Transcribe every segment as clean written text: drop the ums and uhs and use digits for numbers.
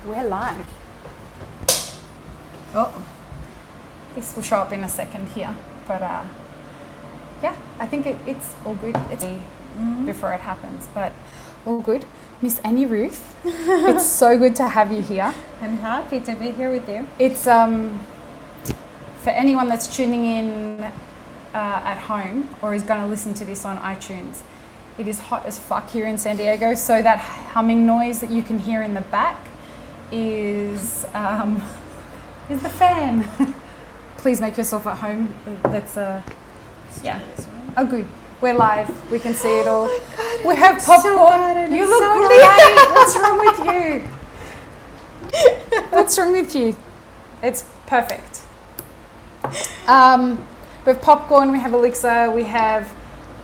We're live. Oh, this will show up in a second here, but yeah, I think it's all good. It's before it happens, but all good. Miss Anny Ruth, it's so good to have you here. I'm happy to be here with you. It's for anyone that's tuning in at home or is going to listen to this on iTunes. It is hot as fuck here in San Diego, so that humming noise that you can hear in the back is the fan. Please make yourself at home. That's yeah. Oh, good. We're live. We can see it all. God, we have popcorn. You look great. What's wrong with you? What's wrong with you? It's perfect. We have popcorn. We have elixir. We have.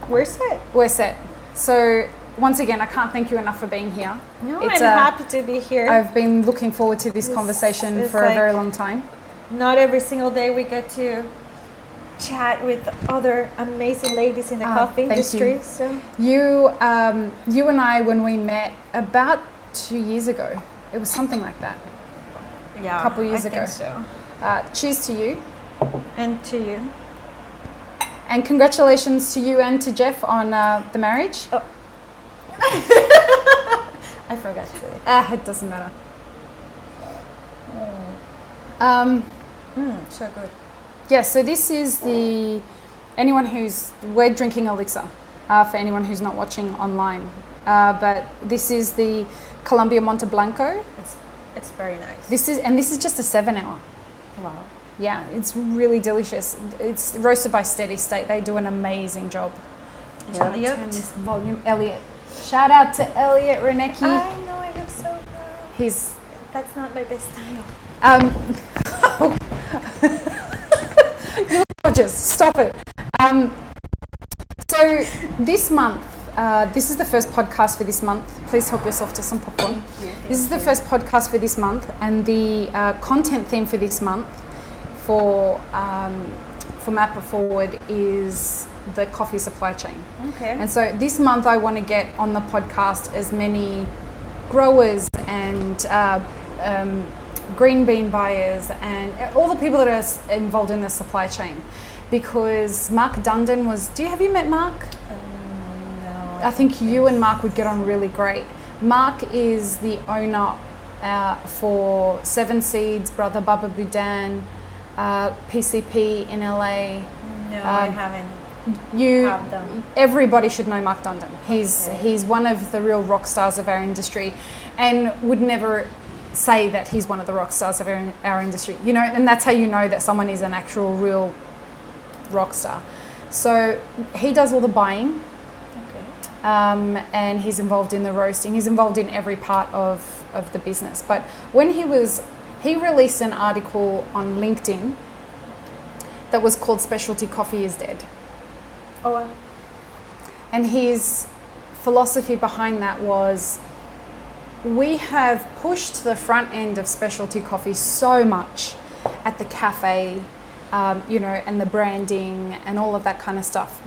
We're set. We're set. So once again, I can't thank you enough for being here. No, I'm happy to be here. I've been looking forward to this conversation for a very long time. Not every single day we get to chat with other amazing ladies in the coffee industry. So you and I, when we met about 2 years ago, it was something like that. Yeah, a couple years ago. Think so. Cheers to you. And to you. And congratulations to you and to Jeff on the marriage. Oh. I forgot to say. It doesn't matter. So good. Yeah, so this is we're drinking elixir for anyone who's not watching online. But this is the Colombia Monte Blanco. It's very nice. This is just a 7-hour. Wow. Yeah, it's really delicious. It's roasted by Steady State. They do an amazing job. Elliot. Turn this volume. Elliot. Shout out to Elliot Renecki. I know, I am so proud. That's not my best style. You're gorgeous. Stop it. So this month, this is the first podcast for this month. Please help yourself to some popcorn. This is the first podcast for this month, and the content theme for this month for Mapper Forward is the coffee supply chain. Okay. And so this month I want to get on the podcast as many growers and green bean buyers and all the people that are involved in the supply chain, because Mark Dundon have you met Mark? No. I think you and Mark would get on really great. Mark is the owner for Seven Seeds, Brother Baba Boudin, PCP in LA. No, I haven't. Everybody should know Mark Dundon. He's one of the real rock stars of our industry, and would never say that he's one of the rock stars of our industry. You know, and that's how you know that someone is an actual real rock star. So he does all the buying, and he's involved in the roasting. He's involved in every part of the business. But when he released an article on LinkedIn that was called "Specialty Coffee is Dead." Oh, wow. And his philosophy behind that was, we have pushed the front end of specialty coffee so much at the cafe, and the branding and all of that kind of stuff.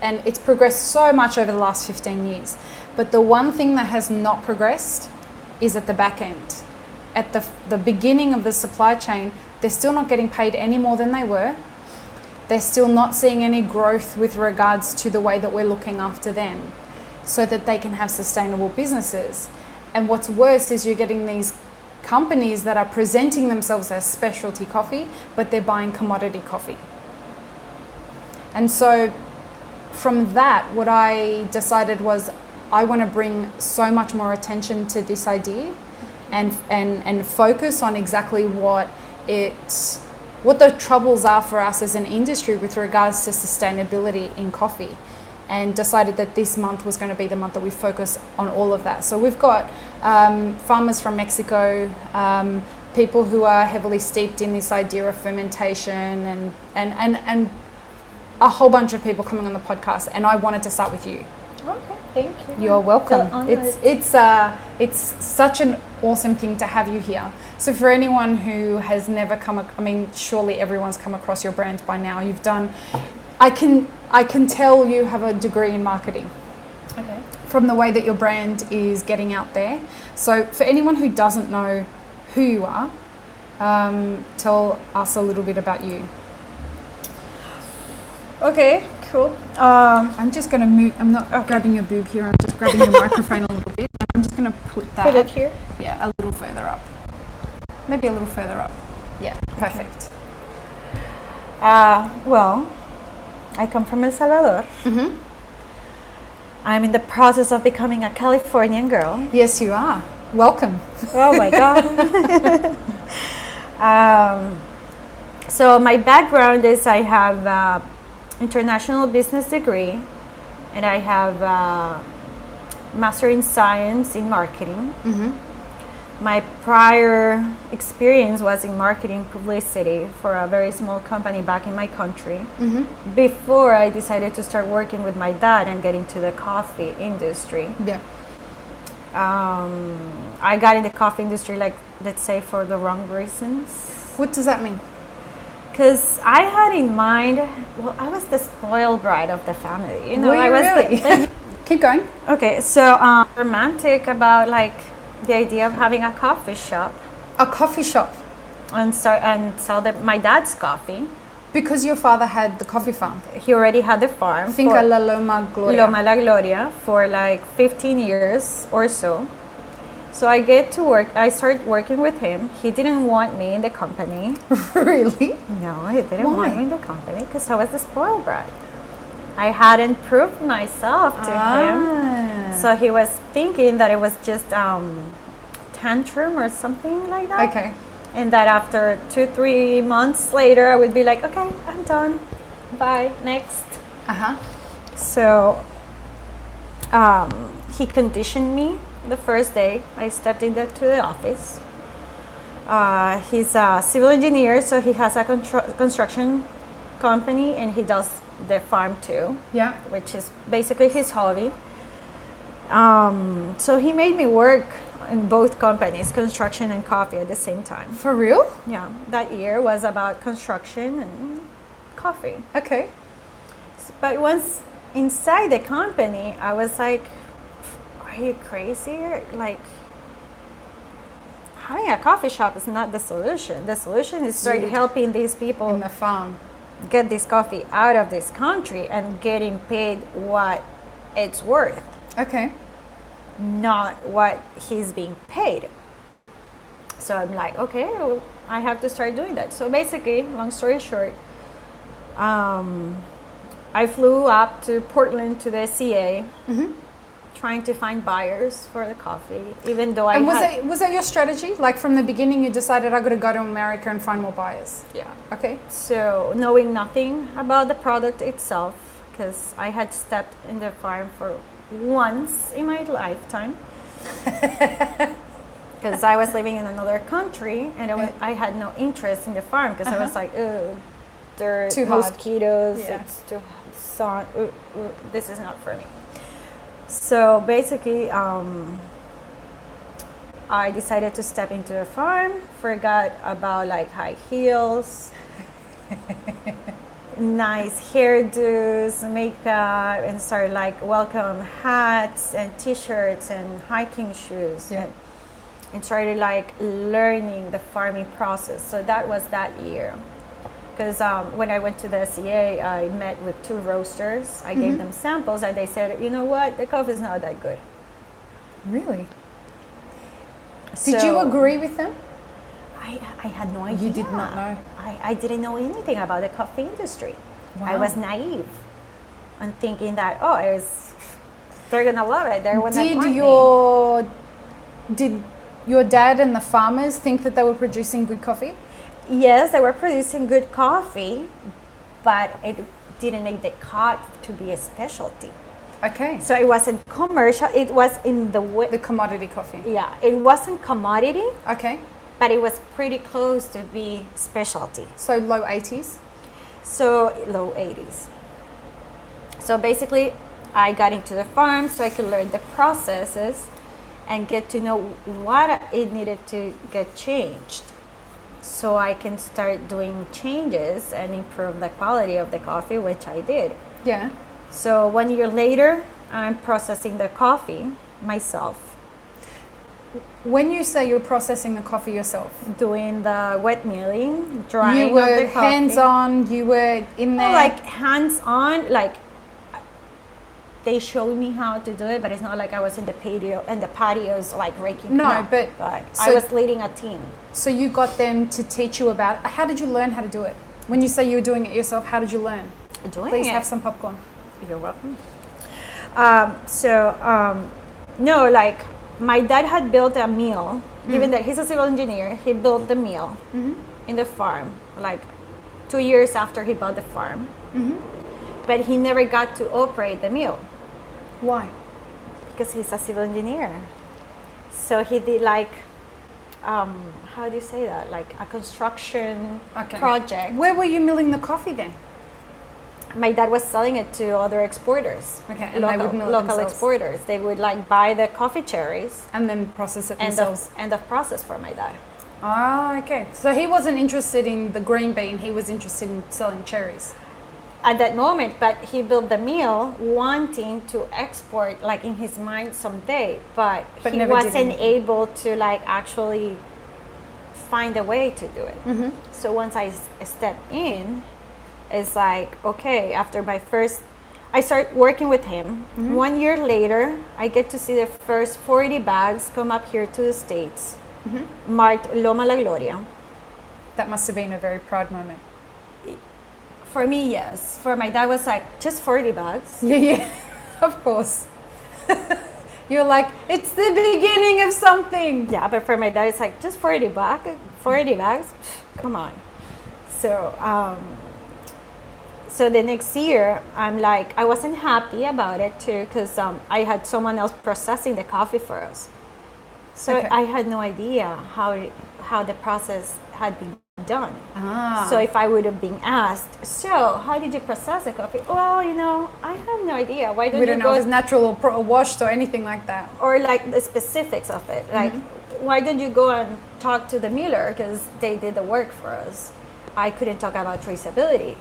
And it's progressed so much over the last 15 years. But the one thing that has not progressed is at the back end. At the beginning of the supply chain, they're still not getting paid any more than they were. They're still not seeing any growth with regards to the way that we're looking after them so that they can have sustainable businesses. And what's worse is you're getting these companies that are presenting themselves as specialty coffee, but they're buying commodity coffee. And so from that, what I decided was I want to bring so much more attention to this idea and focus on exactly what the troubles are for us as an industry with regards to sustainability in coffee, and decided that this month was going to be the month that we focus on all of that. So we've got farmers from Mexico, people who are heavily steeped in this idea of fermentation, and a whole bunch of people coming on the podcast. And I wanted to start with you. Okay, thank you. You're welcome. It's such an awesome thing to have you here. So for anyone who has never surely everyone's come across your brand by now. You've done. I can tell you have a degree in marketing. Okay. From the way that your brand is getting out there. So for anyone who doesn't know who you are. Tell us a little bit about you. Okay, cool. I'm just going to move. I'm not grabbing your boob here. I'm just grabbing your microphone a little bit. I'm just going to put that. Put it here? Yeah, a little further up. Maybe a little further up. Yeah, perfect. Well, I come from El Salvador. Mm-hmm. I'm in the process of becoming a Californian girl. Yes, you are. Welcome. Oh my God. So my background is I have international business degree, and I have master in science in marketing. Mm-hmm. My prior experience was in marketing publicity for a very small company back in my country. Mm-hmm. Before I decided to start working with my dad and get into the coffee industry. Yeah. I got in the coffee industry, like, let's say, for the wrong reasons. What does that mean? Because I had in mind, well, I was the spoiled bride of the family. You know, Were you I was really? Keep going. Okay, so romantic about like the idea of having a coffee shop A coffee shop. and sell my dad's coffee. Because your father had the coffee farm. He already had the farm. Finca Loma Gloria. Loma La Gloria for like 15 years or so. So I get to work. I started working with him. He didn't want me in the company. Really? No, he didn't Why? want me in the company because I was the spoiled brat. I hadn't proved myself to him. So he was thinking that it was just tantrum or something like that. Okay. And that after 2-3 months later, I would be like, okay, I'm done. Bye. Next. Uh-huh. So he conditioned me the first day I stepped into the office. He's a civil engineer, so he has a construction company, and he does the farm too. Yeah. Which is basically his hobby. So he made me work in both companies, construction and coffee, at the same time. For real? Yeah, that year was about construction and coffee. Okay. But once inside the company, I was like, are you crazy? Like, having a coffee shop is not the solution. The solution is start helping these people In the farm. get this coffee out of this country and getting paid what it's worth, Okay. not what he's being paid. So I'm like, okay, well, I have to start doing that. So basically, long story short, I flew up to Portland to the CA, trying to find buyers for the coffee, even though And was that your strategy? Like from the beginning you decided I got to go to America and find more buyers? Yeah. Okay. So knowing nothing about the product itself, because I had stepped in the farm for once in my lifetime, because I was living in another country, and I had no interest in the farm because I was like, oh, dirt, Too hot. mosquitoes, Yeah. it's too sun, this is not for me. So basically, I decided to step into the farm, forgot about like high heels, nice hairdos, makeup, and started like welcome hats and t-shirts and hiking shoes. Yeah. And started like learning the farming process. So that was that year. Because when I went to the CA, I met with 2 roasters. I gave them samples, and they said, you know what, the coffee is not that good. Really? Did you agree with them? I had no idea. You did not know? I didn't know anything about the coffee industry. I Wow. was naive and thinking that, they're going to love it. They're gonna want me. Did your dad and the farmers think that they were producing good coffee? Yes, they were producing good coffee, but it didn't make the cut to be a specialty. Okay. So it wasn't commercial. It was in the way. The commodity coffee. Yeah, it wasn't commodity, Okay. but it was pretty close to be specialty. So low 80s? So low 80s. So basically, I got into the farm so I could learn the processes and get to know what it needed to get changed, so I can start doing changes and improve the quality of the coffee, which I did. Yeah. So 1 year later, I'm processing the coffee myself. When you say you're processing the coffee yourself, doing the wet milling, drying you of were the coffee. hands-on, you were in there. Like hands-on, like they showed me how to do it, but it's not like I was in the patios like raking. No, but I was leading a team. So you got them to teach you about it. How did you learn how to do it? When you say you were doing it yourself, how did you learn? Please have some popcorn. You're welcome. No, like my dad had built a mill. Given that he's a civil engineer, he built the mill in the farm, like 2 years after he bought the farm. But he never got to operate the mill. Why? Because he's a civil engineer. So he did like, how do you say that? Like a construction project. Where were you milling the coffee then? My dad was selling it to other exporters. Okay, and they would mill it local themselves. exporters. They would like buy the coffee cherries and then process it themselves. End of process for my dad. Ah, okay. So he wasn't interested in the green bean. He was interested in selling cherries. At that moment, but he built the mill wanting to export, like in his mind someday, but he wasn't able to like actually find a way to do it. So once I stepped in, it's like, okay, after my first, I started working with him. 1 year later, I get to see the first 40 bags come up here to the States, marked Loma La Gloria. That must have been a very proud moment. For me, yes. For my dad, was like, just 40 bags. Yeah, of course. You're like, it's the beginning of something. Yeah, but for my dad, it's like, just 40 bags? Come on. So the next year, I'm like, I wasn't happy about it too, because I had someone else processing the coffee for us. So I had no idea how the process had been done. So if I would have been asked, so how did you process the coffee? Well, I have no idea. Why don't we don't know if it's natural or washed or anything like that. Or like the specifics of it. Like, why don't you go and talk to the miller, because they did the work for us. I couldn't talk about traceability.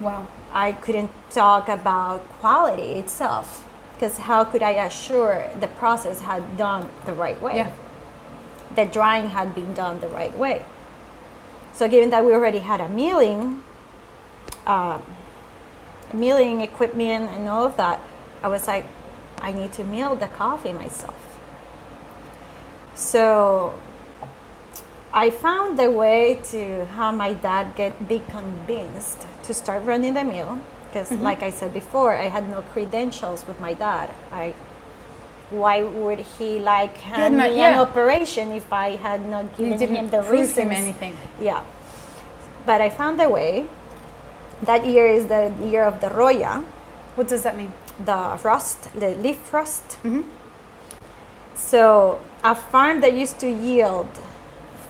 Wow. I couldn't talk about quality itself, because how could I assure the process had done the right way? Yeah. The drying had been done the right way. So given that we already had a milling equipment and all of that, I was like, I need to mill the coffee myself. So I found the way to have my dad be convinced to start running the mill, because like I said before, I had no credentials with my dad. Why would he hand me an operation if I had not given him the reasons? Him anything. Yeah. But I found a way. That year is the year of the Roya. What does that mean? The rust, the leaf rust. So a farm that used to yield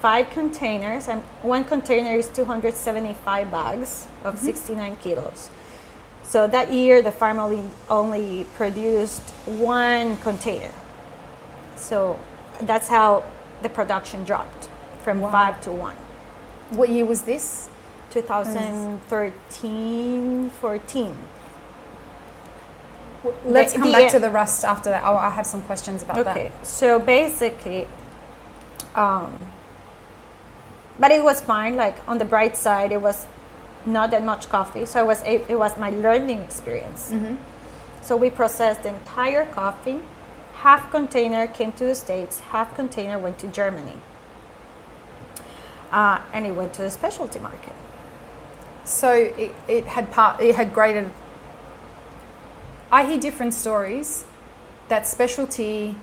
5 containers, and 1 container is 275 bags of 69 kilos. So that year, the farm only produced 1 container. So that's how the production dropped from 5 to 1. What year was this? 2013, 14. Let's come back to the rust after that. I have some questions about that. Okay, so basically, but it was fine. Like on the bright side, it was not that much coffee, so it was my learning experience. So we processed the entire coffee. Half container came to the States, half container went to Germany, and it went to the specialty market. So it had graded. I hear different stories that specialty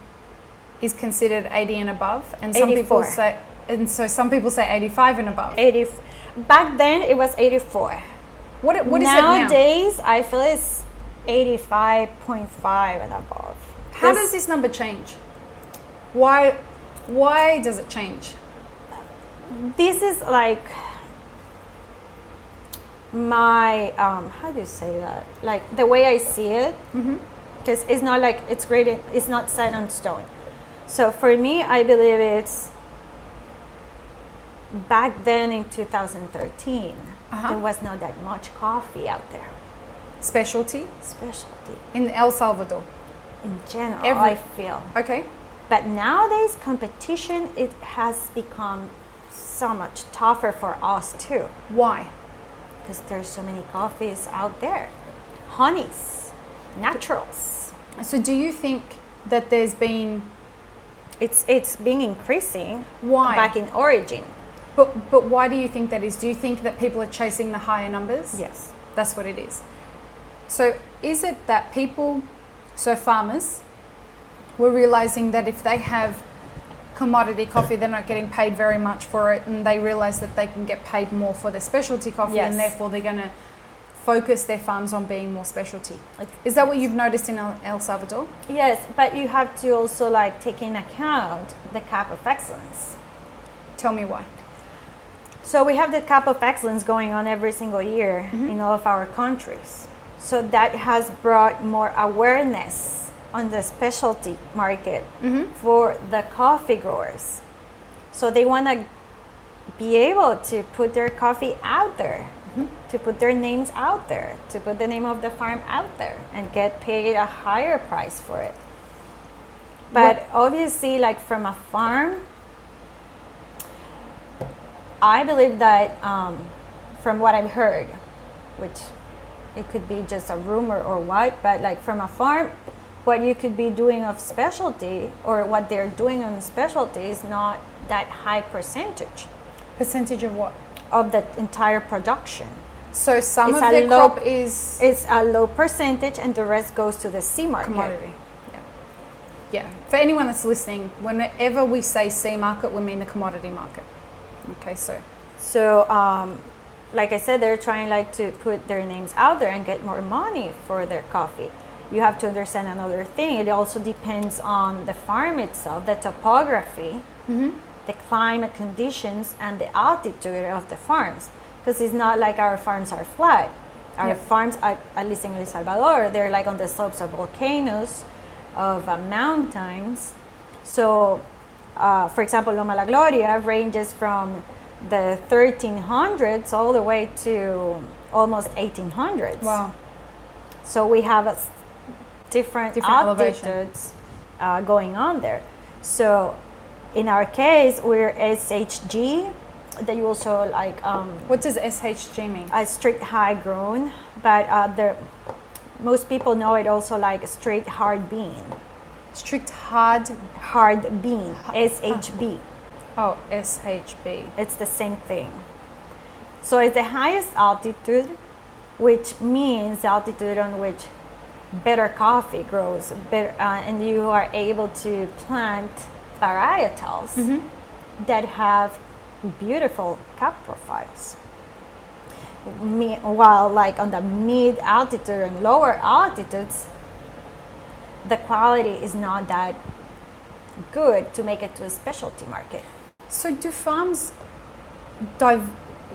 is considered 80 and above, and some 84. people say, and so some people say 85 and above. 80. Back then, it was 84. What is it now? Nowadays, I feel it's 85.5 and above. How does this number change? Why does it change? This is like my how do you say that? Like the way I see it, because it's not like it's graded. It's not set on stone. So for me, I believe it's back then in 2013. There was not that much coffee out there. Specialty Specialty in El Salvador. in general, I feel. Okay. But nowadays, competition, it has become so much tougher for us too. Why? Because there's so many coffees out there. Honeys, naturals. So do you think that there's been... It's been increasing. Why? Back in origin. But why do you think that is? Do you think that people are chasing the higher numbers? Yes. That's what it is. So is it that people, so farmers, were realizing that if they have commodity coffee, they're not getting paid very much for it, and they realize that they can get paid more for their specialty coffee, Yes. and therefore they're going to focus their farms on being more specialty? Is that what you've noticed in El Salvador? Yes, but you have to also like take in account the Cup of Excellence. Tell me why. So we have the Cup of Excellence going on every single year in all of our countries. So that has brought more awareness on the specialty market for the coffee growers. So they want to be able to put their coffee out there, to put their names out there, to put the name of the farm out there and get paid a higher price for it. But obviously, like from a farm, I believe that from what I've heard, which it could be just a rumor or what, but like from a farm, what you could be doing of specialty or what they're doing on specialty is not that high percentage. Percentage of what? Of the entire production. So some It's of a their low- crop is It's a low percentage and the rest goes to the sea market. commodity. Yeah. Yeah. For anyone that's listening, whenever we say sea market, we mean the commodity market. Okay, So, like I said, they're trying like to put their names out there and get more money for their coffee. You have to understand another thing. It also depends on the farm itself, the topography, the climate conditions, and the altitude of the farms. Because it's not like our farms are flat. Our farms, at least in El Salvador, they're like on the slopes of volcanoes, of mountains. So, for example, Loma La Gloria ranges from the 1300s all the way to almost 1800s. wow. So we have different elevation. altitudes going on there. So in our case, we're SHG. They also like What does SHG mean? a straight high grown, but most people know it also like a straight hard bean. Strict hard. Hard bean, SHB. Oh, SHB. It's the same thing. So it's the highest altitude, which means the altitude on which better coffee grows, and you are able to plant varietals that have beautiful cup profiles. While like on the mid altitude and lower altitudes, the quality is not that good to make it to a specialty market. So do farms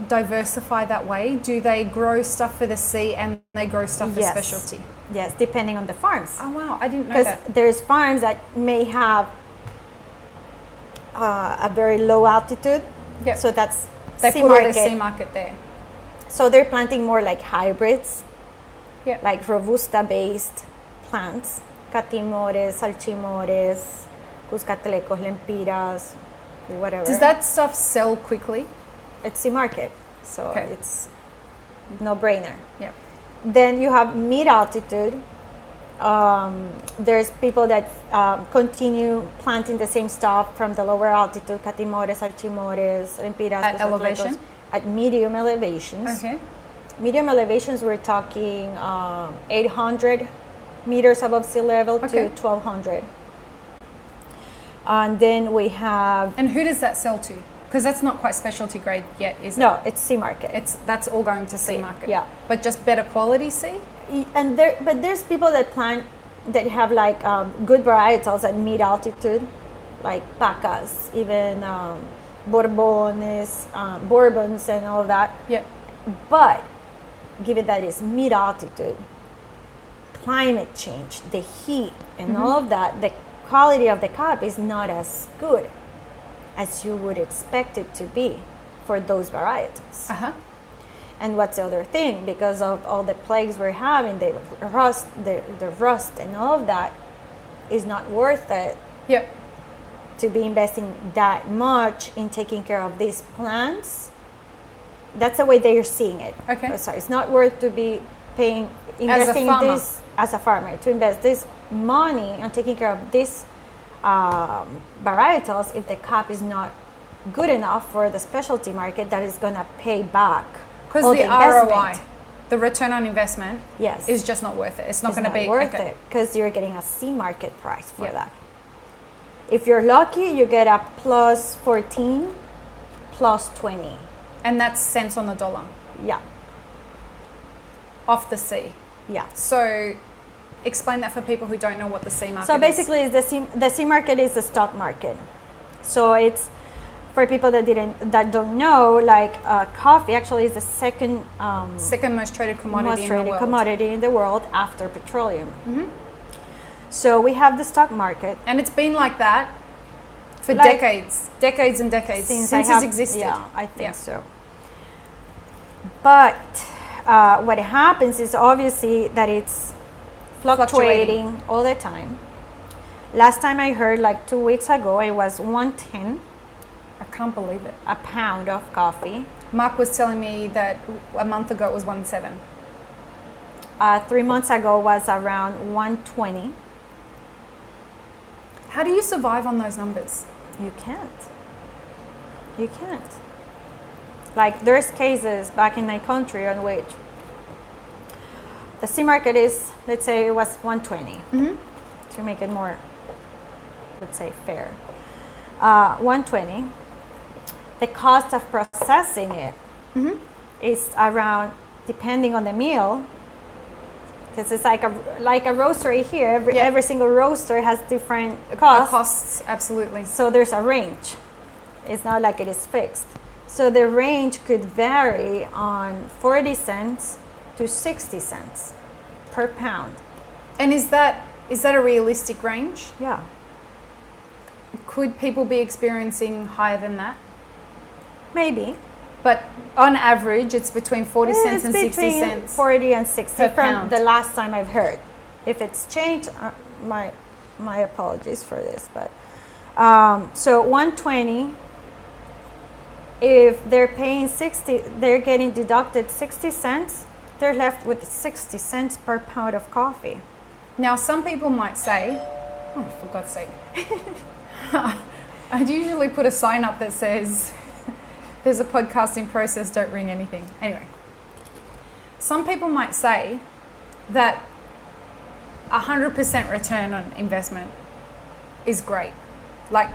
diversify that way? Do they grow stuff for the sea and they grow stuff for Yes. specialty? Yes, depending on the farms. Oh wow, I didn't know Because that. there's farms that may have a very low altitude. Yep. So that's They sea put all market. the sea market there. So they're planting more like hybrids, Yeah. like robusta-based plants, catimores, salchimores, cuscatlecos, lempiras, whatever. Does that stuff sell quickly? It's sea market, so Okay. it's no-brainer. Yeah. Then you have mid-altitude. There's people that continue planting the same stuff from the lower altitude, catimores, salchimores, lempiras. At cuscatlecos, elevation? At medium elevations. Okay. Medium elevations, we're talking 800 meters above sea level Okay. to 1200. And then we have, And who does that sell to? Because that's not quite specialty grade yet, is it? no, it's sea market. That's all going to sea market. yeah. But just better quality sea? And there's people that plant that have like good varietals at mid altitude, like pacas, even bourbons and all that. Yeah. But given that it's mid altitude, climate change, the heat, and all of that, the quality of the cup is not as good as you would expect it to be for those varietals. Uh-huh. And what's the other thing? Because of all the plagues we're having, the rust and all of that is not worth it Yep. to be investing that much in taking care of these plants. That's the way they're seeing it. Okay. So it's not worth to be investing in this as a farmer, to invest this money on taking care of these varietals if the crop is not good enough for the specialty market that is going to pay back. Because the ROI, the return on investment, yes, is just not worth it. It's not going to be worth it because you're getting a C market price for that. If you're lucky, you get a plus 14, plus 20. And that's cents on the dollar. Yeah. Off the C. Yeah. So explain that for people who don't know what the C market is. So basically, the C market is the stock market. So it's, for people that don't know, like coffee actually is the second most traded commodity in the world after petroleum. Mm-hmm. So we have the stock market, and it's been like that for decades and decades since it's existed. Yeah, I think so. But what happens is obviously that it's fluctuating all the time. Last time I heard, like 2 weeks ago, it was 110. I can't believe it. A pound of coffee. Mark was telling me that a month ago it was 1.7. 3 months ago was around 120. How do you survive on those numbers? You can't. You can't. Like there's cases back in my country on which the C market is, let's say it was 120, to make it more, let's say, fair. 120. The cost of processing it is around, depending on the meal, because it's like a roastery here. Every single roaster has different costs. Costs, absolutely. So there's a range. It's not like it is fixed. So the range could vary on 40 cents to 60 cents per pound. And is that a realistic range? Yeah. Could people be experiencing higher than that? Maybe. But on average, it's between 40 cents and 60 cents. 40 and 60 per from pound. The last time I've heard. If it's changed, my apologies for this. But so 120. If they're paying 60, they're getting deducted 60 cents. They're left with 60 cents per pound of coffee. Now, some people might say, "Oh, for God's sake!" I'd usually put a sign up that says, "There's a podcasting process, don't ring anything." Anyway, some people might say that 100% return on investment is great. Like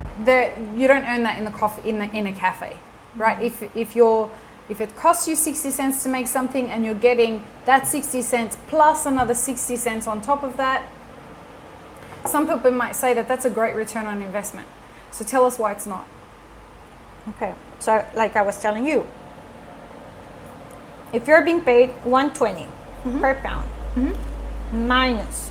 you don't earn that in the coffee in a cafe, right? If it costs you 60 cents to make something and you're getting that 60 cents plus another 60 cents on top of that, some people might say that that's a great return on investment. So tell us why it's not. Okay, so like I was telling you, if you're being paid 120 per pound, minus,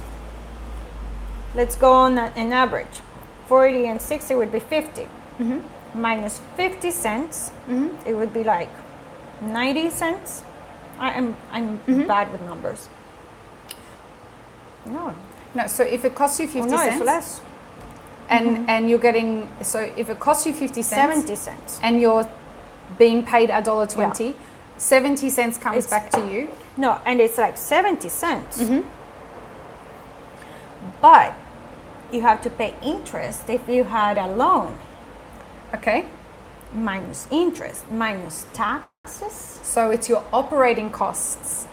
let's go on an average, 40 and 60 would be 50, minus 50 cents, it would be like 90 cents. I'm bad with numbers. No, so if it costs you 50 cents, it's less. And you're getting, so if it costs you 50 cents, 70 cents, and you're being paid $1.20, 70 cents comes back to you. No, and it's like 70 cents. But you have to pay interest if you had a loan. Okay. Minus interest, minus taxes. So it's your operating costs.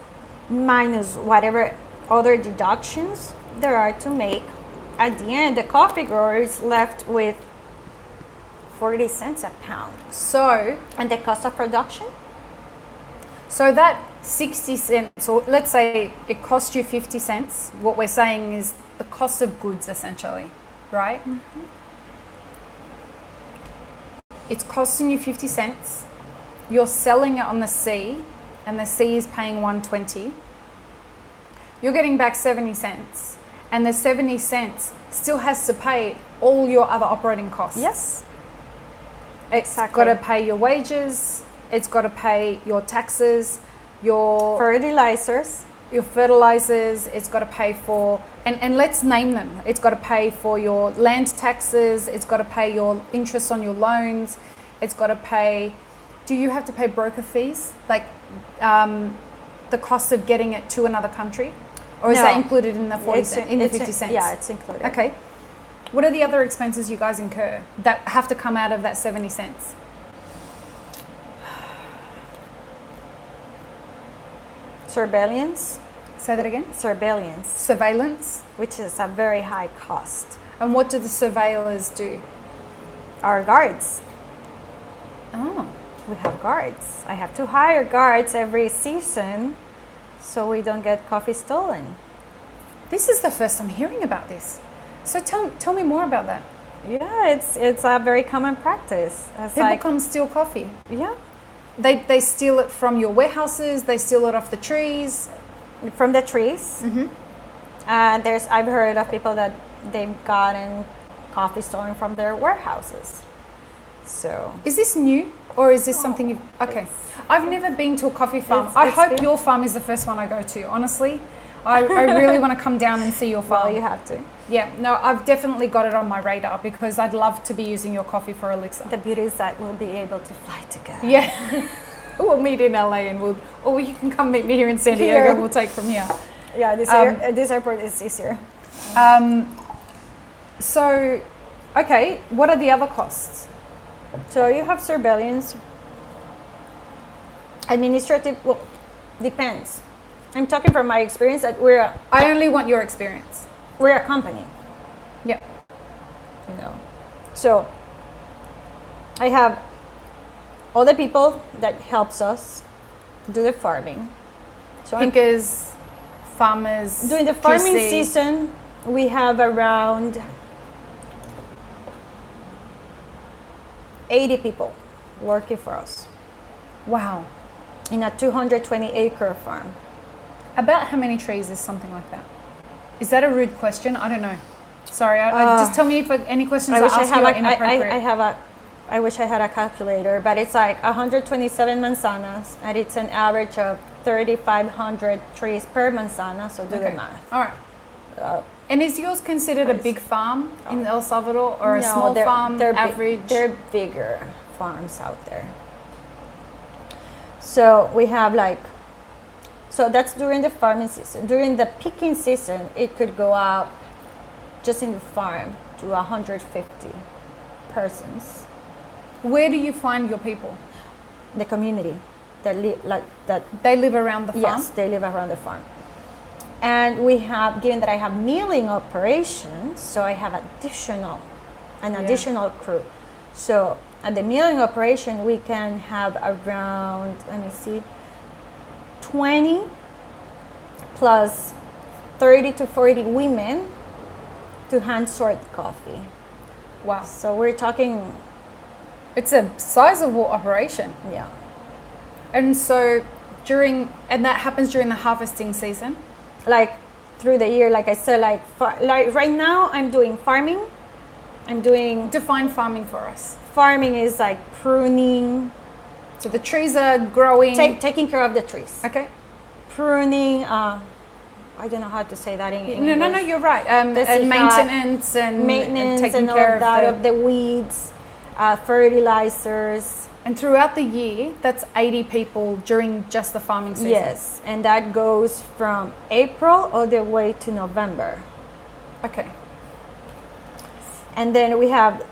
Minus whatever other deductions there are to make. At the end, the coffee grower is left with 40 cents a pound. So, and the cost of production? So that 60 cents, or let's say it cost you 50 cents, what we're saying is the cost of goods essentially, right? It's costing you 50 cents. You're selling it on the C, and the C is paying 120. You're getting back 70 cents. And the 70 cents still has to pay all your other operating costs. Yes. It's got to pay your wages. It's got to pay your taxes, your fertilizers. your fertilizers, it's got to pay for, and let's name them. It's got to pay for your land taxes, it's got to pay your interest on your loans, it's got to pay, do you have to pay broker fees? Like the cost of getting it to another country? Or is that included in the 50 cents? Yeah, it's included. Okay. What are the other expenses you guys incur that have to come out of that 70 cents? Surveillance. Say that again? Surveillance. Surveillance. Which is a very high cost. And what do the surveillors do? Our guards. Oh. We have guards. I have to hire guards every season so we don't get coffee stolen. This is the first I'm hearing about this. So tell me more about that. Yeah, it's a very common practice. People come steal coffee. Yeah. They steal it from your warehouses, they steal it off the trees. From the trees. Mm-hmm. I've heard of people that they've gotten coffee stolen from their warehouses. So is this new or is this something you've... Okay. I've never been to a coffee farm. I hope your farm is the first one I go to, honestly. I really want to come down and see your farm. Well, you have to. Yeah, no, I've definitely got it on my radar because I'd love to be using your coffee for elixir. The beauty is that we'll be able to fly together. Yeah. We'll meet in LA and or you can come meet me here in San Diego and we'll take from here. Yeah, this airport is easier. So, okay, what are the other costs? So you have surveillance. Administrative, well, depends. I'm talking from my experience that I only want your experience. We're a company. Yeah. You know. So I have all the people that helps us do the farming. So Pinkers, farmers. During the farming season, we have around 80 people working for us. Wow. In a 220-acre farm. About how many trees is something like that? Is that a rude question? I don't know. Sorry, just tell me if any questions I ask you are inappropriate. I wish I had a calculator, but it's like 127 manzanas, and it's an average of 3,500 trees per manzana, so do the math. All right. And is yours considered a big farm in El Salvador or a small farm, average? They're bigger farms out there. So we have so that's during the farming season. During the picking season, it could go up just in the farm to 150 persons. Where do you find your people? The community that they live around the farm? Yes, they live around the farm. And we have, given that I have milling operations, so I have an additional crew. So at the milling operation, we can have around, 20 plus 30 to 40 women to hand sort coffee. Wow. So we're talking... It's a sizable operation. Yeah. And so that happens during the harvesting season? Like through the year, like I said, like right now I'm doing farming. Define farming for us. Farming is like pruning. So the trees are growing. Taking care of the trees. Okay. Pruning, I don't know how to say that in English. No, you're right. And maintenance and taking care of the weeds, fertilizers. And throughout the year, that's 80 people during just the farming season? Yes, and that goes from April all the way to November. Okay. And then we have,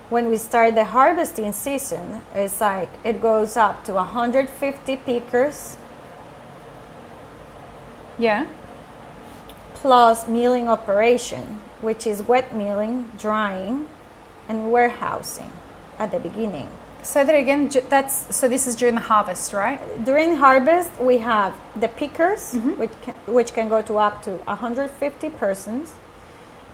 when we start the harvesting season, it's like it goes up to 150 pickers. Yeah. Plus milling operation, which is wet milling, drying, and warehousing at the beginning. Say that again. So this is during the harvest, right? During harvest, we have the pickers, which can go to up to 150 persons,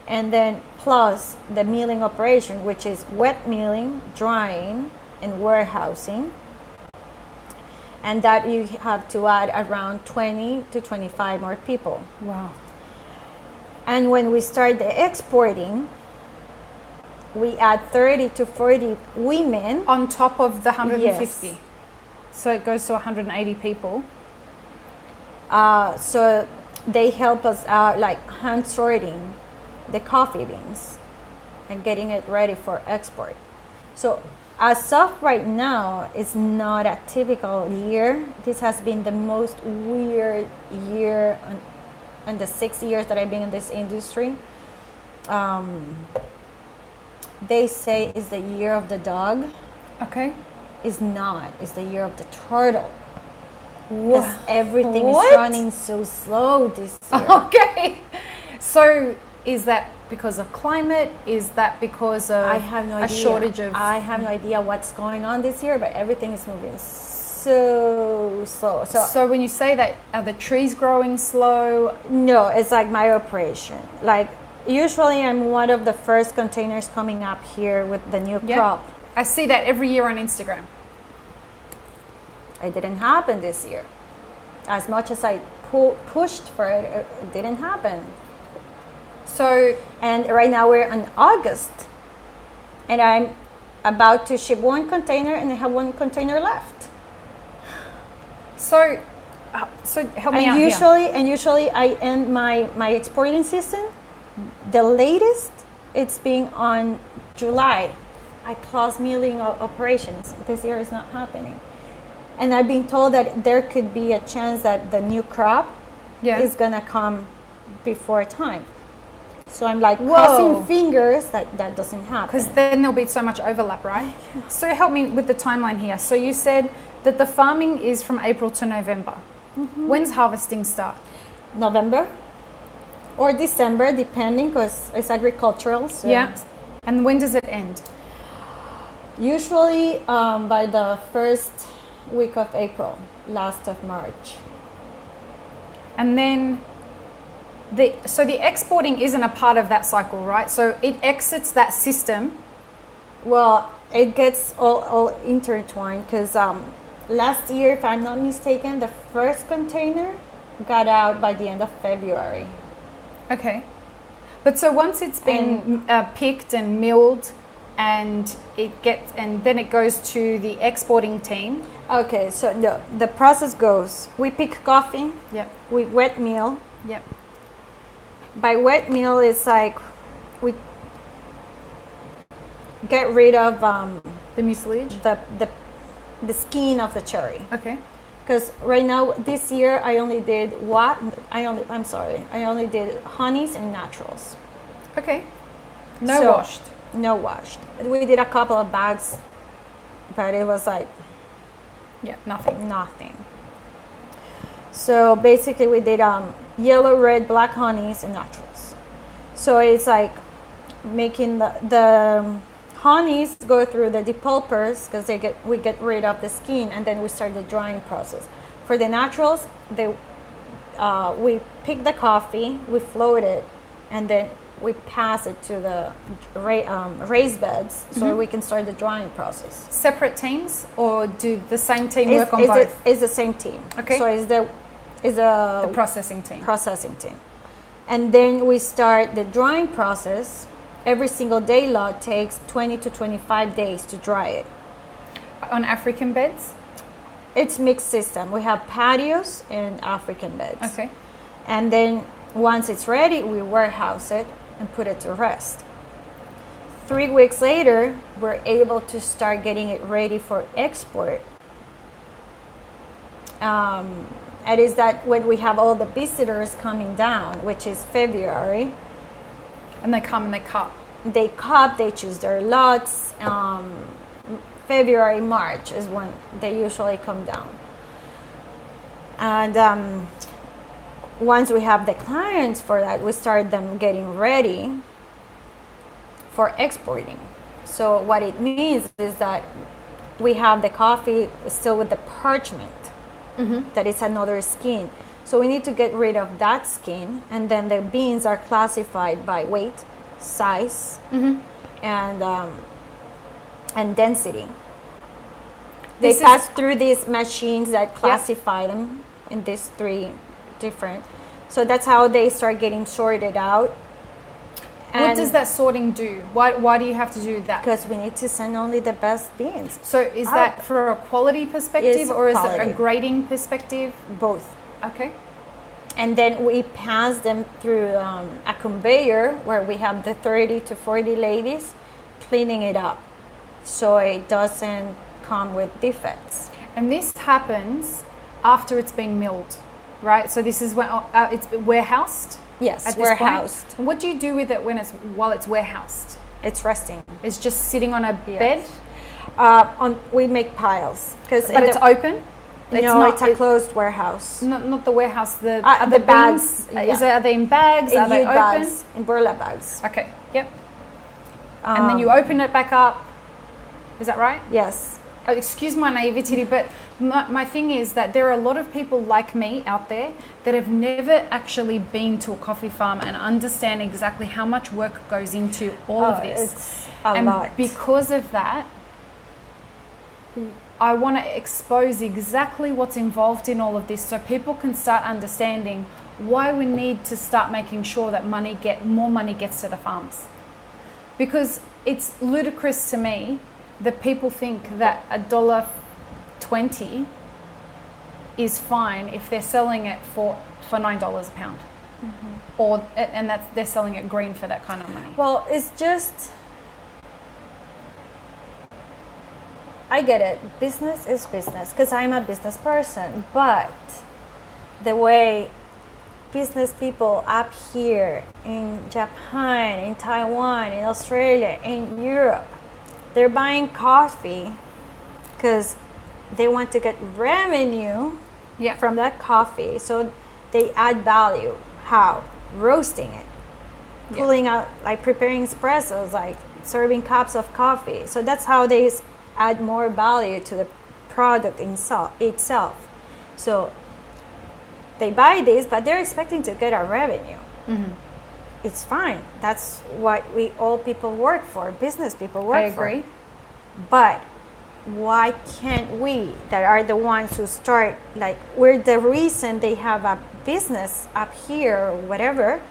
and then plus the milling operation, which is wet milling, drying, and warehousing. And that you have to add around 20 to 25 more people. Wow. And when we start the exporting, we add 30 to 40 women. On top of the 150? Yes. So it goes to 180 people. So they help us out, like hand sorting the coffee beans and getting it ready for export. So as of right now, it's not a typical year. This has been the most weird year in the 6 years that I've been in this industry. They say it's the year of the dog. Okay. It's not. It's the year of the turtle. What? Because everything What? is running so slow this year. Okay. So is that because of climate? Is that because of I have no idea. a shortage of... I have no idea what's going on this year, but everything is moving so slow. So when you say that, are the trees growing slow? No, it's like my operation. Like usually I'm one of the first containers coming up here with the new crop. I see that every year on Instagram. It didn't happen this year. As much as I pushed for it, it didn't happen. So, and right now we're in August, and I'm about to ship one container, and I have one container left. So help me out here. And usually I end my exporting season. The latest it's being on July. I close milling operations. This year is not happening. And I've been told that there could be a chance that the new crop is gonna come before time. So I'm like crossing fingers that that doesn't happen. Because then there'll be so much overlap, right? So help me with the timeline here. So you said that the farming is from April to November. Mm-hmm. When's harvesting start? November or December, depending, because it's agricultural. So yeah. And when does it end? Usually by the first week of April, last of March. And then the exporting isn't a part of that cycle, right? So it exits that system. Well, it gets all intertwined because last year, if I'm not mistaken, the first container got out by the end of February. Okay. But so once it's been picked and milled, and then it goes to the exporting team. Okay, so the process goes: we pick coffee. Yep. We wet mill. Yep. By wet mill, it's like we get rid of the mucilage, the skin of the cherry. Okay. Because right now, this year, I only did I only did honeys and naturals. Okay. No washed. No washed. We did a couple of bags, but it was like nothing. So basically we did yellow, red, black honeys and naturals. So it's like making the honeys go through the depulpers because we get rid of the skin, and then we start the drying process. For the naturals, we pick the coffee, we float it, and then we pass it to the raised beds so we can start the drying process. Separate teams, or do the same team work on both? It's the same team. Okay. So it's the processing team. Processing team. And then we start the drying process. Every single day lot takes 20 to 25 days to dry it. On African beds? It's mixed system. We have patios and African beds. Okay. And then once it's ready, we warehouse it and put it to rest. 3 weeks later, we're able to start getting it ready for export. It is that when we have all the visitors coming down, which is February. And they come and they cut. They cut, they choose their lots. February, March is when they usually come down. And once we have the clients for that, we start them getting ready for exporting. So what it means is that we have the coffee still with the parchment. That is another skin. So we need to get rid of that skin, and then the beans are classified by weight, size, and density. They pass through these machines that classify them in these 3 different. So that's how they start getting sorted out. And what does that sorting do? Why do you have to do that? Because we need to send only the best beans. So is that for a quality perspective, or is it a grading perspective? Both. Okay. And then we pass them through a conveyor where we have the 30 to 40 ladies cleaning it up so it doesn't come with defects. And this happens after it's been milled, right? So this is when it's warehoused. Yes, at this warehoused. point. What do you do with it while it's warehoused? It's resting. It's just sitting on a bed. We make piles but it's open. It's a closed warehouse. Not the warehouse. The bags. Beans, are they in bags? Are they open? Bags, in burlap bags. Okay. Yep. And then you open it back up. Is that right? Yes. Oh, excuse my naivety, but my thing is that there are a lot of people like me out there that have never actually been to a coffee farm and understand exactly how much work goes into all of this. It's a lot. Because of that, I want to expose exactly what's involved in all of this so people can start understanding why we need to start making sure that more money gets to the farms. Because it's ludicrous to me that people think that $1.20 is fine if they're selling it for $9 a pound, and they're selling it green for that kind of money. Well, it's just, I get it. Business is business because I'm a business person, but the way business people up here in Japan, in Taiwan, in Australia, in Europe, they're buying coffee because they want to get revenue from that coffee. So they add value. How? Roasting it, pulling out, like preparing espressos, like serving cups of coffee. So that's how they add more value to the product itself. So they buy this, but they're expecting to get a revenue. It's fine. That's what all people work for. Business people work for. I agree. But why can't we, that are the ones who start, like, we're the reason they have a business up here or whatever,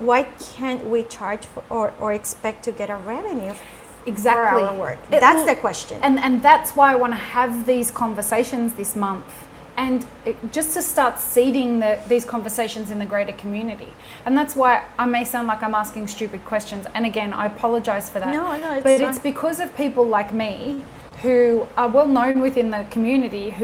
why can't we charge for, or expect to get a revenue for our work? That's the question. And that's why I want to have these conversations this month. And just to start seeding these conversations in the greater community. And that's why I may sound like I'm asking stupid questions. And again, I apologize for that. No, but it's because of people like me who are well known within the community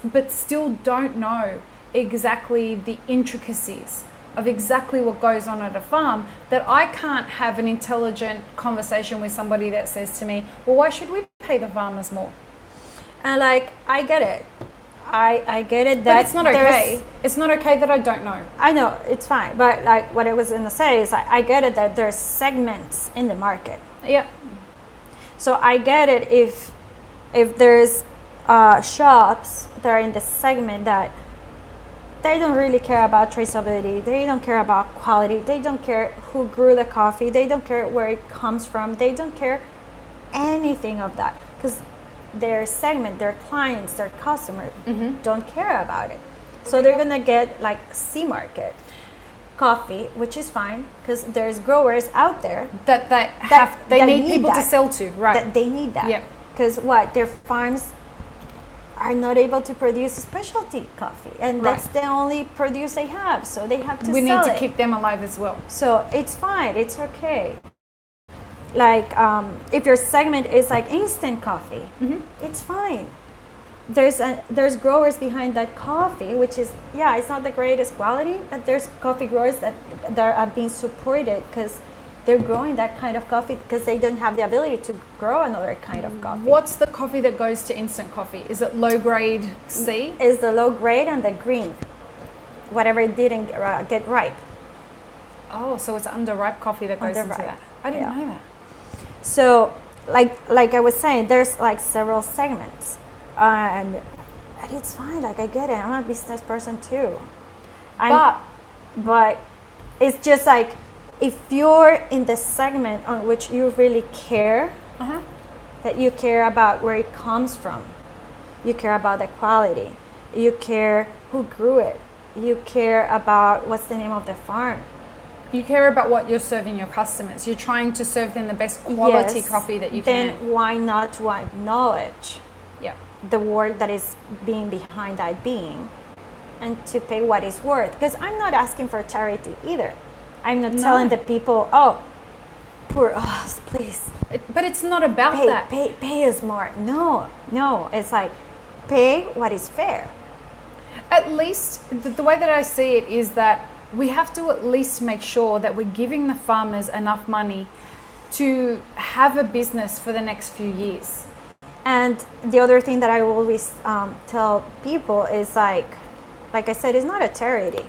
but still don't know exactly the intricacies of exactly what goes on at a farm, that I can't have an intelligent conversation with somebody that says to me, well, why should we pay the farmers more? And like, I get it. I get it that but it's not okay. It's not okay that I don't know. I know, it's fine. But like what I was going to say is I get it that there's segments in the market. Yeah. So I get it if there's shops that are in the segment that they don't really care about traceability. They don't care about quality. They don't care who grew the coffee. They don't care where it comes from. They don't care anything of that because their segment, their clients, their customers don't care about it. So they're gonna get like C market coffee, which is fine because there's growers out there that need people to sell to, right? That they need that. Because their farms are not able to produce specialty coffee, and that's the only produce they have. So they have to sell it. We need to keep them alive as well. So it's fine. It's okay. Like if your segment is like instant coffee, it's fine. There's growers behind that coffee, which is it's not the greatest quality, but there's coffee growers that are being supported because they're growing that kind of coffee because they don't have the ability to grow another kind of coffee. What's the coffee that goes to instant coffee? Is it low grade C? Is the low grade and the green, whatever it didn't get ripe. Oh, so it's underripe coffee that goes into that. I didn't know that. So, like I was saying, there's like several segments, and it's fine. Like I get it. I'm a business person too. But it's just like if you're in the segment on which you really care, that you care about where it comes from, you care about the quality, you care who grew it, you care about what's the name of the farm. You care about what you're serving your customers. You're trying to serve them the best quality coffee that you can. Then why not to acknowledge the work that is being behind that being and to pay what it's worth. Because I'm not asking for charity either. I'm not telling the people, oh, poor us, please. But it's not about that. Pay us more. No. It's like, pay what is fair. At least, the way that I see it is that we have to at least make sure that we're giving the farmers enough money to have a business for the next few years. And the other thing that I always tell people is like I said, it's not a charity.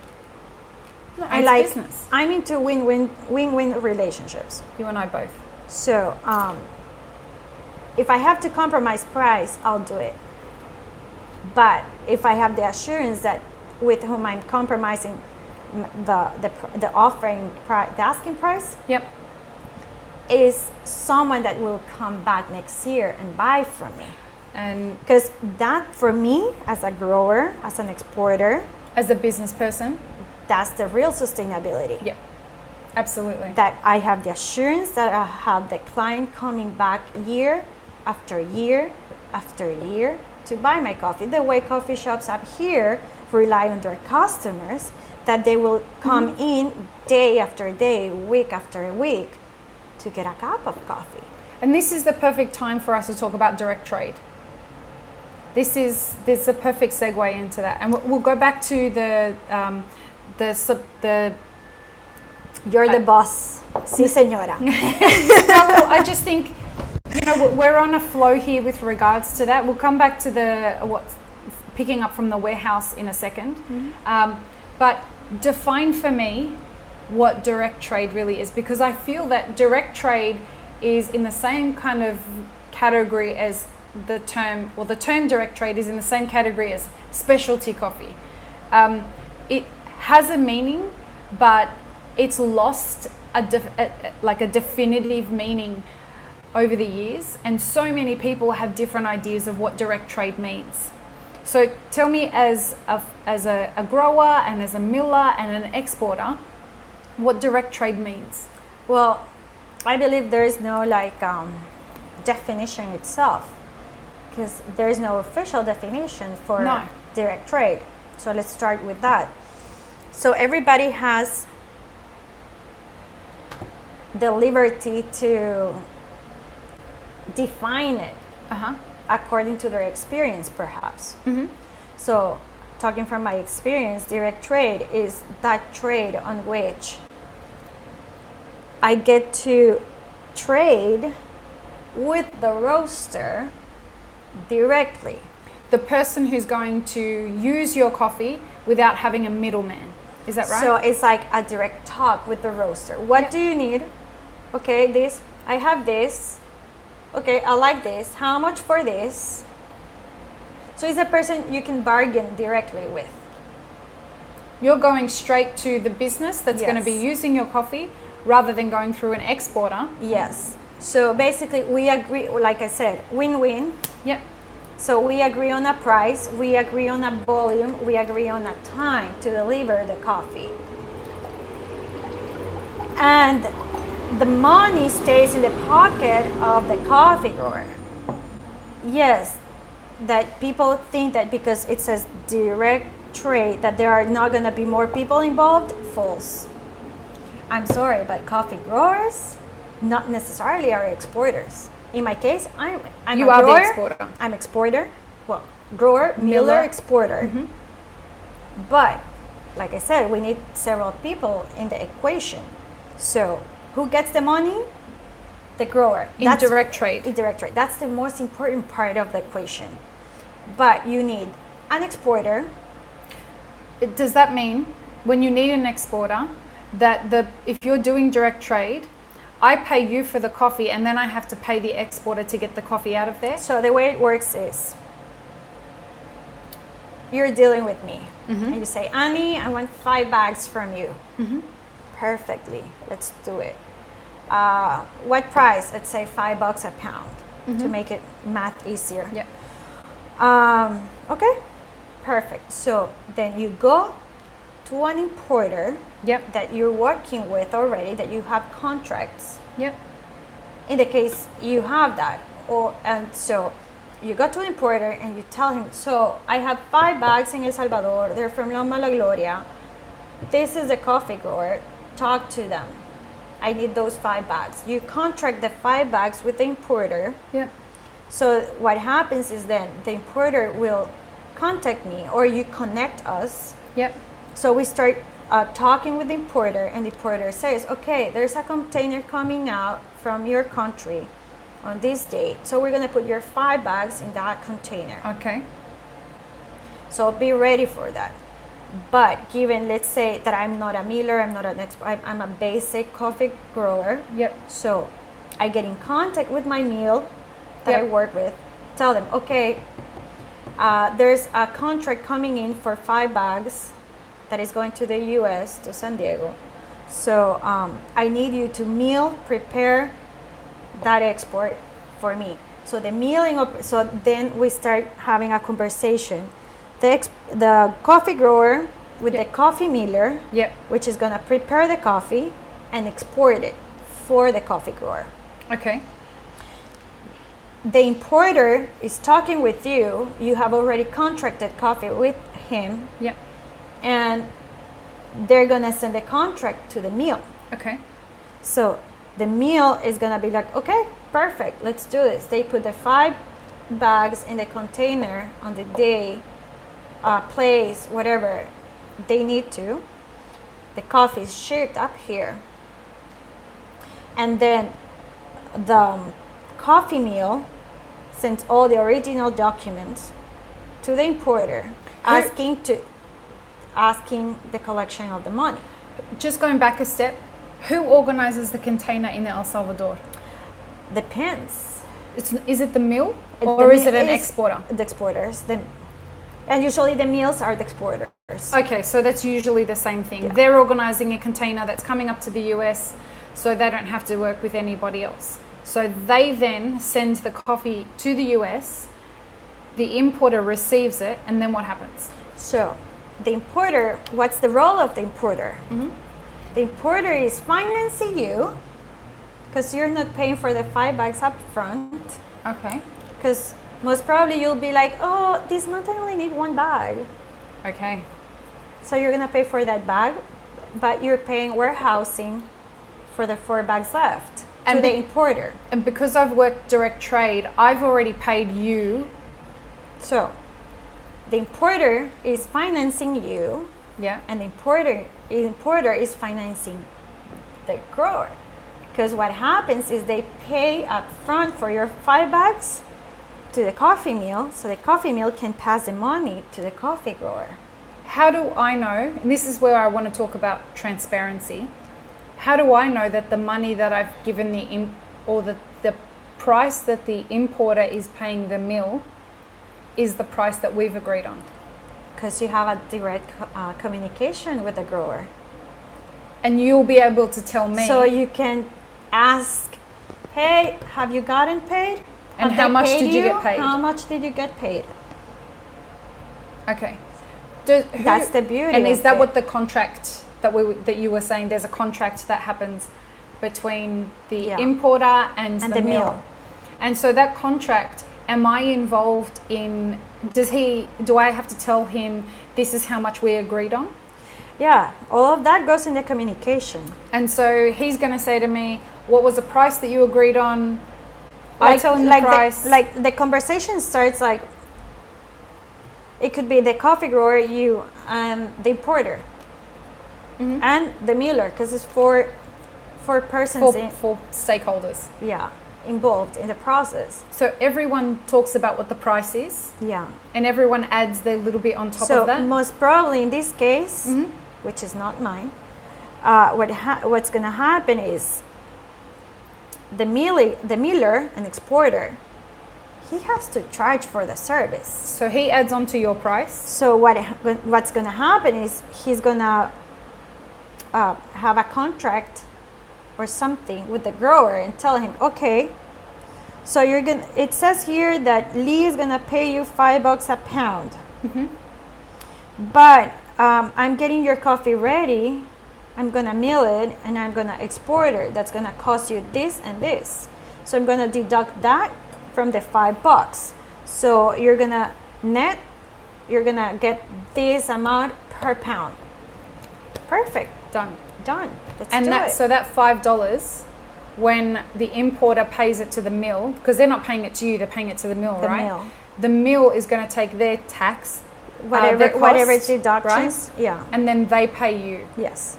No, it's business. I'm into win-win relationships. You and I both. So if I have to compromise price, I'll do it. But if I have the assurance that with whom I'm compromising the offering price, the asking price, yep, is someone that will come back next year and buy from me. And because that, for me, as a grower, as an exporter, as a business person, that's the real sustainability. Yeah, absolutely. That I have the assurance that I have the client coming back year after year after year to buy my coffee. The way coffee shops up here rely on their customers, that they will come in day after day, week after week, to get a cup of coffee. And this is the perfect time for us to talk about direct trade. This is a perfect segue into that, and we'll go back to the You're the boss, sí, señora. No, I just think, we're on a flow here with regards to that. We'll come back to picking up from the warehouse in a second, but define for me what direct trade really is, because I feel that direct trade is in the same kind of category as the term direct trade is in the same category as specialty coffee. It has a meaning, but it's lost a definitive meaning over the years, and so many people have different ideas of what direct trade means. So tell me, as a grower and as a miller and an exporter, what direct trade means. Well, I believe there is no definition itself, because there is no official definition for direct trade. So let's start with that. So everybody has the liberty to define it according to their experience, perhaps. So talking from my experience, direct trade is that trade on which I get to trade with the roaster directly. The person who's going to use your coffee without having a middleman. Is that right? So it's like a direct talk with the roaster. What do you need? Okay, this, I have this. Okay, I like this. How much for this? So it's a person you can bargain directly with. You're going straight to the business that's going to be using your coffee rather than going through an exporter. Yes. So basically we agree, like I said, win-win. Yep. So we agree on a price, we agree on a volume, we agree on a time to deliver the coffee. And the money stays in the pocket of the coffee grower. Yes, that people think that because it says direct trade that there are not going to be more people involved. False. I'm sorry, but coffee growers not necessarily are exporters. In my case, I'm you a are grower, the exporter. I'm exporter. Well, grower, miller, exporter. But like I said, we need several people in the equation. So who gets the money? The grower. In direct trade. In direct trade. That's the most important part of the equation. But you need an exporter. Does that mean when you need an exporter that if you're doing direct trade, I pay you for the coffee and then I have to pay the exporter to get the coffee out of there? So the way it works is you're dealing with me and you say, Annie, I want 5 bags from you. Perfectly. Let's do it. What price? Let's say $5 a pound to make it math easier. Yeah. Okay. Perfect. So then you go to an importer that you're working with already, that you have contracts. Yep. In the case you have that, and so you go to the importer and you tell him, so I have 5 bags in El Salvador. They're from Loma La Gloria. This is the coffee grower. Talk to them. I need those 5 bags. You contract the 5 bags with the importer. Yeah. So what happens is then the importer will contact me, or you connect us. Yep. So we start talking with the importer, and the importer says, okay, there's a container coming out from your country on this date. So we're going to put your 5 bags in that container. Okay. So be ready for that. But given, let's say that I'm not a miller, I'm not an expert, I'm a basic coffee grower. Yep. So I get in contact with my mill that I Yep. work with, tell them, okay, there's a contract coming in for 5 bags that is going to the US, to San Diego. So I need you to mill, prepare that export for me. So the milling, so then we start having a conversation. The coffee grower with Yep. the coffee miller, Yep. which is gonna prepare the coffee and export it for the coffee grower. Okay. The importer is talking with you. You have already contracted coffee with him, Yep. and they're gonna send the contract to the mill. Okay. So the mill is gonna be like, okay, perfect, let's do this. They put the 5 bags in the container on the day, place, whatever they need to. The coffee is shipped up here, and then the coffee mill sends all the original documents to the importer, asking the collection of the money. Just going back a step, who organizes the container in El Salvador? Depends. Is it the mill, It- or the is it mill an is exporter? The exporters. And usually the mills are the exporters. Okay, so that's usually the same thing. Yeah. They're organizing a container that's coming up to the US, so they don't have to work with anybody else. So they then send the coffee to the US, the importer receives it, and then what happens? So the importer, what's the role of the importer? Mm-hmm. The importer is financing you, because you're not paying for the 5 bags up front, Okay. because most probably you'll be like, oh, this month I only need 1 bag. Okay. So you're gonna pay for that bag, but you're paying warehousing for the 4 bags left And to the be- importer. And because I've worked direct trade, I've already paid you. So the importer is financing you, Yeah. and the importer is financing the grower. Because what happens is they pay up front for your 5 bags to the coffee mill, so the coffee mill can pass the money to the coffee grower. How do I know, and this is where I want to talk about transparency, how do I know that the money that I've given or the price that the importer is paying the mill is the price that we've agreed on? Because you have a direct communication with the grower. And you'll be able to tell me. So you can ask, hey, have you gotten paid? And Have how they much paid did you get paid? How much did you get paid? Okay. That's the beauty And is of that it. what the contract that you were saying? There's a contract that happens between the Yeah. importer and the the mill. mill. And so that contract, am I involved in? Do I have to tell him this is how much we agreed on? Yeah, all of that goes in the communication. And so he's going to say to me, what was the price that you agreed on? I tell him the price. Like the conversation starts like, it could be the coffee grower, you, and the importer, Mhm. and the miller, because it's four persons for stakeholders. involved in the process. So everyone talks about what the price is, Yeah. and everyone adds their little bit on top So of that. most probably in this case, Mhm. which is not mine, what's going to happen is the miller and exporter, he has to charge for the service. So he adds on to your price. So what's going to happen is he's going to have a contract or something with the grower and tell him, okay, so it says here that Lee is going to pay you $5 a pound. Mhm. But I'm getting your coffee ready, I'm going to mill it, and I'm going to export it. That's going to cost you this and this. So I'm going to deduct that from the $5. So you're gonna you're gonna get this amount per pound. Perfect. Done. Done. Let's And do that it. so that $5, when the importer pays it to the mill, because they're not paying it to you, they're paying it to the mill, The right? mill. The mill is going to take their tax, Whatever whatever cost, deductions. right? Yeah. And then they pay you. Yes.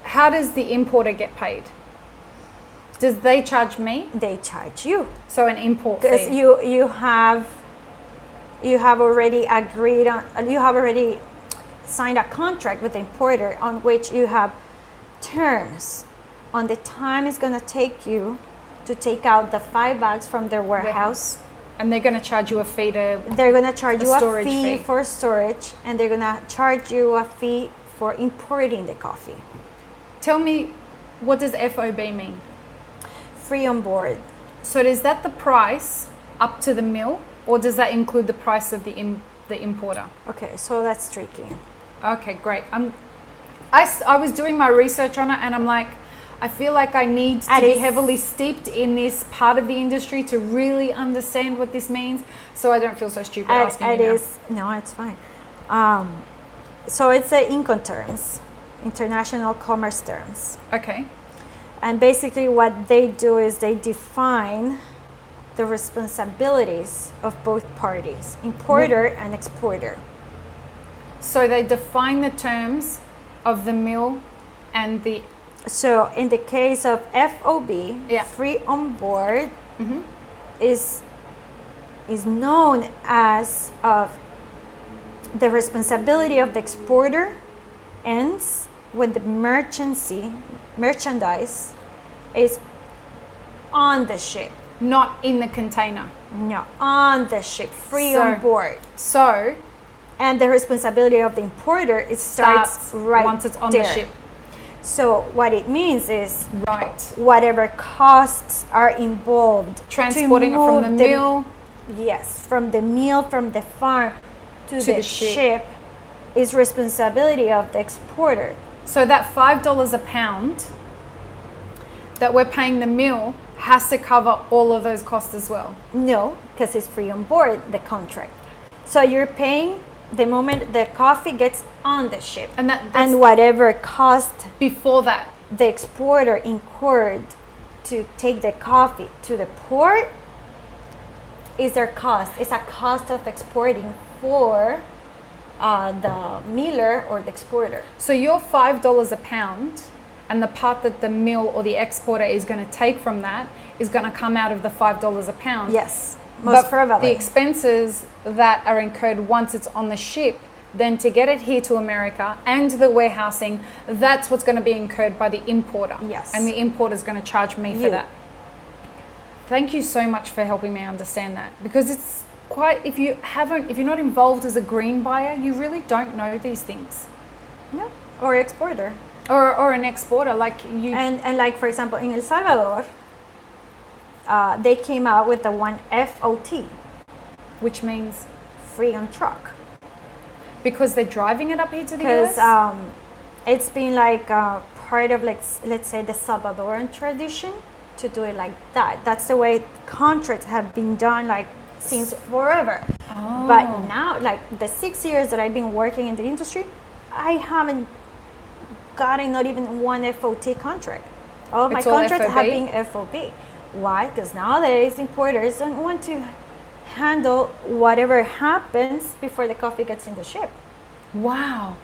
How does the importer get paid? Does they charge me? They charge you. So an import Because fee. you have already agreed on, you have already signed a contract with the importer on which you have terms on the time it's going to take you to take out the 5 bags from their warehouse. And they're going to charge you a fee to... They're going to charge A you a storage fee fee. for storage, and they're going to charge you a fee for importing the coffee. Tell me, what does FOB mean? Free on board. So is that the price up to the mill, or does that include the price of the importer? Okay, so that's tricky. Okay, great. I was doing my research on it, and I'm like, I feel like I need to be heavily steeped in this part of the industry to really understand what this means, so I don't feel so stupid asking you now. No, it's fine. So it's the Incoterms, international commerce terms. Okay. And basically what they do is they define the responsibilities of both parties, importer and exporter. So they define the terms of the mill and the... So in the case of FOB, Yeah. free on board, is known as the responsibility of the exporter ends when the merchandise is on the ship. Not in the container. No, on the ship, free So- on board. So And the responsibility of the importer, it starts right once it's on there. the ship. So what it means is Right. whatever costs are involved Transporting to it from move the mill. Yes, from the mill, from the farm to To the the ship. ship is responsibility of the exporter. So that $5 a pound that we're paying the mill has to cover all of those costs as well. No, because it's free on board, the contract. So you're paying the moment the coffee gets on the ship. And that's And whatever cost before that. the exporter incurred to take the coffee to the port is their cost. It's a cost of exporting for the miller or the exporter. So your $5 a pound and the part that the mill or the exporter is going to take from that is going to come out of the $5 a pound. Yes, But most probably. the expenses that are incurred once it's on the ship, then to get it here to America and the warehousing, that's what's going to be incurred by the importer. Yes. And the importer is going to charge me for You. that. Thank you so much for helping me understand that, because it's quite, if you're not involved as a green buyer, you really don't know these things. No, or exporter. Or an exporter, like you. And like, for example, in El Salvador, they came out with the one FOT, which means free on truck. because they're driving it up here to the Because US? it's been like part of, like, let's say, the Salvadoran tradition to do it like that. That's the way contracts have been done, like, since forever. Oh. But now, like, the 6 years that I've been working in the industry, I haven't gotten not even one FOT contract. All of my It's all contracts have FOB? been FOB. Why? Because nowadays importers don't want to handle whatever happens before the coffee gets in the ship. Wow.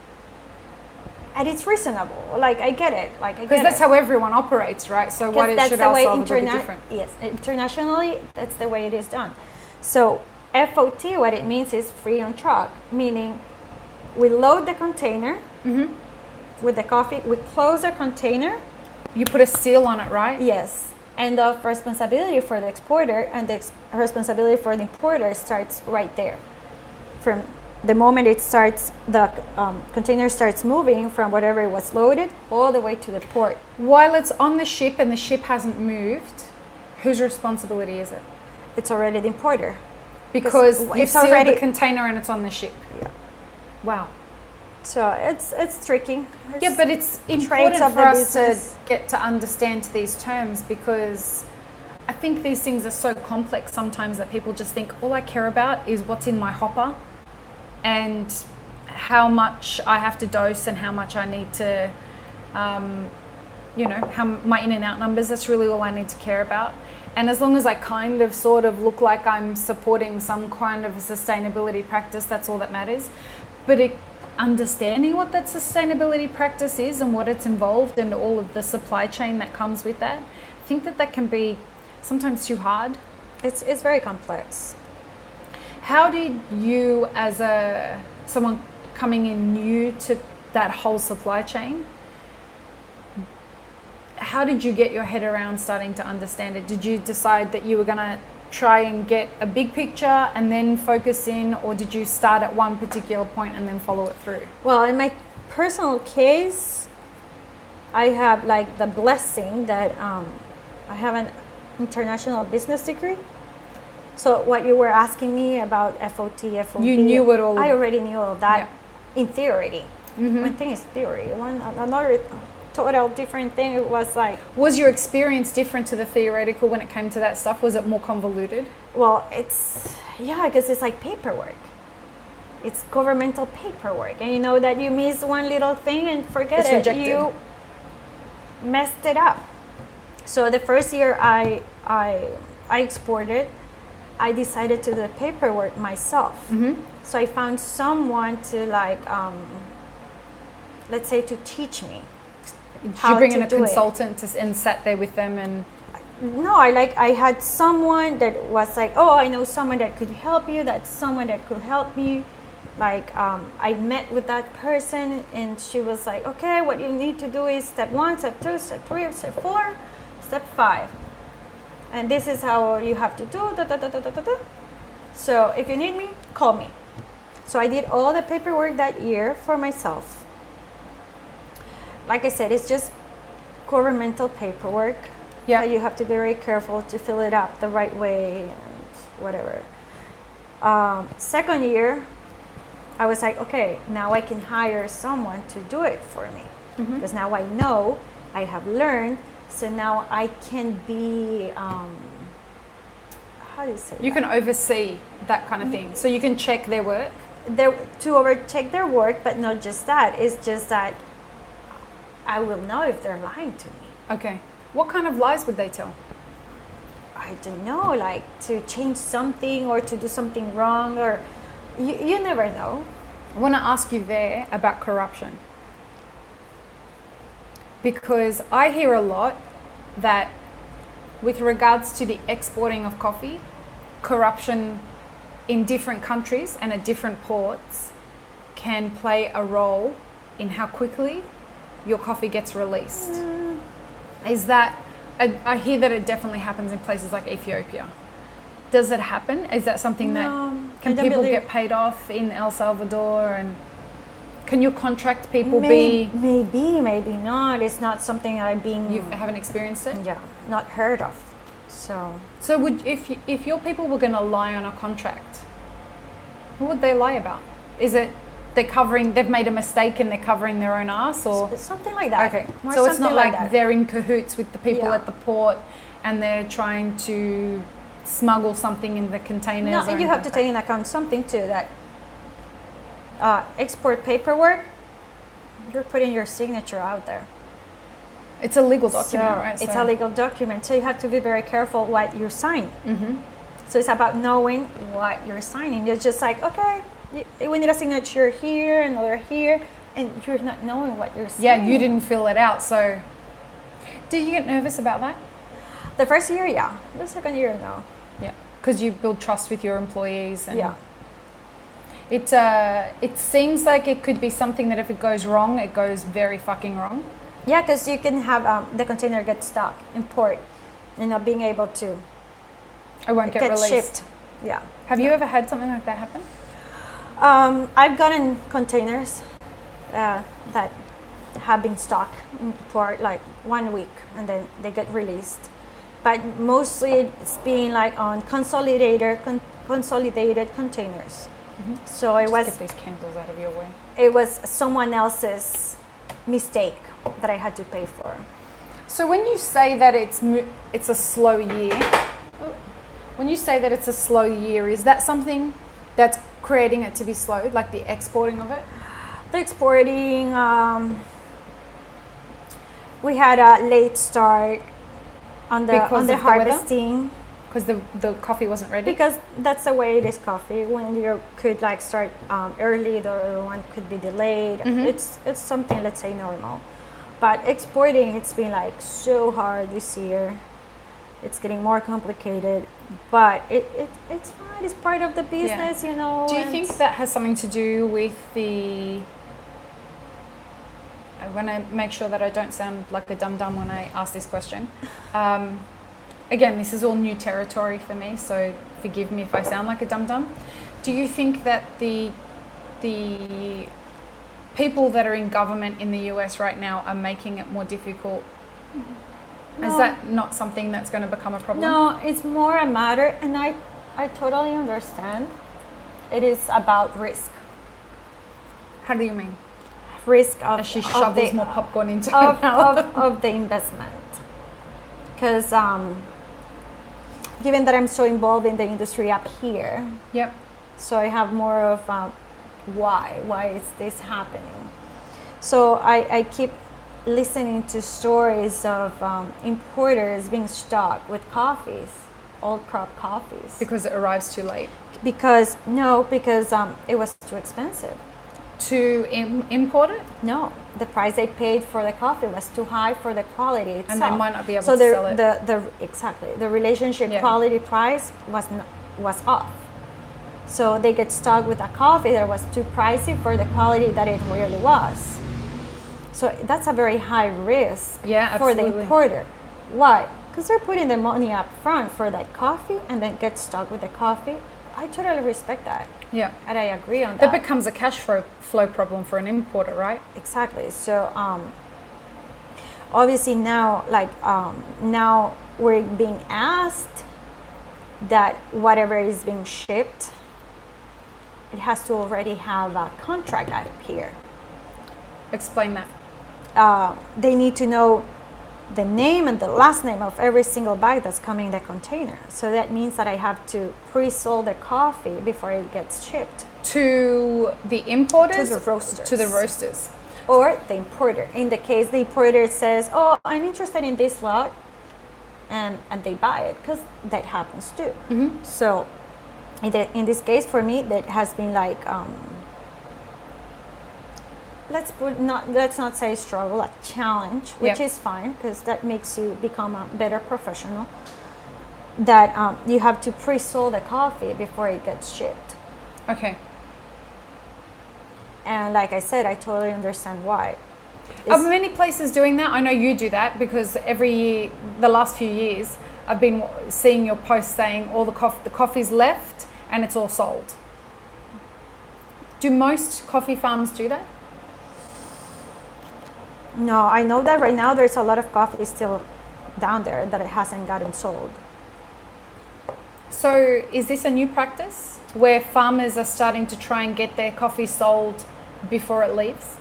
And it's reasonable. Like, I get it. Like, I Because get that's it. how everyone operates, right? So why That's should the our way Salvador be different? Yes, internationally, that's the way it is done. So FOT, what it means is free on truck, meaning we load the container with the coffee, we close the container. You put a seal on it, right? Yes, and the responsibility for the exporter and the responsibility for the importer starts right there. From the moment it starts, the container starts moving from whatever it was loaded all the way to the port. While it's on the ship and the ship hasn't moved, whose responsibility is it? It's already the importer. Because It's you've sealed already- the container and it's on the ship. Yeah. Wow. So it's tricky. Yeah, but it's traits important of for the us to business. get to understand these terms, because I think these things are so complex sometimes that people just think all I care about is what's in my hopper and how much I have to dose and how much I need to, how my in and out numbers, that's really all I need to care about. And as long as I kind of sort of look like I'm supporting some kind of a sustainability practice, that's all that matters. But understanding what that sustainability practice is and what it's involved and all of the supply chain that comes with that, I think that can be sometimes too hard. It's very complex. How did you, as someone coming in new to that whole supply chain, how did you get your head around starting to understand it? Did you decide that you were going to try and get a big picture and then focus in, or did you start at one particular point and then follow it through? Well, in my personal case, I have like the blessing that I have an international business degree. So what you were asking me about FOT, you knew it all. I already knew all that in theory. Mm-hmm. One thing is theory. Another total different thing, it was like... Was your experience different to the theoretical when it came to that stuff? Was it more convoluted? Well, because it's like paperwork. It's governmental paperwork. And you know that you miss one little thing and forget it. Rejected. You messed it up. So the first year I exported, I decided to do the paperwork myself. Mm-hmm. So I found someone to let's say to teach me. Did you bring in a consultant and sat there with them and? No, I had someone that was like, oh, I know someone that could help you. That's someone that could help me. I met with that person and she was like, okay, what you need to do is step 1, step 2, step 3, step 4, step 5. And this is how you have to do. So if you need me, call me. So I did all the paperwork that year for myself. Like I said, it's just governmental paperwork. Yeah. So you have to be very careful to fill it up the right way and whatever. Second year, I was like, okay, now I can hire someone to do it for me. Mm-hmm. Because now I know, I have learned, so now I can be, how do you say You can oversee that kind of thing. So you can check their work? To overcheck their work, but not just that. It's just that I will know if they're lying to me. Okay. What kind of lies would they tell? I don't know, like to change something or to do something wrong, or you never know. I want to ask you there about corruption. Because I hear a lot that with regards to the exporting of coffee, corruption in different countries and at different ports can play a role in how quickly your coffee gets released. Is that, I hear that it definitely happens in places like Ethiopia. Does it happen? Is that something that, can people get paid off in El Salvador, and can your contract people be? Maybe not. It's not something You haven't experienced it? Yeah, not heard of. So would, if your people were going to lie on a contract, what would they lie about? Is it they've made a mistake and they're covering their own ass, or something like that? Okay, so it's not like they're in cahoots with the people at the port and they're trying to smuggle something in the containers. No, and you have to take into account something too, that export paperwork, you're putting your signature out there. It's a legal document, right? It's a legal document, so you have to be very careful what you sign. Mm-hmm. So it's about knowing what you're signing. It's just like, okay, we need a signature here, another here, and you're not knowing what you're signing. Yeah, you didn't fill it out, so. Did you get nervous about that? The first year, yeah. The second year, no. Yeah, because you build trust with your employees. And yeah. It seems like it could be something that if it goes wrong, it goes very fucking wrong. Yeah, because you can have the container get stuck in port and not being able to. It won't get released. Shipped. Yeah. Have you ever had something like that happen? I've gotten containers that have been stuck for like 1 week and then they get released. But mostly it's being like on consolidated containers. Mm-hmm. So it was. Get these chemicals out of your way. It was someone else's mistake that I had to pay for. So when you say that it's a slow year, when you say that it's a slow year, is that something that's creating it to be slow, like the exporting of it? The exporting, we had a late start on the harvesting. Because the coffee wasn't ready? Because that's the way it is coffee. When you could like start early, the other one could be delayed. It's something, let's say, normal. But exporting, it's been like so hard this year. It's getting more complicated, but it's fine. It's part of the business, you know. Do you think that has something to do with the... I want to make sure that I don't sound like a dum-dum when I ask this question. Again, this is all new territory for me, so forgive me if I sound like a dum-dum. Do you think that the people that are in government in the US right now are making it more difficult? No. Is that not something that's going to become a problem? No, it's more a matter, and I totally understand. It is about risk. How do you mean? Risk of... As she shovels more popcorn into her mouth. Of the investment. Because given that I'm so involved in the industry up here, yep. So I have more of why is this happening? So I keep listening to stories of importers being stuck with coffees, old crop coffees. Because it arrives too late? Because it was too expensive. To import it? No, the price they paid for the coffee was too high for the quality itself. And they might not be able to sell it. Exactly, the relationship quality price was off. So they get stuck with a coffee that was too pricey for the quality that it really was. So that's a very high risk for the importer. Why? Because they're putting the money up front for that coffee and then get stuck with the coffee. I totally respect that. Yeah. And I agree on that. That becomes a cash flow problem for an importer, right? Exactly. So obviously now, now we're being asked that whatever is being shipped, it has to already have a contract out here. Explain that. They need to know the name and the last name of every single bag that's coming in the container. So that means that I have to pre-sell the coffee before it gets shipped. To the importers? To the roasters. To the roasters. Or the importer. In the case the importer says, oh, I'm interested in this lot, and they buy it, because that happens too. Mm-hmm. So in this case, for me, that has been like, let's not say struggle, a challenge, which is fine, because that makes you become a better professional. That you have to pre-sell the coffee before it gets shipped. Okay. And like I said, I totally understand why. Are many places doing that? I know you do that, because every year, the last few years, I've been seeing your posts saying all the coffee's left and it's all sold. Do most coffee farms do that? No, I know that right now there's a lot of coffee still down there that it hasn't gotten sold. So is this a new practice where farmers are starting to try and get their coffee sold before it leaves?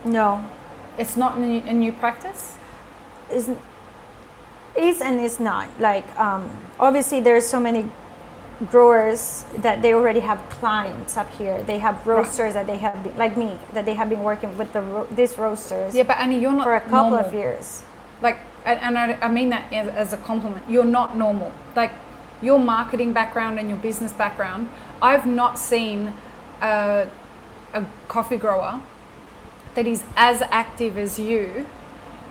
No. It's not a new practice? Is and is not. Like, obviously there's so many growers that they already have clients up here. They have roasters that they have, like me, that they have been working with these roasters. Yeah, but Annie, you're not for a couple normal. Of years. Like, and I mean that as a compliment. You're not normal. Like, your marketing background and your business background, I've not seen a coffee grower that is as active as you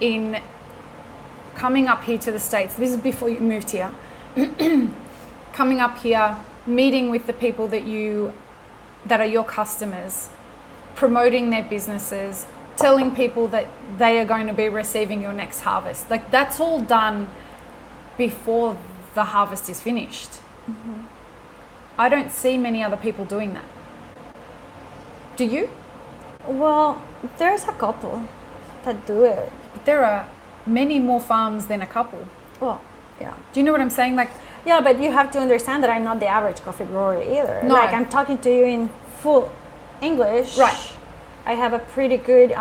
in coming up here to the States. This is before you moved here. Coming up here, meeting with the people that are your customers, promoting their businesses, telling people that they are going to be receiving your next harvest. Like, that's all done before the harvest is finished. Mm-hmm. I don't see many other people doing that. Do you? Well, there's a couple that do it. But there are many more farms than a couple. Well, yeah. Do you know what I'm saying? Like, yeah, but you have to understand that I'm not the average coffee grower either. No. Like, I'm talking to you in full English. Right. I have a pretty good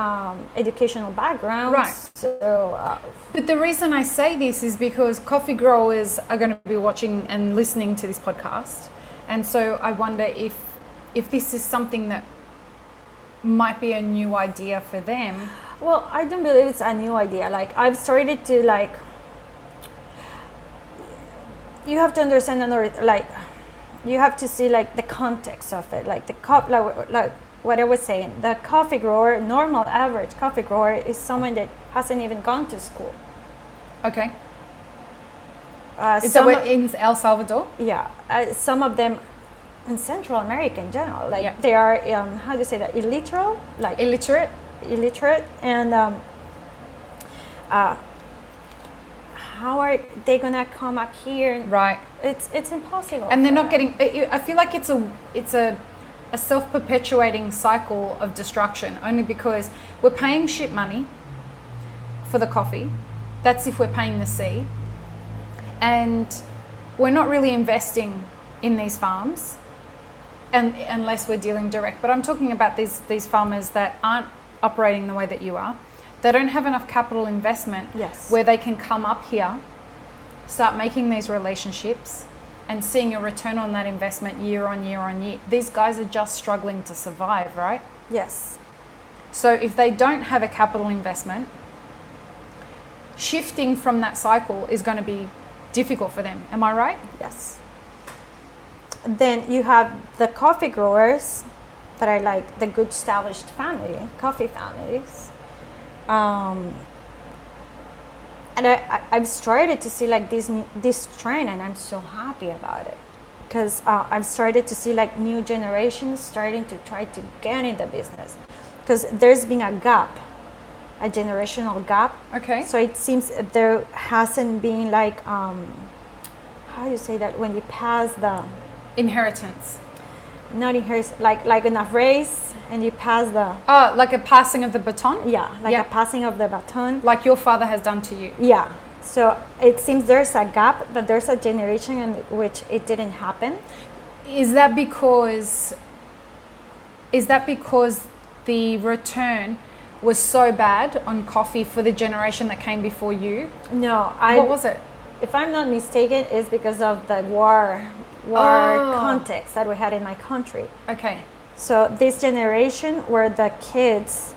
educational background. Right. So, But the reason I say this is because coffee growers are going to be watching and listening to this podcast. And so I wonder if this is something that might be a new idea for them. well, I don't believe it's a new idea. Like, I've started to, like, you have to understand another, like, you have to see, like, the context of it. Like, like what I was saying, the coffee grower, normal average coffee grower, is someone that hasn't even gone to school. Okay. Is that in El Salvador? Yeah. Some of them in Central America in general, like, Yeah. they are, how do you say that, illiterate? Like, Illiterate? and how are they gonna come up here? Right. It's impossible. And they're for not them. getting, I feel like it's a self-perpetuating cycle of destruction, only because we're paying shit money for the coffee. That's if we're paying the C. And we're not really investing in these farms, and unless we're dealing direct. But I'm talking about these farmers that aren't operating the way that you are. They don't have enough capital investment Yes. where they can come up here, start making these relationships and seeing a return on that investment year on year on year. These guys are just struggling to survive, right? Yes. So if they don't have a capital investment, shifting from that cycle is going to be difficult for them. Am I right? Yes. Then you have the coffee growers that are like the good established coffee families. And I've started to see like this trend, and I'm so happy about it, because I've started to see like new generations starting to try to get in the business, because there's been a gap, a generational gap. Okay. So it seems there hasn't been like how do you say that, when you pass the Inheritance. not inherit, like in a race and you pass the Oh, like a passing of the baton? a passing of the baton. Like your father has done to you. Yeah. So it seems there's a gap, but there's a generation in which it didn't happen. Is that because the return was so bad on coffee for the generation that came before you? No, What was it? if I'm not mistaken, it's because of the war Oh. context that we had in my country. Okay. So this generation were the kids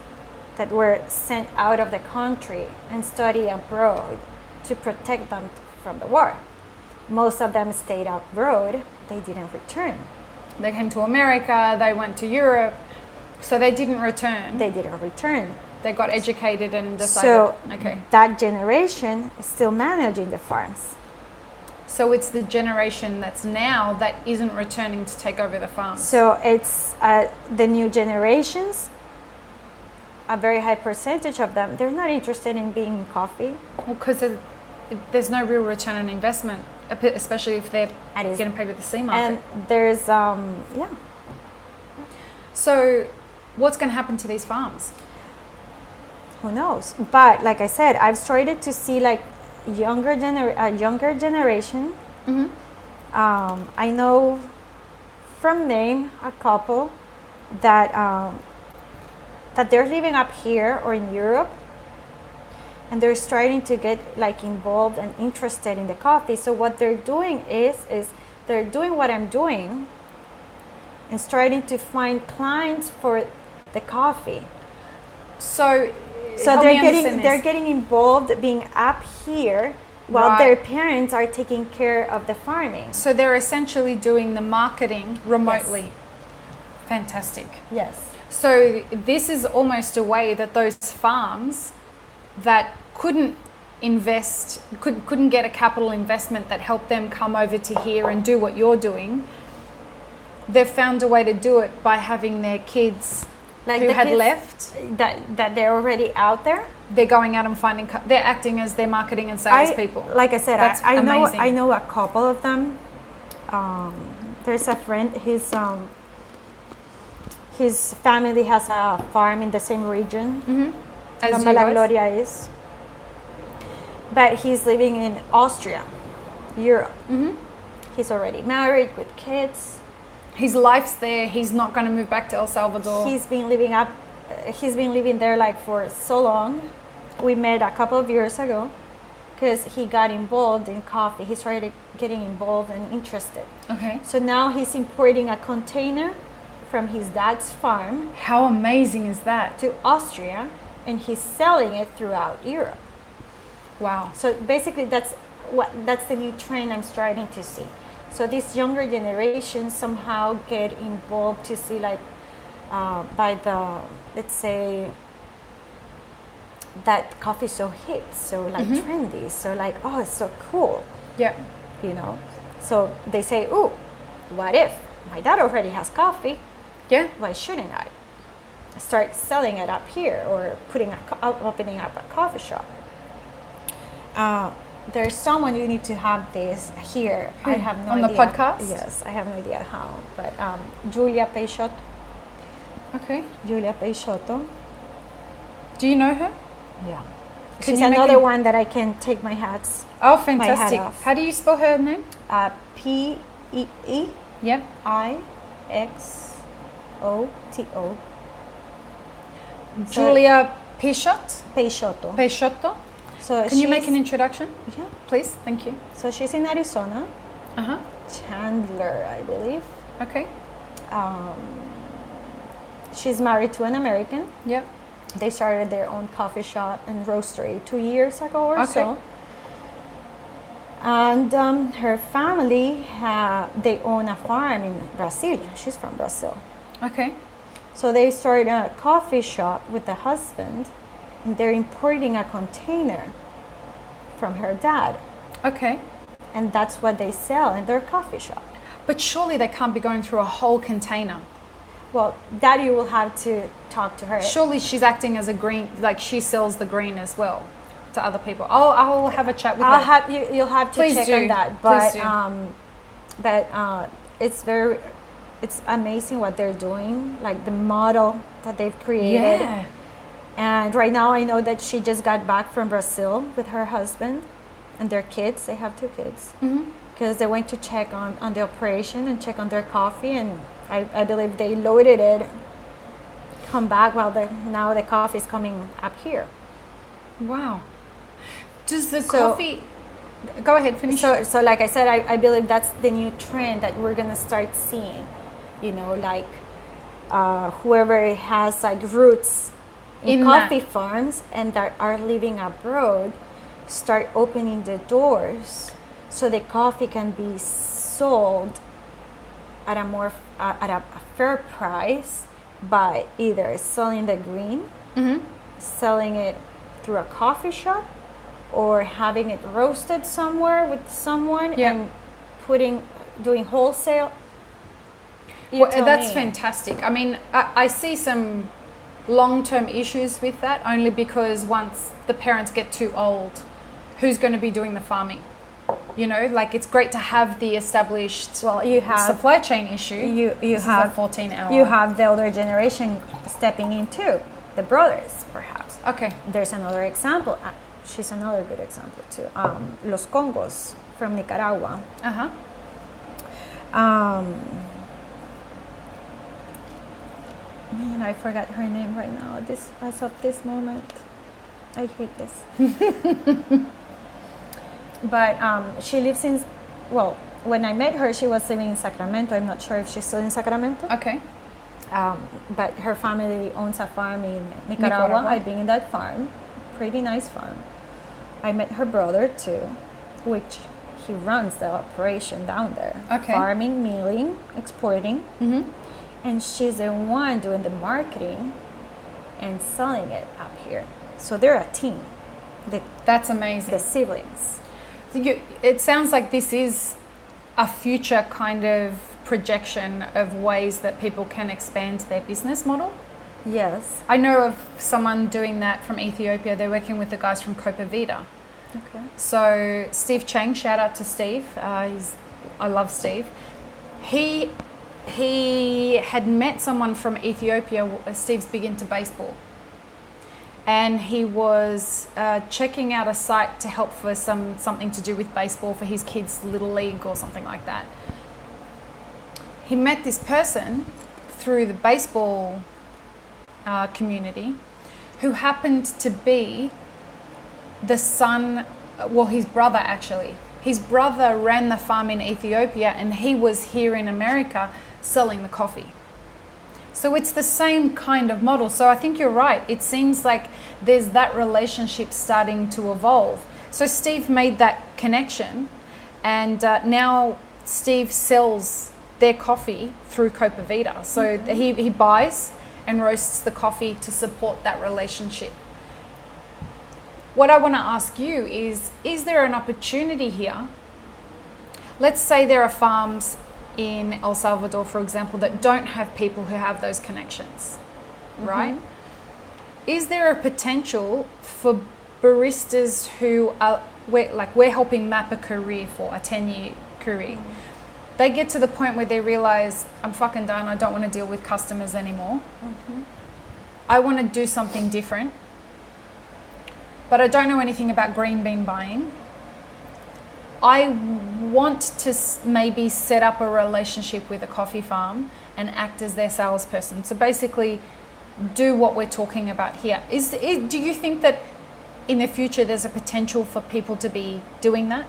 that were sent out of the country and study abroad to protect them from the war. Most of them stayed abroad. They didn't return. They came to America, they went to Europe, so they didn't return. They didn't return. They got educated and decided, So okay. that generation is still managing the farms. So it's the generation that's now that isn't returning to take over the farms. So it's the new generations, a very high percentage of them, they're not interested in being in coffee. Well, because there's no real return on investment, especially if they're getting paid with the C market. And there's, So what's going to happen to these farms? who knows? But like I said, I've started to see like younger generation. Mm-hmm. I know from name a couple that that they're living up here or in Europe, and they're starting to get like involved and interested in the coffee. So what they're doing is they're doing what I'm doing and starting to find clients for the coffee. So they're getting involved being up here while their parents are taking care of the farming. So they're essentially doing the marketing remotely. Yes. Fantastic. Yes. So this is almost a way that those farms that couldn't invest, couldn't get a capital investment that helped them come over to here and do what you're doing, they've found a way to do it by having their kids Like who the had kids left. that they're already out there. They're going out and finding, they're acting as their marketing and sales people. Like I said, That's I know amazing. I know a couple of them. There's a friend. His family has a farm in the same region. Mm-hmm. As Loma you La guys? Gloria is. But he's living in Austria, Europe. Mm-hmm. He's already married with kids. His life's there. He's not going to move back to El Salvador. He's been living up he's been living there like for so long. We met a couple of years ago because he got involved in coffee. He started getting involved and interested. Okay. So now he's importing a container from his dad's farm How amazing is that? to Austria, and he's selling it throughout Europe. Wow. So basically, that's the new trend I'm starting to see. So this younger generation somehow get involved to see like by the, let's say, that coffee so hip, so like trendy, so like, oh, it's so cool, Yeah. you know. So they say, oh, what if my dad already has coffee? Yeah. Why shouldn't I start selling it up here or opening up a coffee shop? There's someone you need to have this here. I have no on idea. the podcast? Yes, I have no idea how. But Julia Peixoto. Okay. Julia Peixoto. Do you know her? Yeah. Can She's you make another a- one that I can take my hats. Oh, hat fantastic. off. How do you spell her name? P-E-E-I-X-O-T-O. Yep. Julia Pichot? Peixoto. Peixoto? So Can you make she's- an introduction? Yeah. Please. Thank you. So she's in Arizona, Uh-huh. Chandler, I believe. Okay. She's married to an American. Yep. They started their own coffee shop and roastery 2 years ago or Okay. so. And her family, they own a farm in Brazil. She's from Brazil. Okay. So they started a coffee shop with the husband, and they're importing a container from her dad. Okay. And that's what they sell in their coffee shop. But surely they can't be going through a whole container. Well, that you will have to talk to her. Surely she's acting as a green, like she sells the green as well to other people. I'll have a chat with her. You'll have to Please check do. on that. Please But it's amazing what they're doing, like the model that they've created. Yeah. And right now I know that she just got back from Brazil with her husband and their kids. They have 2 kids. Because they went to check on the operation and check on their coffee, and I believe they loaded it, come back now the coffee is coming up here. Wow. Does the coffee... Go ahead, finish. So like I said, I believe that's the new trend that we're gonna start seeing. You know, like whoever has like roots in coffee farms and that are living abroad, start opening the doors so the coffee can be sold at a fair price by either selling the green, selling it through a coffee shop, or having it roasted somewhere with someone and doing wholesale. Well, that's fantastic. I mean, I see some long-term issues with that only because once the parents get too old, who's going to be doing the farming? You know, like it's great to have the established supply chain issue. You have 14 hour. You have the older generation stepping in too, the brothers perhaps. Okay. There's another example. She's another good example too. Los Congos from Nicaragua. Uh-huh. Man, I forgot her name right now. As of this moment, I hate this. But she lives in. Well, when I met her, she was living in Sacramento. I'm not sure if she's still in Sacramento. Okay. But her family owns a farm in Nicaragua. I've been in that farm. Pretty nice farm. I met her brother too, which he runs the operation down there. Okay. Farming, milling, exporting. And she's the one doing the marketing and selling it up here. So they're a team. That's amazing. The siblings. It sounds like this is a future kind of projection of ways that people can expand their business model. Yes. I know of someone doing that from Ethiopia. They're working with the guys from Copa Vida. Okay. So Steve Chang, shout out to Steve. I love Steve. He had met someone from Ethiopia. Steve's big into baseball. And he was checking out a site to help for something to do with baseball for his kids' little league or something like that. He met this person through the baseball community, who happened to be the son, well, his brother actually. His brother ran the farm in Ethiopia and he was here in America selling the coffee. So it's the same kind of model. So I think you're right. It seems like there's that relationship starting to evolve. So Steve made that connection, and now Steve sells their coffee through Copa Vida. So he buys and roasts the coffee to support that relationship. What I want to ask you is there an opportunity here? Let's say there are farms in El Salvador, for example, that don't have people who have those connections, right? Is there a potential for baristas who are, we're helping map a career for a 10-year career? They get to the point where they realize, I'm fucking done, I don't want to deal with customers anymore. I want to do something different, but I don't know anything about green bean buying. I want to maybe set up a relationship with a coffee farm and act as their salesperson. So basically do what we're talking about here. Do you think that in the future there's a potential for people to be doing that?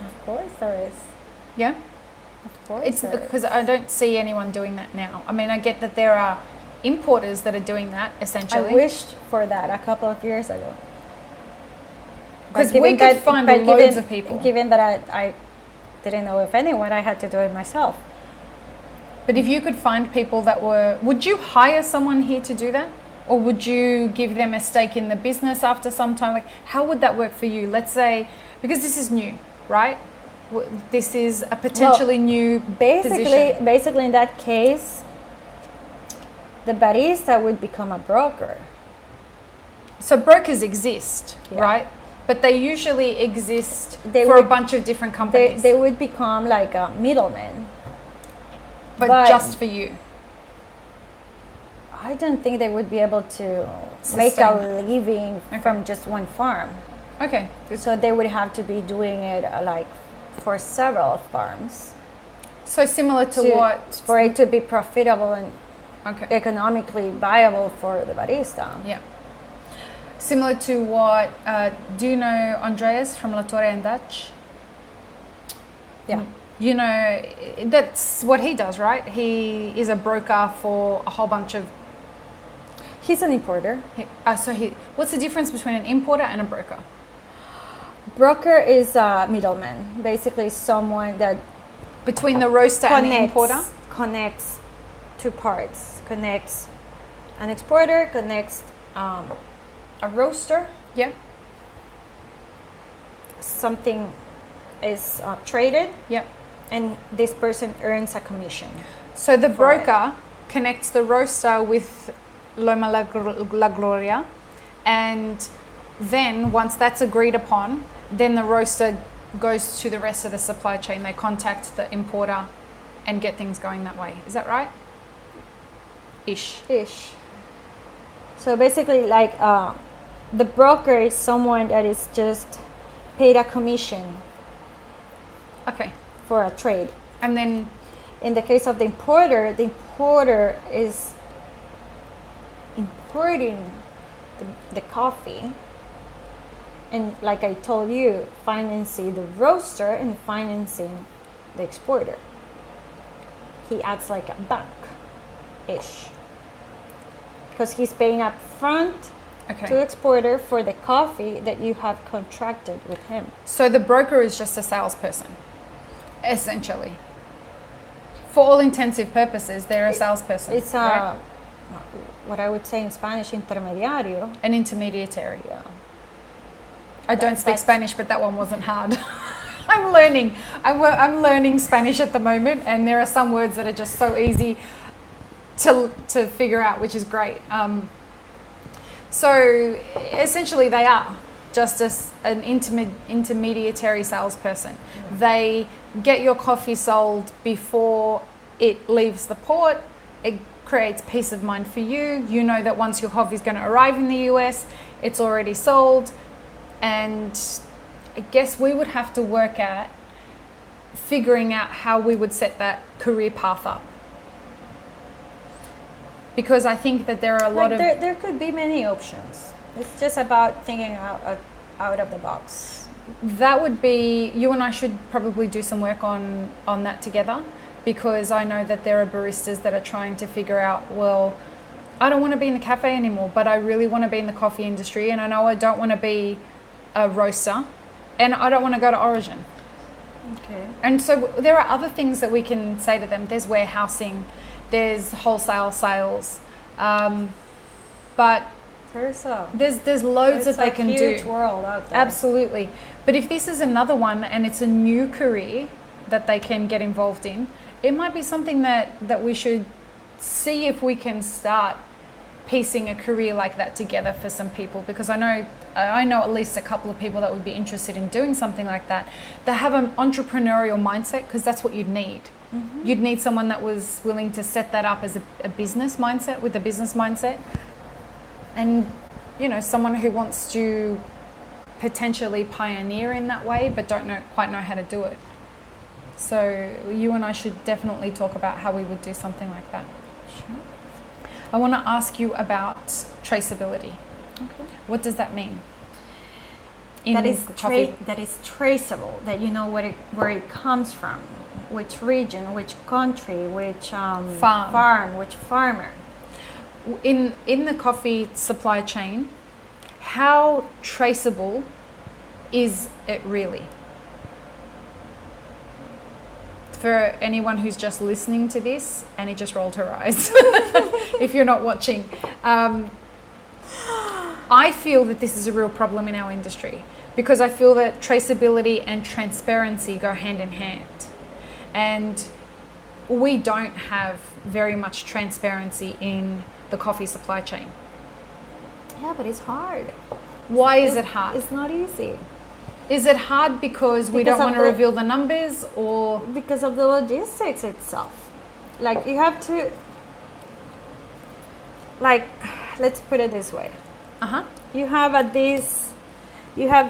Of course there is. Yeah? Of course. It's because I don't see anyone doing that now. I mean, I get that there are importers that are doing that, essentially. I wished for that a couple of years ago. Because we could find loads of people. Given that I didn't know of anyone, I had to do it myself. But if you could find people that would you hire someone here to do that? Or would you give them a stake in the business after some time? Like, how would that work for you? Let's say, because this is new, right? This is a potentially new position. Basically, in that case, the barista would become a broker. So brokers exist, right? But they usually exist for a bunch of different companies. They would become like a middleman. But just for you. I don't think they would be able to make a living from just one farm. Okay. So they would have to be doing it like for several farms. So similar to what? For it to be profitable and economically viable for the barista. Yeah. Similar to what, do you know Andreas from La Torre and Dutch? Yeah. You know, that's what he does, right? He is a broker for a whole bunch of... He's an importer. What's the difference between an importer and a broker? Broker is a middleman, basically someone that... Between the roaster and the importer? Connects two parts. Connects an exporter, connects a roaster. Yeah. Something is traded. Yeah. And this person earns a commission. So the broker connects the roaster with Loma La Gloria, and then once that's agreed upon, then the roaster goes to the rest of the supply chain. They contact the importer and get things going that way. Is that right? Ish. So basically, like the broker is someone that is just paid a commission. Okay. For a trade. And then in the case of the importer is importing the coffee, and like I told you, financing the roaster and financing the exporter. He acts like a bank-ish, because he's paying up front to the exporter for the coffee that you have contracted with him. So the broker is just a salesperson, essentially. For all intensive purposes, they're a salesperson. It's right? What I would say in Spanish, intermediario. An intermediary. Yeah. I don't speak Spanish, but that one wasn't hard. I'm learning. I'm learning Spanish at the moment, and there are some words that are just so easy to figure out, which is great. So essentially, they are just an intermediary salesperson. They get your coffee sold before it leaves the port. It creates peace of mind for you. You know that once your coffee is going to arrive in the US, it's already sold. And I guess we would have to work at figuring out how we would set that career path up. because I think that there are a lot of... There could be many options. It's just about thinking out of the box. That would be, you and I should probably do some work on that together, because I know that there are baristas that are trying to figure out, well, I don't want to be in the cafe anymore, but I really want to be in the coffee industry, and I know I don't want to be a roaster, and I don't want to go to Origin. Okay. And so there are other things that we can say to them. There's warehousing, there's wholesale sales, but there's loads that they can do. It's a huge world out there. Absolutely. But if this is another one and it's a new career that they can get involved in, it might be something that we should see if we can start piecing a career like that together for some people, because I know at least a couple of people that would be interested in doing something like that. They have an entrepreneurial mindset, because that's what you'd need. Mm-hmm. You'd need someone that was willing to set that up as a business mindset, with a business mindset, and someone who wants to potentially pioneer in that way but don't quite know how to do it. So you and I should definitely talk about how we would do something like that. Sure. I want to ask you about traceability. Okay. What does that mean? That is traceable, that you know where it comes from, which region, which country, which farm, which farmer. In the coffee supply chain, how traceable is it really? For anyone who's just listening to this, Annie just rolled her eyes. If you're not watching, I feel that this is a real problem in our industry, because I feel that traceability and transparency go hand in hand, and we don't have very much transparency in the coffee supply chain. Yeah, but it's hard. Why is it hard? It's not easy. Is it hard because we don't want to reveal the numbers, or because of the logistics itself? Like, you have to, let's put it this way. You have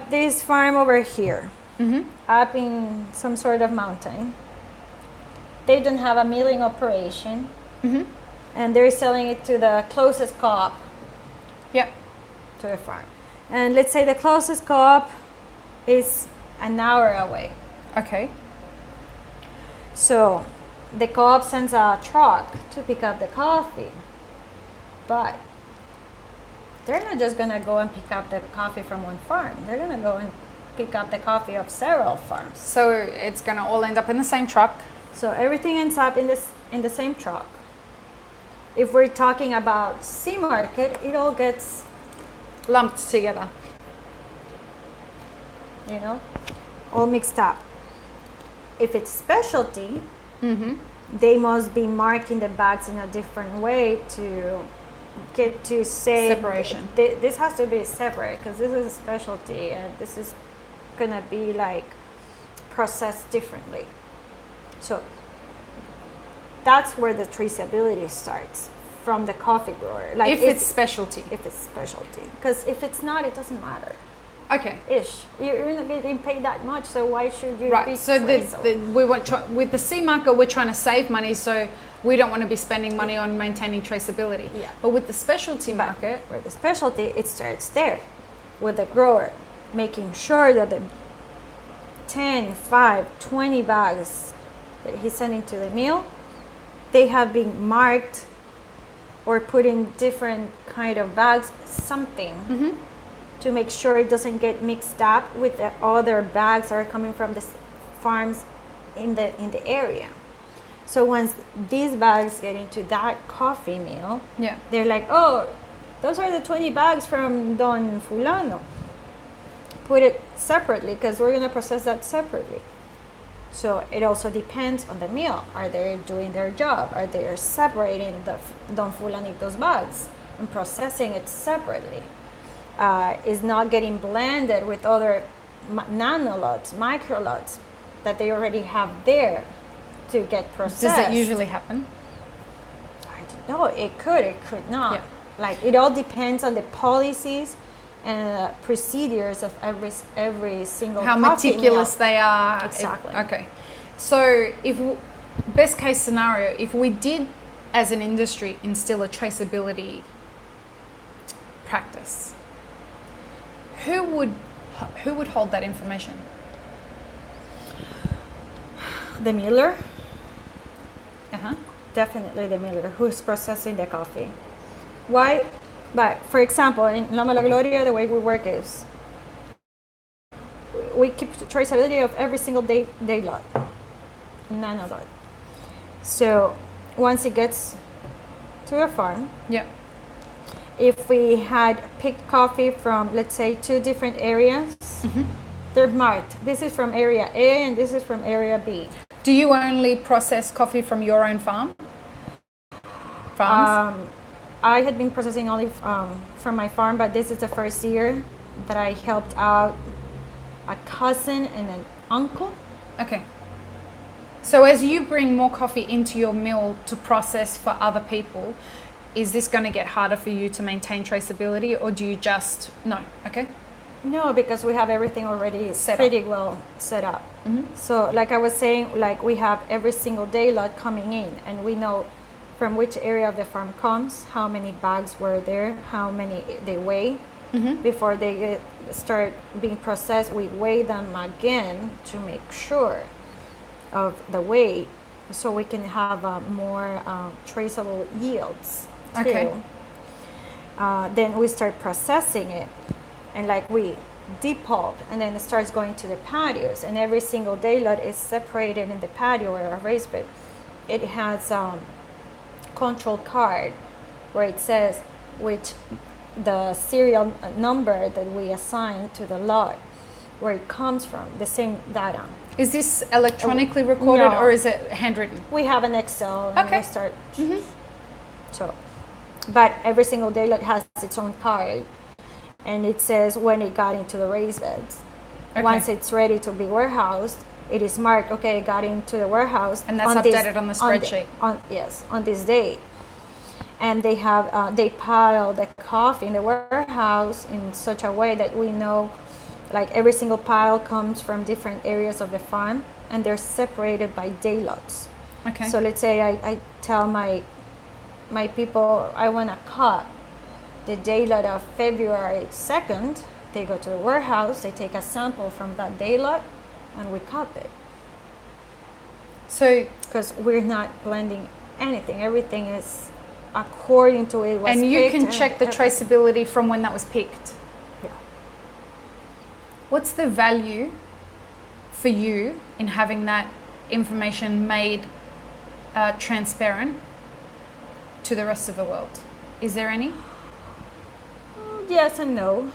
this farm over here, up in some sort of mountain. They don't have a milling operation, and they're selling it to the closest co-op. Yep. To the farm. And let's say the closest co-op is an hour away. Okay. So the co-op sends a truck to pick up the coffee, but they're not just going to go and pick up the coffee from one farm. They're going to go and pick up the coffee of several farms. So it's going to all end up in the same truck. So everything ends up in the same truck. If we're talking about sea market, it all gets lumped together. All mixed up. If it's specialty, they must be marking the bags in a different way to get to say separation. This has to be separate, because this is a specialty and this is gonna be processed differently. So that's where the traceability starts, from the coffee grower. If it's specialty. If it's specialty. Because if it's not, it doesn't matter. Okay. You're not getting paid that much, so why should you be so we want with the C market, we're trying to save money, so we don't want to be spending money on maintaining traceability. Yeah. But with the specialty market, where the specialty, it starts there, with the grower, making sure that the 10, 5, 20 bags that he's sending to the mill, they have been marked or put in different kind of bags, something, to make sure it doesn't get mixed up with the other bags that are coming from the farms in the area. So once these bags get into that coffee mill, they're like, oh, those are the 20 bags from Don Fulano. Put it separately, because we're going to process that separately. So it also depends on the mill. Are they doing their job? Are they separating the Don Fulanitos bags and processing it separately? Is not getting blended with other nano lots, micro lots that they already have there to get processed. Does that usually happen? I don't know. It could not. Yeah. It all depends on the policies and procedures of every single how meticulous they are. Exactly. Okay. So if best case scenario, if we did as an industry, instill a traceability practice, who would hold that information? The miller. Uh-huh. Definitely the miller who's processing the coffee. Why? But for example, in Loma La Gloria, the way we work is we keep traceability of every single day lot, nano lot. So once it gets to a farm, Yeah. if we had picked coffee from, let's say, 2 different areas, they're marked. This is from area A and this is from area B. Do you only process coffee from your own farms? I had been processing only from my farm, but this is the first year that I helped out a cousin and an uncle. Okay. So as you bring more coffee into your mill to process for other people, is this going to get harder for you to maintain traceability, or do you just, no, okay? No, because we have everything already pretty well set up. So like I was saying, like we have every single day lot coming in, and we know from which area of the farm comes, how many bags were there, how many they weigh. Before they start being processed, we weigh them again to make sure of the weight, so we can have more traceable yields too. Okay. Then we start processing it, and like we depulp, and then it starts going to the patios, and every single day lot is separated in the patio or a raised bed. It has control card where it says which the serial number that we assign to the lot, where it comes from, the same data. Is this electronically recorded, No. or is it handwritten? We have an Excel, and Okay. we start. So, but every single day lot has its own card, and it says when it got into the raised beds. Okay. Once it's ready to be warehoused, it is marked, okay, it got into the warehouse. And that's updated on the spreadsheet. Yes, on this date. And they have they pile the coffee in the warehouse in such a way that we know, like every single pile comes from different areas of the farm, and they're separated by day lots. Okay. So let's say I tell my people I want to cut the day lot of February 2nd. They go to the warehouse, they take a sample from that day lot, and we cut it. So, Because we're not blending anything. Everything is according to it was and you picked can and check the everything. traceability from when that was picked. Yeah. What's the value for you in having that information made transparent to the rest of the world? Is there any? Yes and no.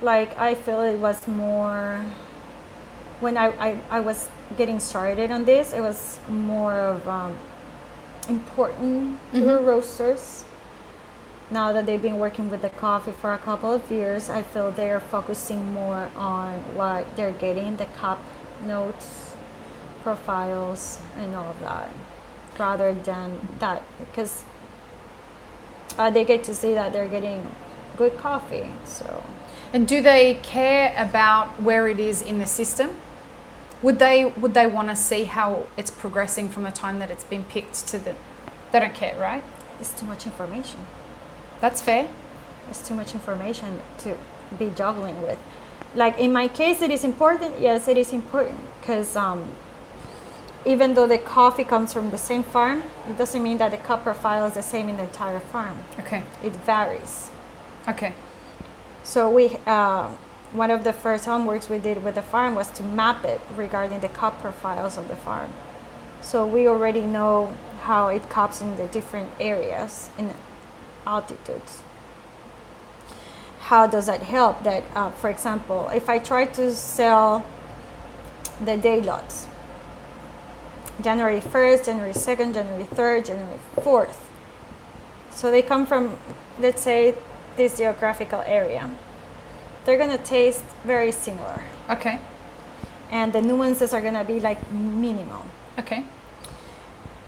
Like I feel it was more when I was getting started on this, it was more of important to the roasters. Now that they've been working with the coffee for a couple of years, I feel they're focusing more on what they're getting, the cup notes, profiles, and all of that, rather than that, because they get to see that they're getting good coffee. So, And do they care about where it is in the system? Would they want to see how it's progressing from the time that it's been picked to the? They don't care, right? it's too much information. That's fair. It's too much information to be juggling with. Like in my case, it is important. Yes, it is important because even though the coffee comes from the same farm, it doesn't mean that the cup profile is the same in the entire farm. Okay. It varies. Okay. So we, one of the first homeworks we did with the farm was to map it regarding the cup profiles of the farm. So we already know how it cups in the different areas in altitudes. How does that help? That, for example, if I try to sell the day lots, January 1st, January 2nd, January 3rd, January 4th. So they come from, let's say, this geographical area. They're gonna taste very similar. Okay. And the nuances are gonna be like minimal. Okay.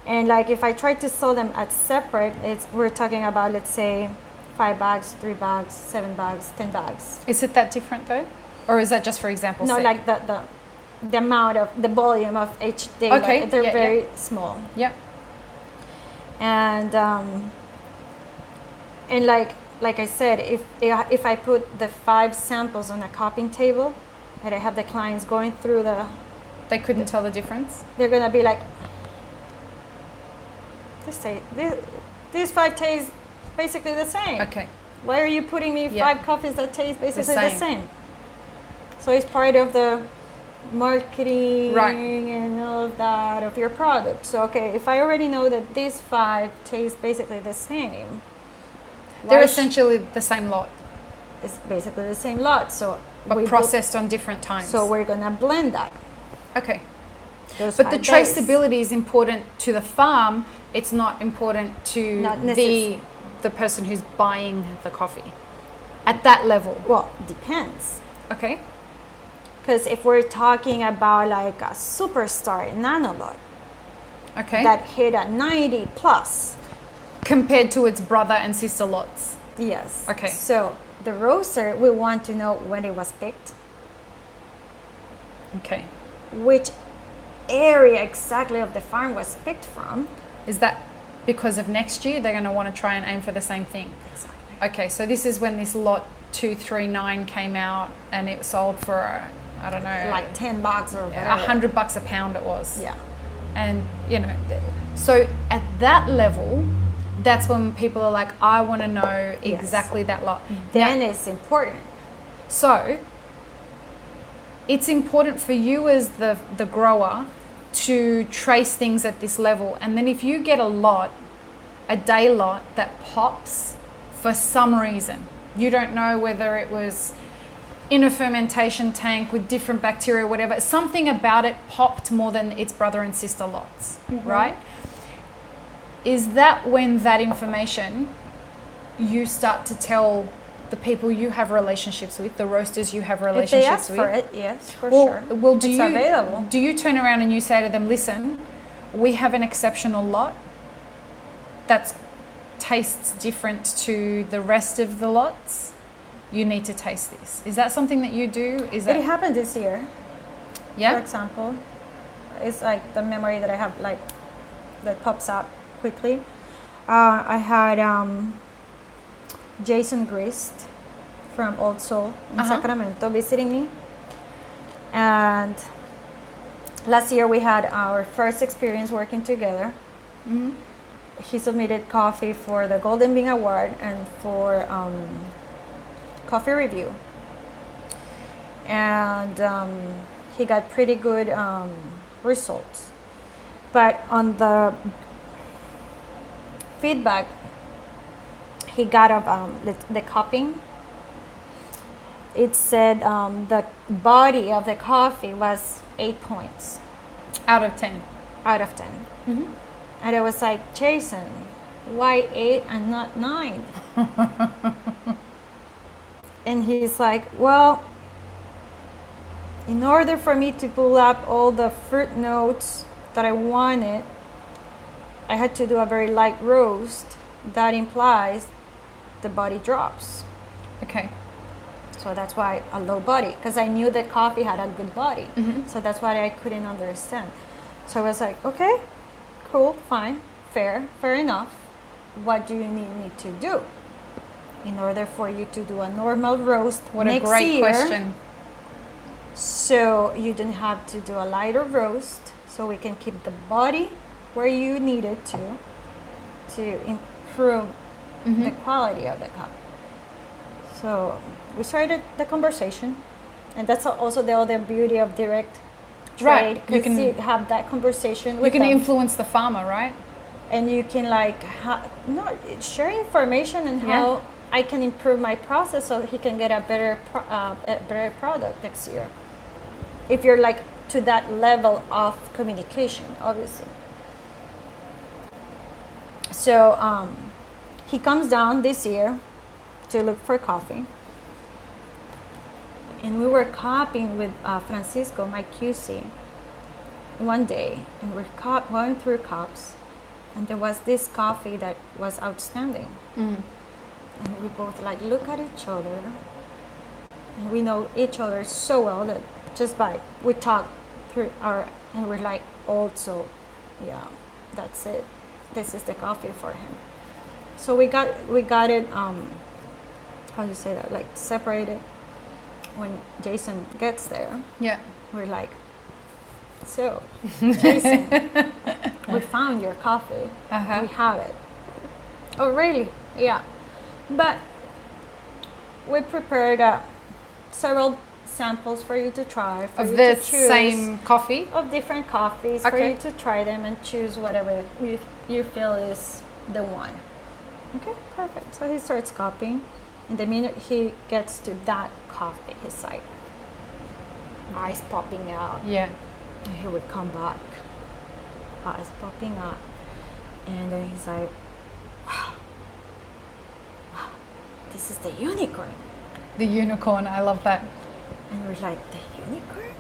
And like if I try to sell them as separate, we're talking about, let's say, 5 bags, 3 bags, 7 bags, 10 bags. Is it that different though? Or is that just for example? No, like the amount of the volume of each day. Okay, Like they're yeah, very small. Yep. And like I said, if I put the 5 samples on a copying table, and I have the clients going through They couldn't tell the difference? they're gonna be like, these 5 taste basically the same. Okay. Why are you putting me 5 coffees that taste basically the same? So it's part of the marketing and all of that of your product. So okay, if I already know that these 5 taste basically the same, they're essentially the same lot. It's basically the same lot. So but processed on different times. So we're gonna blend that. Okay. But the traceability is important to the farm. It's not important to the person who's buying the coffee at that level. Well, depends. Okay. Because if we're talking about like a superstar nanolot, okay, that hit at 90 plus compared to its brother and sister lots. Yes. Okay. So the roaster will want to know when it was picked. Okay. Which area exactly of the farm was picked from. Is that because of next year they're going to want to try and aim for the same thing? Exactly. Okay, so this is when this lot 239 came out and it sold for I don't know, like $10 or whatever. $100 a pound it was. Yeah. And you know, so at that level, that's when people are like, I want to know exactly that lot. Then it's important. So it's important for you as the grower to trace things at this level. And then if you get a day lot that pops for some reason, you don't know whether it was in a fermentation tank with different bacteria, whatever, something about it popped more than its brother and sister lots, right? Is that when that information you start to tell the people you have relationships with, the roasters you have relationships with? If they ask for it, yes, for sure. Well, it's available. Do you turn around and you say to them, listen, we have an exceptional lot that tastes different to the rest of the lots? You need to taste this. Is that something that you do? It happened this year. Yeah. For example, it's like the memory that I have, like that pops up quickly. I had Jason Grist from Old Soul in Sacramento visiting me, and last year we had our first experience working together. He submitted coffee for the Golden Bean Award and for coffee review, and he got pretty good results, but on the feedback he got of the cupping, it said the body of the coffee was 8 points out of 10. And I was like, Jason, why 8 and not 9? And he's like, well, in order for me to pull up all the fruit notes that I wanted, I had to do a very light roast. That implies the body drops. Okay. So that's why a low body, because I knew that coffee had a good body. So that's why I couldn't understand. So I was like, okay, cool, fine, fair enough. What do you need me to do in order for you to do a normal roast What next a great year, question. so you don't have to do a lighter roast, so we can keep the body where you need it to improve the quality of the cup. So we started the conversation, and that's also the other beauty of direct trade, because you have that conversation with you can them. influence the farmer, right? And you can like share information and how I can improve my process so he can get a better product next year. If you're like to that level of communication, obviously. So he comes down this year to look for coffee, and we were copying with Francisco, my QC, one day, and we're going through cups, and there was this coffee that was outstanding. And we both like look at each other, and we know each other so well that just by we talk through and we're like, also, yeah, that's it. this is the coffee for him. So we got it, how do you say that, like separated. When Jason gets there, Yeah. we're like, so Jason, we found your coffee. Uh-huh. We have it. Oh, really? Yeah. But we prepared several samples for you to try. For Of you the to choose, same coffee? of different coffees for Okay. you to try them and choose whatever you feel is the one. Okay, perfect. So he starts copying. And the minute he gets to that coffee, he's like, eyes popping out. Yeah. And he would come back, eyes popping out. And then he's like, wow, this is the unicorn. The unicorn, I love that. And we're like, the unicorn?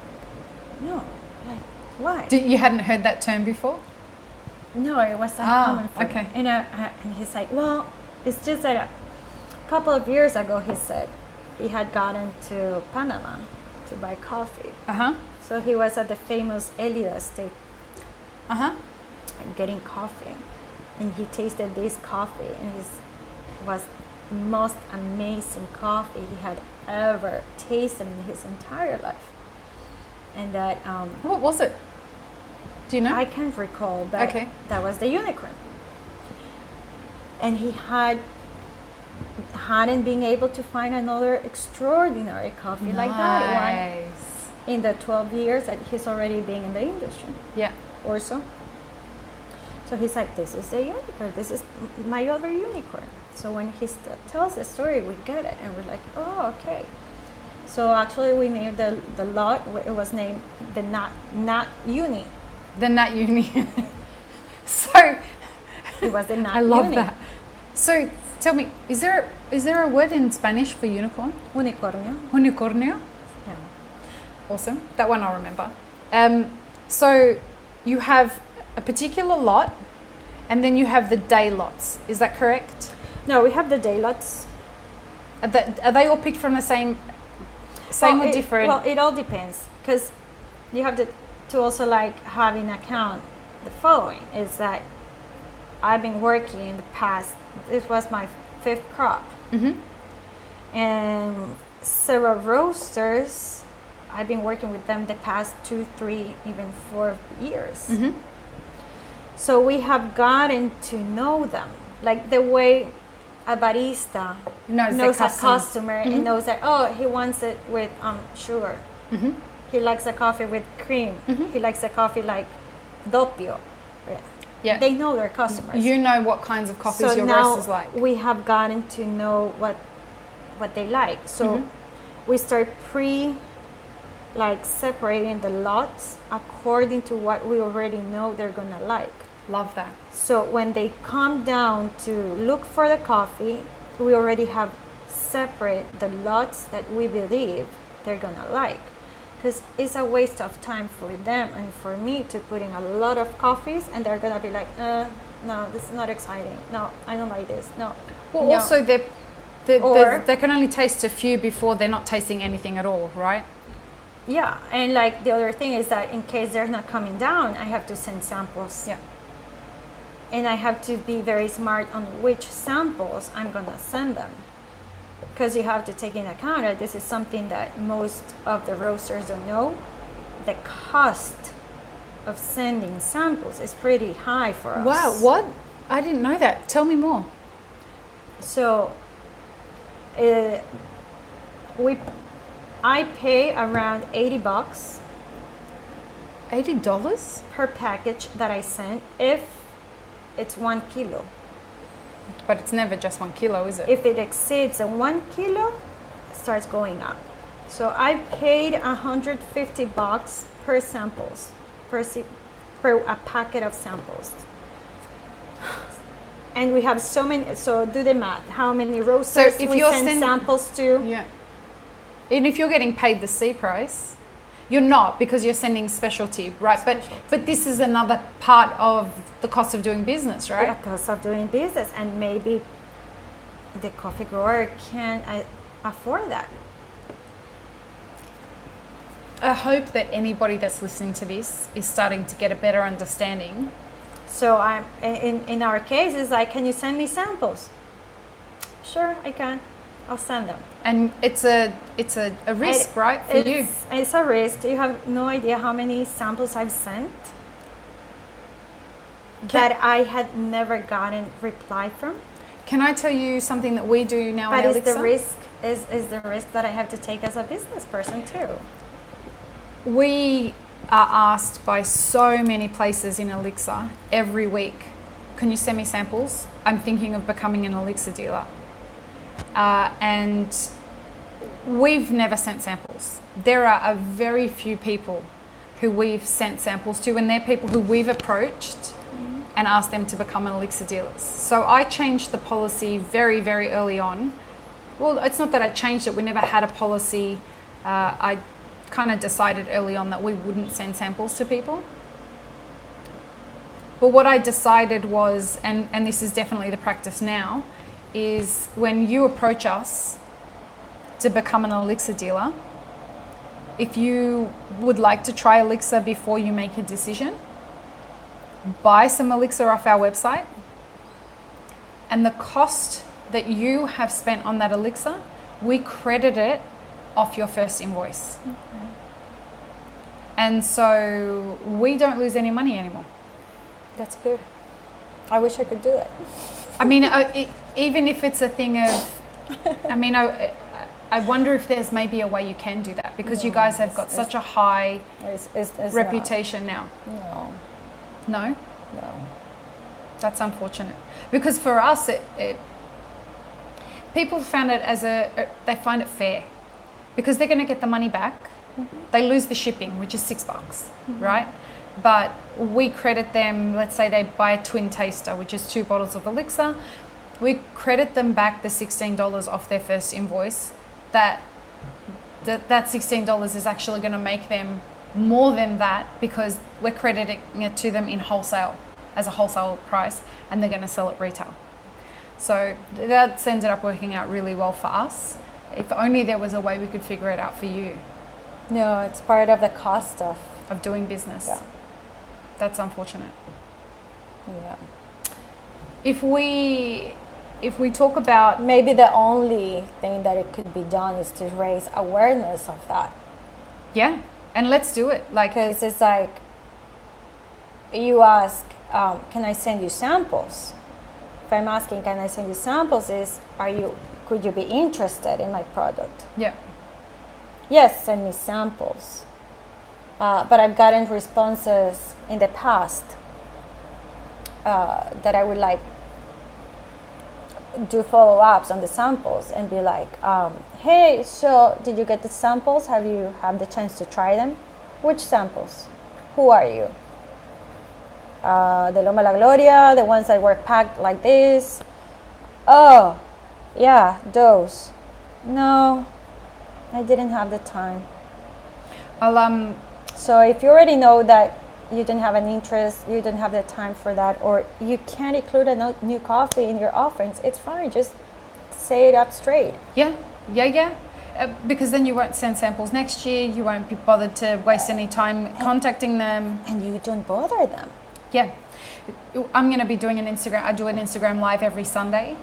No. Like, why? You hadn't heard that term before? No, it was uncommon for him. And he's like, well, it's just that a couple of years ago, he said, he had gotten to Panama to buy coffee. Uh-huh. So he was at the famous Elida estate Uh-huh. getting coffee. And he tasted this coffee, and it was the most amazing coffee he had ever tasted in his entire life. And that What was it? Do you know? I can't recall, but Okay. that was the unicorn. And he hadn't been able to find another extraordinary coffee like that one in the 12 years that he's already been in the industry Yeah. or so. So he's like, this is the unicorn. This is my other unicorn. So when he tells the story, we get it. And we're like, oh, okay. So actually we named the lot, it was named the Nat Uni. The Nat Uni. So It was the Nat I love Uni. that. So tell me, is there a word in Spanish for unicorn? Unicornio. Unicornio? Yeah. Awesome. That one I'll remember. So you have a particular lot, and then you have the day lots. Is that correct? No, we have the day lots. Are they all picked from the same or different? Well, it all depends, because you have to also like have in account the following is that I've been working in the past, this was my 5th crop. Mm-hmm. And several roasters, I've been working with them the past 2, 3, even 4 years. Mm-hmm. So we have gotten to know them, like the way a barista knows a customer Mm-hmm. and knows that, oh, he wants it with sugar. Mm-hmm. He likes the coffee with cream. Mm-hmm. He likes the coffee like doppio. Yeah. They know their customers. You know what kinds of coffees so your now roasters like. we have gotten to know what they like. So Mm-hmm. we start separating the lots according to what we already know they're gonna like. Love that. So when they come down to look for the coffee, we already have separate the lots that we believe they're gonna like. Because it's a waste of time for them and for me to put in a lot of coffees and they're gonna be like, no, this is not exciting. No, I don't like this. No. Well, no. also Or- they can only taste a few before they're not tasting anything at all, right? Yeah, and like the other thing is that in case they're not coming down, I have to send samples. Yeah. And I have to be very smart on which samples I'm gonna send them. Because you have to take into account that this is something that most of the roasters don't know. The cost of sending samples is pretty high for us. Wow, what? I didn't know that. Tell me more. So I pay around $80 $80? per package that I send if it's 1 kilo. But it's never just 1 kilo, is it? If it exceeds 1 kilo, it starts going up. So I paid $150 per samples, per a packet of samples. And we have so many, so do the math. How many roasters if we you're send samples to? Yeah. And if you're getting paid the C price, you're not, because you're sending specialty, right? But this is another part of the cost of doing business, right? The cost of doing business, and maybe the coffee grower can't afford that. I hope that anybody that's listening to this is starting to get a better understanding So I'm in our case, it's like, can you send me samples? Sure, I can. I'll send them. And it's a risk, right, for you? It's a risk. You have no idea how many samples I've sent that I had never gotten reply from. Can I tell you something that we do now But in it's Elixir? the risk is the risk that I have to take as a business person too. We are asked by so many places in Elixir every week, can you send me samples? I'm thinking of becoming an Elixir dealer. And we've never sent samples. There are a very few people who we've sent samples to, and they're people who we've approached and asked them to become an Elixir dealers. So I changed the policy very, very early on. Well, it's not that I changed it. We never had a policy. I kind of decided early on that we wouldn't send samples to people. But what I decided was, and this is definitely the practice now, is when you approach us to become an Elixir dealer, if you would like to try Elixir before you make a decision, buy some Elixir off our website, and the cost that you have spent on that Elixir, we credit it off your first invoice. Okay. And so we don't lose any money anymore. That's good. I wish I could do it. I mean, even if it's a thing of, I mean, I wonder if there's maybe a way you can do that, because you guys have got such a high It's reputation now. No. No? No. That's unfortunate. Because for us, people found it they find it fair, because they're going to get the money back. They lose the shipping, which is $6, right? But we credit them, let's say they buy a twin taster, which is 2 bottles of Elixir. We credit them back the $16 off their first invoice. That $16 is actually going to make them more than that, because we're crediting it to them in wholesale as a wholesale price, and they're going to sell it retail. So that's ended up working out really well for us. If only there was a way we could figure it out for you. No, it's part of the cost of doing business. Yeah. That's unfortunate. Yeah. If we talk about, Maybe the only thing that it could be done is to raise awareness of that. yeah, and let's do it. Like, Because it's like, you ask, can I send you samples? If I'm asking, can I send you samples, could you be interested in my product? yeah, Yes, send me samples. But I've gotten responses in the past that I would like do follow-ups on the samples and be like, hey, so did you get the samples? Have you had the chance to try them? Which samples? Who are you? The Loma La Gloria, the ones that were packed like this. Oh, yeah, those. No, I didn't have the time. So if you already know that you didn't have an interest, you didn't have the time for that, or you can't include a new coffee in your offerings, it's fine. Just say it up straight. yeah. Because then you won't send samples next year. You won't be bothered to waste any time contacting them. And you don't bother them. Yeah. I'm going to be doing I do an Instagram live every Sunday,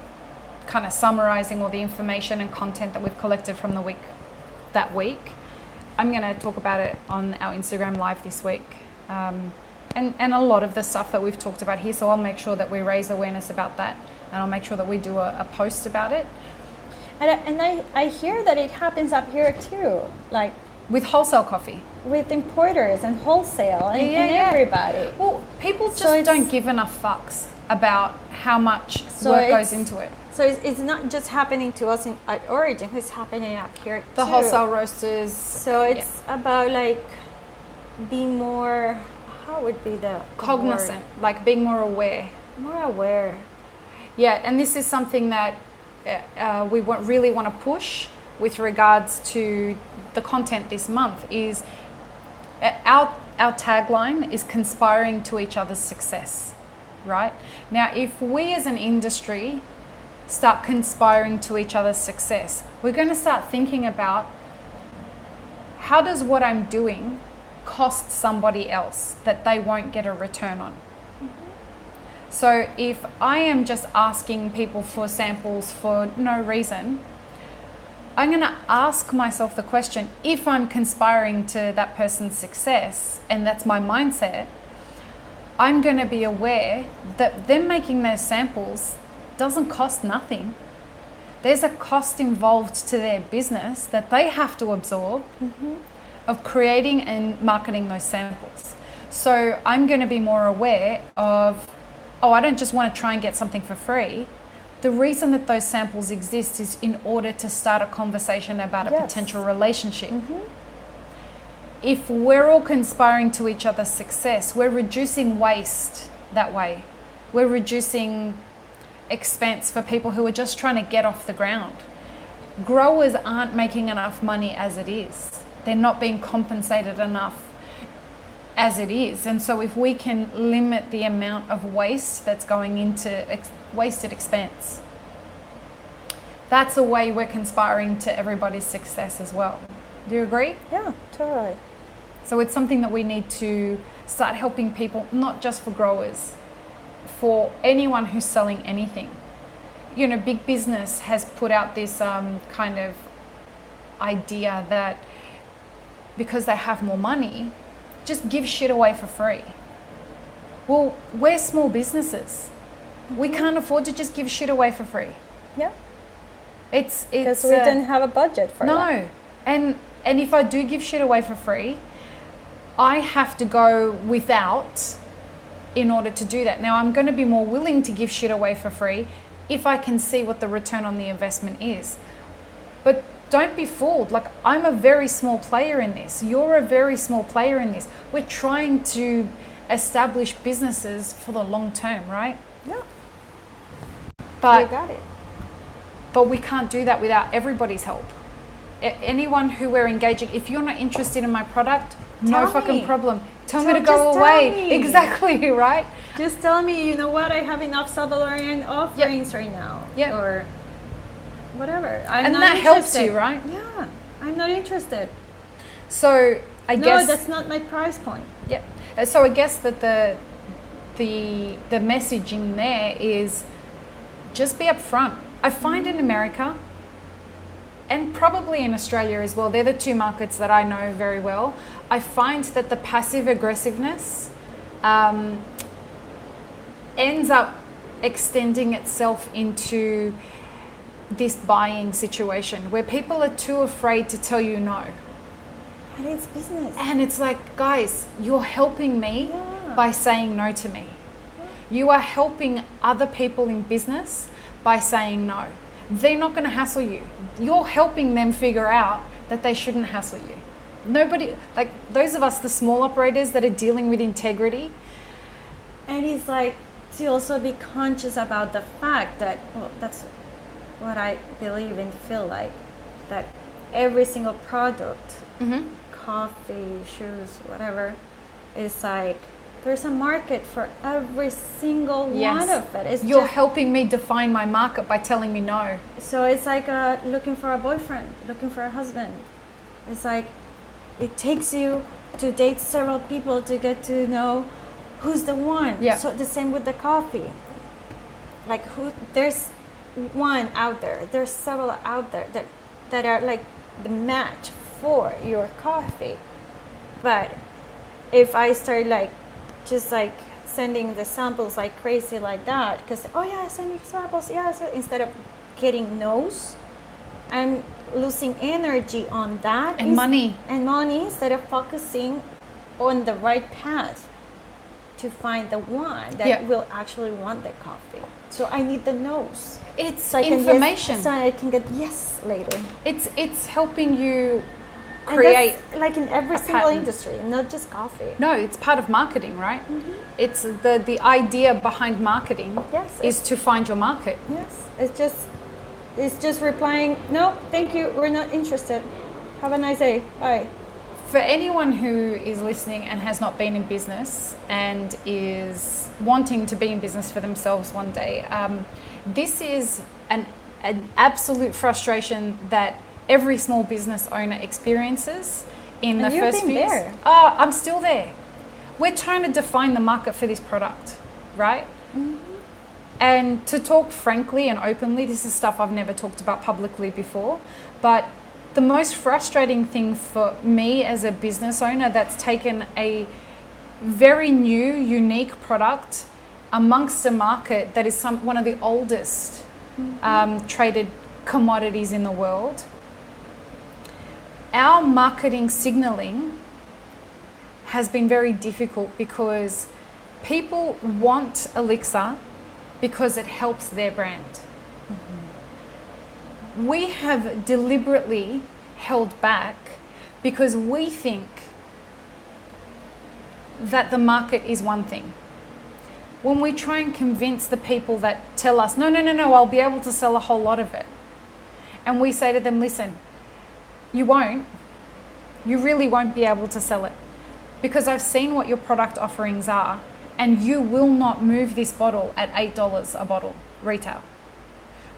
kind of summarizing all the information and content that we've collected from that week. I'm going to talk about it on our Instagram live this week. And a lot of the stuff that we've talked about here. So I'll make sure that we raise awareness about that, and I'll make sure that we do a post about it. And I hear that it happens up here too, like with wholesale coffee, with importers and wholesale and everybody. Well, people just don't give enough fucks about how much work goes into it. So it's not just happening to us at Origin, it's happening up here too. The wholesale roasters. So it's about like being more, how would be the cognizant, word? like being more aware. More aware. Yeah, and this is something that we really want to push with regards to the content this month. Is our tagline is conspiring to each other's success, right? Now, if we as an industry start conspiring to each other's success, we're going to start thinking about, how does what I'm doing cost somebody else that they won't get a return on? So if I am just asking people for samples for no reason, I'm going to ask myself the question, if I'm conspiring to that person's success, and that's my mindset, I'm going to be aware that them making those samples doesn't cost nothing. There's a cost involved to their business that they have to absorb of creating and marketing those samples. So I'm going to be more aware of, oh, I don't just want to try and get something for free. The reason that those samples exist is in order to start a conversation about a potential relationship. If we're all conspiring to each other's success, we're reducing waste that way. We're reducing expense for people who are just trying to get off the ground. Growers aren't making enough money as it is. They're not being compensated enough as it is. And so if we can limit the amount of waste that's going into wasted expense, that's a way we're conspiring to everybody's success as well. Do you agree? Yeah, totally. So it's something that we need to start helping people, not just for growers, for anyone who's selling anything. You know, big business has put out this kind of idea that because they have more money, just give shit away for free. Well, we're small businesses. We can't afford to just give shit away for free. Yeah. It's because we didn't have a budget for that. No. And if I do give shit away for free, I have to go without in order to do that. Now, I'm going to be more willing to give shit away for free if I can see what the return on the investment is. But don't be fooled. Like, I'm a very small player in this. You're a very small player in this. We're trying to establish businesses for the long term, right? Yeah. But you got it. But we can't do that without everybody's help. Anyone who we're engaging, if you're not interested in my product, no fucking problem. Tell me to go away. Exactly, right? Just tell me, you know what, I have enough Salvadorian offerings right now. Yeah. Or whatever. And that helps you, right? Yeah. I'm not interested. So I guess... No, that's not my price point. Yeah. So I guess that the message in there is just be upfront. I find in America, and probably in Australia as well, they're the two markets that I know very well. I find that the passive aggressiveness ends up extending itself into this buying situation where people are too afraid to tell you no. And it's business. And it's like, guys, you're helping me by saying no to me. You are helping other people in business by saying no. They're not going to hassle you. You're helping them figure out that they shouldn't hassle you. Nobody, like those of us, the small operators that are dealing with integrity. And it's like to also be conscious about the fact that, well, that's what I believe and feel like, that every single product, coffee, shoes, whatever, is like, there's a market for every single one of it. You're helping me define my market by telling me no. So it's like looking for a boyfriend, looking for a husband. It's like it takes you to date several people to get to know who's the one. Yeah. So the same with the coffee. Like there's one out there. There's several out there that are like the match for your coffee. But if I start just sending the samples like crazy like that, because send me samples, so instead of getting no's, I'm losing energy on that and money instead of focusing on the right path to find the one that will actually want the coffee. So I need the no's. It's information, so I can get yes later. It's helping you create, like in every single industry, not just coffee. No, it's part of marketing, right? It's the idea behind marketing is to find your market. Yes, it's just replying, no, thank you, we're not interested. Have a nice day, bye. For anyone who is listening and has not been in business and is wanting to be in business for themselves one day, this is an absolute frustration that every small business owner experiences in the first few years. There. Oh, I'm still there. We're trying to define the market for this product, right? And to talk frankly and openly, this is stuff I've never talked about publicly before, but the most frustrating thing for me as a business owner that's taken a very new, unique product amongst a market that is one of the oldest traded commodities in the world, our marketing signaling has been very difficult because people want Elixir because it helps their brand. We have deliberately held back because we think that the market is one thing. When we try and convince the people that tell us, no, I'll be able to sell a whole lot of it. And we say to them, listen, you won't. You really won't be able to sell it because I've seen what your product offerings are and you will not move this bottle at $8 a bottle retail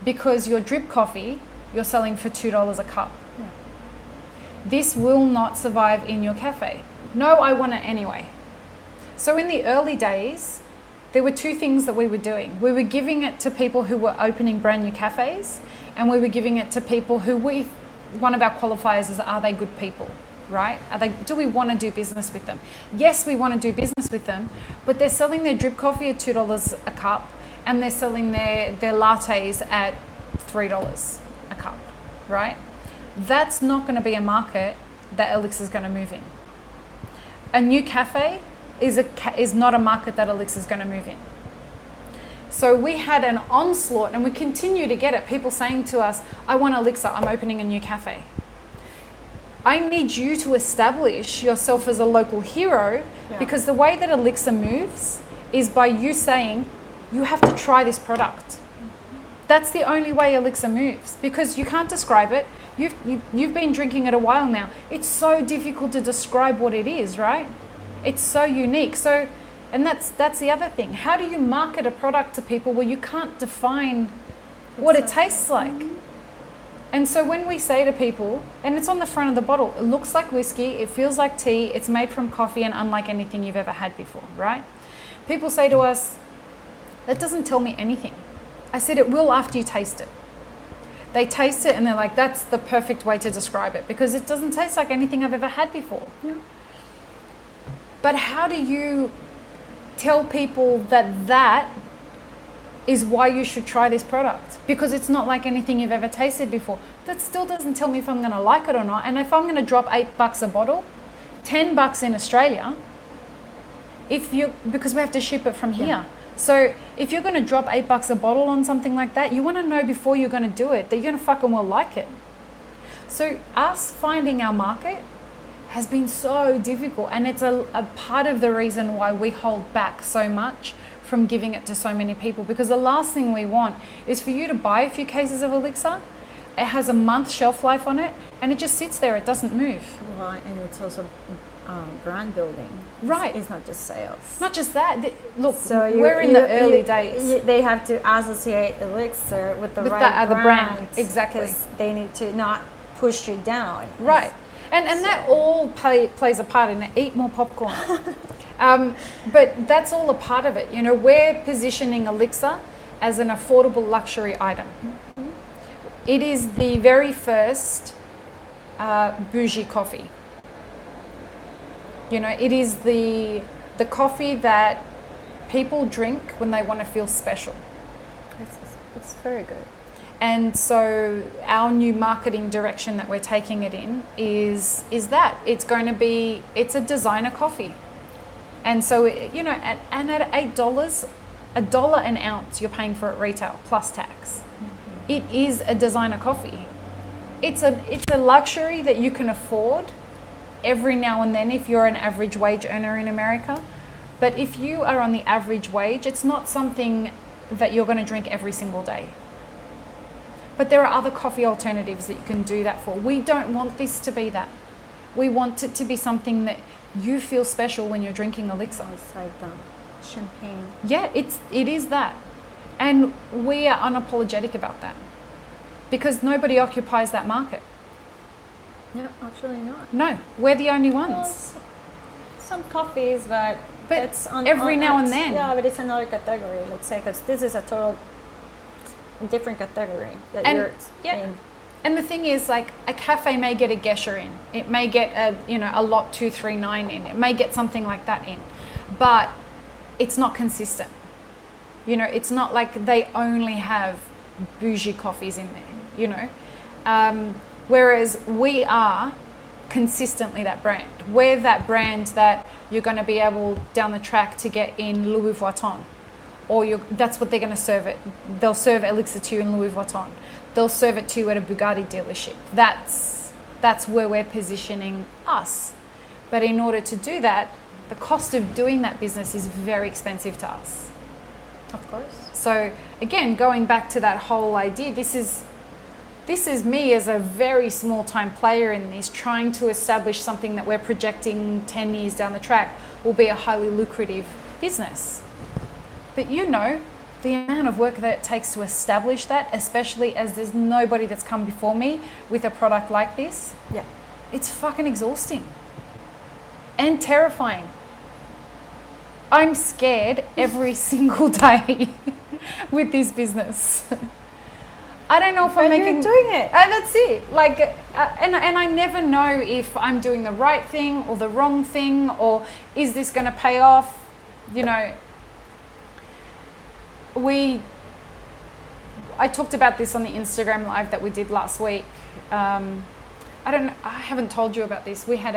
because your drip coffee you're selling for $2 a cup. Yeah. This will not survive in your cafe. No, I want it anyway. So in the early days, there were two things that we were doing. We were giving it to people who were opening brand new cafes, and we were giving it to people who one of our qualifiers is, are they good people, right? Do we want to do business with them? Yes, we want to do business with them, but they're selling their drip coffee at $2 a cup, and they're selling their lattes at $3 a cup, right? That's not going to be a market that Elixir is going to move in. A new cafe is not a market that Elixir is going to move in. So we had an onslaught, and we continue to get it. People saying to us, I want Elixir, I'm opening a new cafe. I need you to establish yourself as a local hero, because the way that Elixir moves is by you saying, you have to try this product. That's the only way Elixir moves, because you can't describe it. You've been drinking it a while now. It's so difficult to describe what it is, right? It's so unique. So, and that's the other thing. How do you market a product to people where you can't define what it tastes like? And so when we say to people, and it's on the front of the bottle, it looks like whiskey, it feels like tea, it's made from coffee and unlike anything you've ever had before, right? People say to us, that doesn't tell me anything. I said, it will after you taste it. They taste it and they're like, that's the perfect way to describe it, because it doesn't taste like anything I've ever had before. Yeah. But how do you tell people that is why you should try this product? Because it's not like anything you've ever tasted before. That still doesn't tell me if I'm going to like it or not. And if I'm going to drop $8 a bottle, $10 in Australia, because we have to ship it from here. Yeah. So if you're going to drop $8 a bottle on something like that, you want to know before you're going to do it that you're going to fucking well like it. So us finding our market has been so difficult, and it's a part of the reason why we hold back so much from giving it to so many people, because the last thing we want is for you to buy a few cases of Elixir. It has a month shelf life on it, and it just sits there. It doesn't move. Right, and it's also brand building. Right. It's not just sales. Not just that. Look, so we're in the early days. They have to associate Elixir with the right brand. Exactly. Because they need to not push you down. Right. And that all plays a part in it. Eat more popcorn. But that's all a part of it. You know, we're positioning Elixir as an affordable luxury item. Mm-hmm. It is the very first bougie coffee. You know, it is the coffee that people drink when they want to feel special. It's very good. And so our new marketing direction that we're taking it in is that it's a designer coffee. And so, you know, and at $8, $1 an ounce you're paying for it retail plus tax. Mm-hmm. It is a designer coffee. It's a luxury that you can afford every now and then if you're an average wage earner in America. But if you are on the average wage, it's not something that you're going to drink every single day. But there are other coffee alternatives that you can do that for. We don't want this to be that. We want it to be something that you feel special when you're drinking Elixir. It's like champagne. Yeah, it is that. And we are unapologetic about that, because nobody occupies that market. No, actually not. No, we're the only ones. Well, some coffees, but But it's every now and then. Yeah, but it's another category, let's say, because this is a total different category that And- you're yeah. in. And the thing is, like, a cafe may get a Gesher in. It may get a lot 239 in. It may get something like that in. But it's not consistent. It's not like they only have bougie coffees in there, whereas we are consistently that brand. We're that brand that you're going to be able down the track to get in Louis Vuitton, or that's what they're going to serve it. They'll serve Elixir to you in Louis Vuitton. They'll serve it to you at a Bugatti dealership. That's where we're positioning us. But in order to do that, the cost of doing that business is very expensive to us. Of course. So again, going back to that whole idea, this is me as a very small time player in this, trying to establish something that we're projecting 10 years down the track will be a highly lucrative business. But the amount of work that it takes to establish that, especially as there's nobody that's come before me with a product like this, Yeah. it's fucking exhausting and terrifying. I'm scared every single day with this business. I don't know if I'm making... You're doing it. And that's it. Like, and I never know if I'm doing the right thing or the wrong thing, or is this going to pay off? I talked about this on the Instagram live that we did last week. I haven't told you about this. We had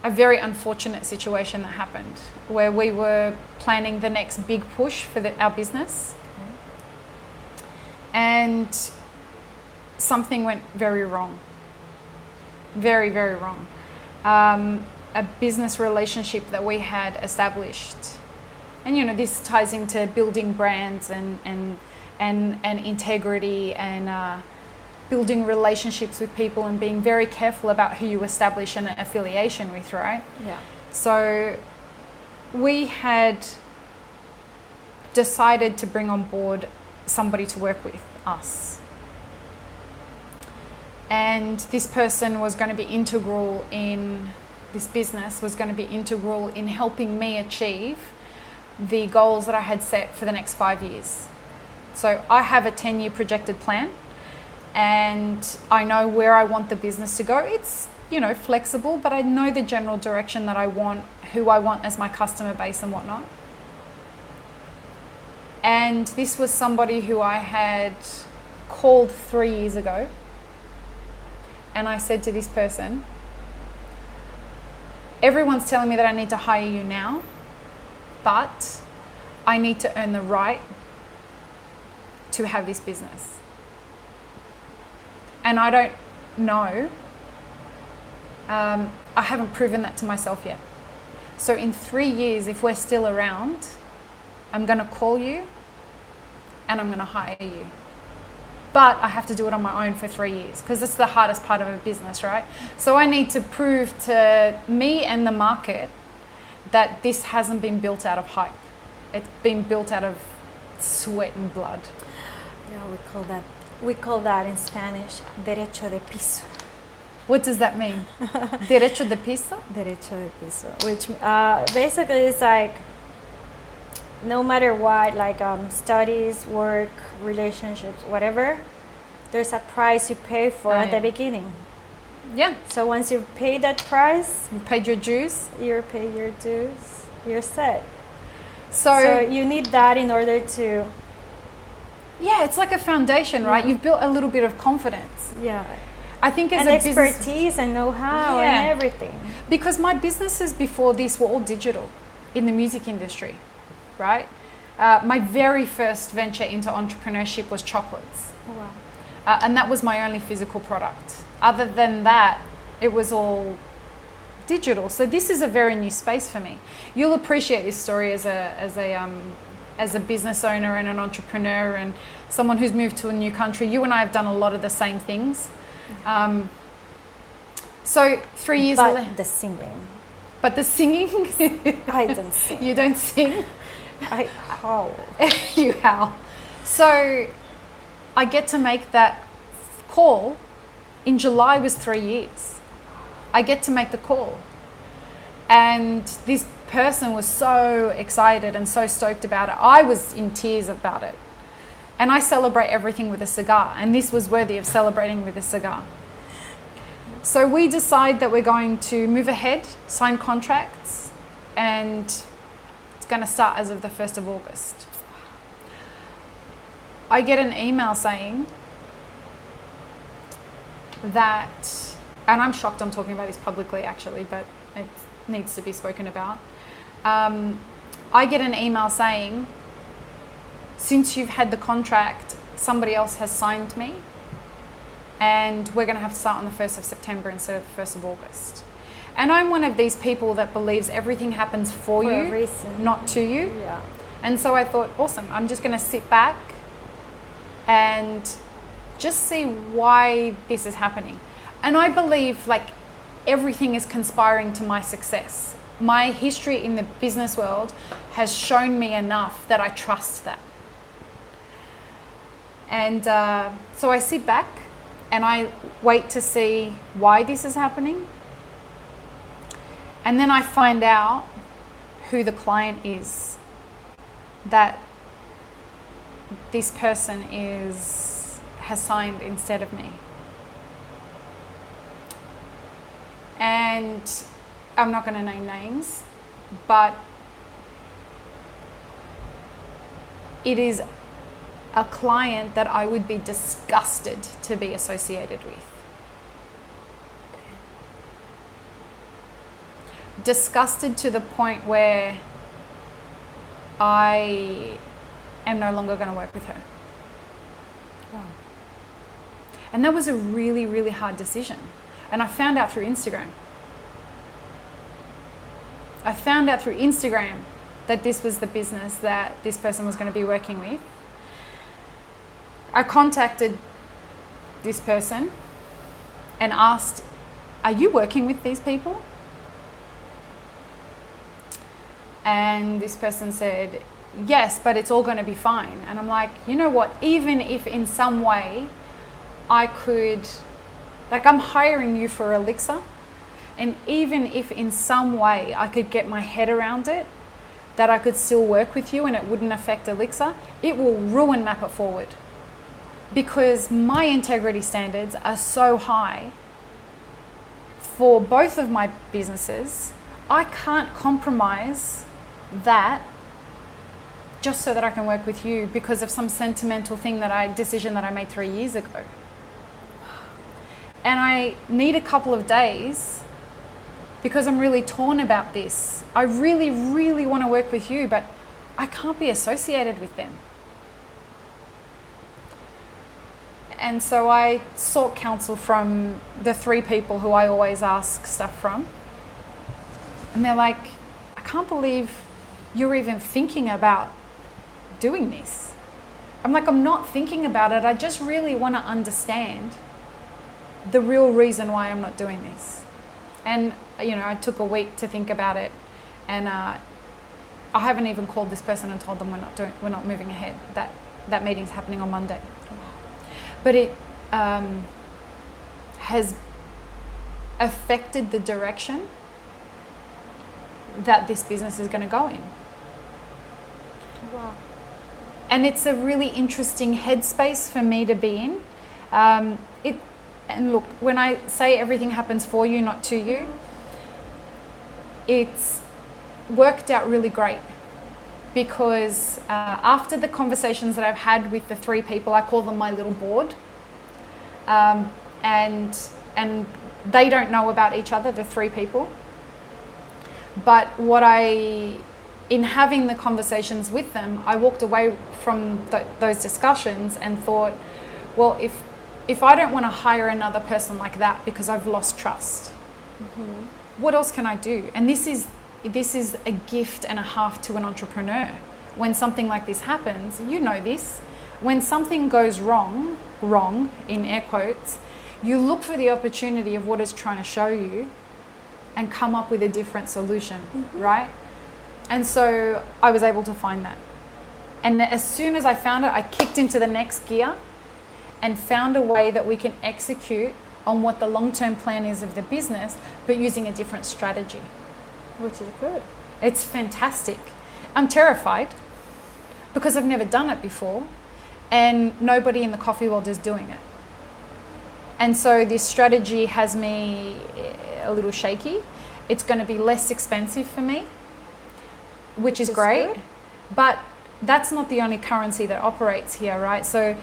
a very unfortunate situation that happened where we were planning the next big push for our business. And something went very wrong. Very, very wrong. A business relationship that we had established. And this ties into building brands and integrity and building relationships with people and being very careful about who you establish an affiliation with, right? Yeah. So we had decided to bring on board somebody to work with us. And this person was going to be integral in this business, was going to be integral in helping me achieve the goals that I had set for the next 5 years. So I have a 10-year projected plan, and I know where I want the business to go. It's, flexible, but I know the general direction that I want, who I want as my customer base and whatnot. And this was somebody who I had called 3 years ago. And I said to this person, everyone's telling me that I need to hire you now, but I need to earn the right to have this business. And I don't know. I haven't proven that to myself yet. So in 3 years, if we're still around, I'm going to call you and I'm going to hire you. But I have to do it on my own for 3 years because it's the hardest part of a business, right? So I need to prove to me and the market that this hasn't been built out of hype. It's been built out of sweat and blood. Yeah, we call that in Spanish derecho de piso. What does that mean? Derecho de piso? Derecho de piso, which basically is like no matter what, like studies, work, relationships, whatever, there's a price you pay for at the beginning. Yeah. So once you pay that price, You paid your dues. you pay your dues, you're set. So So you need that in order to, yeah, it's like a foundation, right? Yeah. You've built a little bit of confidence. yeah, I think as and a business, expertise and know-how Yeah. and everything. because my businesses before this were all digital in the music industry, right? My very first venture into entrepreneurship was chocolates. Oh, wow. And that was my only physical product. Other than that, it was all digital. So this is a very new space for me. You'll appreciate this story as a business owner and an entrepreneur and someone who's moved to a new country. You and I have done a lot of the same things. So 3 years But later, the singing, but the singing, I don't sing. you don't sing. I howl. You howl. So I get to make that call. In July was 3 years. I get to make the call. And this person was so excited and so stoked about it. I was in tears about it. And I celebrate everything with a cigar. And this was worthy of celebrating with a cigar. So we decide that we're going to move ahead, sign contracts, and it's going to start as of the 1st of August. I get an email saying that, and I'm shocked I'm talking about this publicly actually, but it needs to be spoken about. I get an email saying, since you've had the contract, somebody else has signed me, and we're going to have to start on the 1st of September instead of the 1st of August. And I'm one of these people that believes everything happens for you, not to you. Yeah. And so I thought, awesome, I'm just going to sit back and just see why this is happening. And I believe like everything is conspiring to my success. My history in the business world has shown me enough that I trust that. And so I sit back and I wait to see why this is happening. And then I find out who the client is that this person has signed instead of me. And I'm not going to name names, but it is a client that I would be disgusted to be associated with. Disgusted to the point where I am no longer going to work with her. Wow. And that was a really, really hard decision. And I found out through Instagram. I found out through Instagram that this was the business that this person was going to be working with. I contacted this person and asked, are you working with these people? And this person said, yes, but it's all going to be fine. And I'm like, you know what, even if in some way I could, like I'm hiring you for Elixir, and even if in some way I could get my head around it, that I could still work with you and it wouldn't affect Elixir, it will ruin Map It Forward. Because my integrity standards are so high for both of my businesses, I can't compromise that just so that I can work with you because of some sentimental decision that I made 3 years ago. And I need a couple of days because I'm really torn about this. I really, really want to work with you, but I can't be associated with them. And so I sought counsel from the 3 people who I always ask stuff from. And they're like, I can't believe you're even thinking about doing this. I'm like, I'm not thinking about it. I just really want to understand the real reason why I'm not doing this. And, you know, I took a week to think about it. And I haven't even called this person and told them we're not moving ahead. That meeting's happening on Monday. But it has affected the direction that this business is going to go in. Wow. And it's a really interesting headspace for me to be in. And look, when I say everything happens for you, not to you, it's worked out really great. Because after the conversations that I've had with the 3 people, I call them my little board, and they don't know about each other, the 3 people. But in having the conversations with them, I walked away from those discussions and thought, well, if I don't want to hire another person like that because I've lost trust, what else can I do? And this is a gift and a half to an entrepreneur. When something like this happens, you know this, when something goes wrong in air quotes, you look for the opportunity of what it's trying to show you and come up with a different solution, right? And so I was able to find that. And as soon as I found it, I kicked into the next gear and found a way that we can execute on what the long-term plan is of the business, but using a different strategy. Which is good. It's fantastic. I'm terrified because I've never done it before and nobody in the coffee world is doing it. And so this strategy has me a little shaky. It's going to be less expensive for me, which is great. Good. But that's not the only currency that operates here, right? So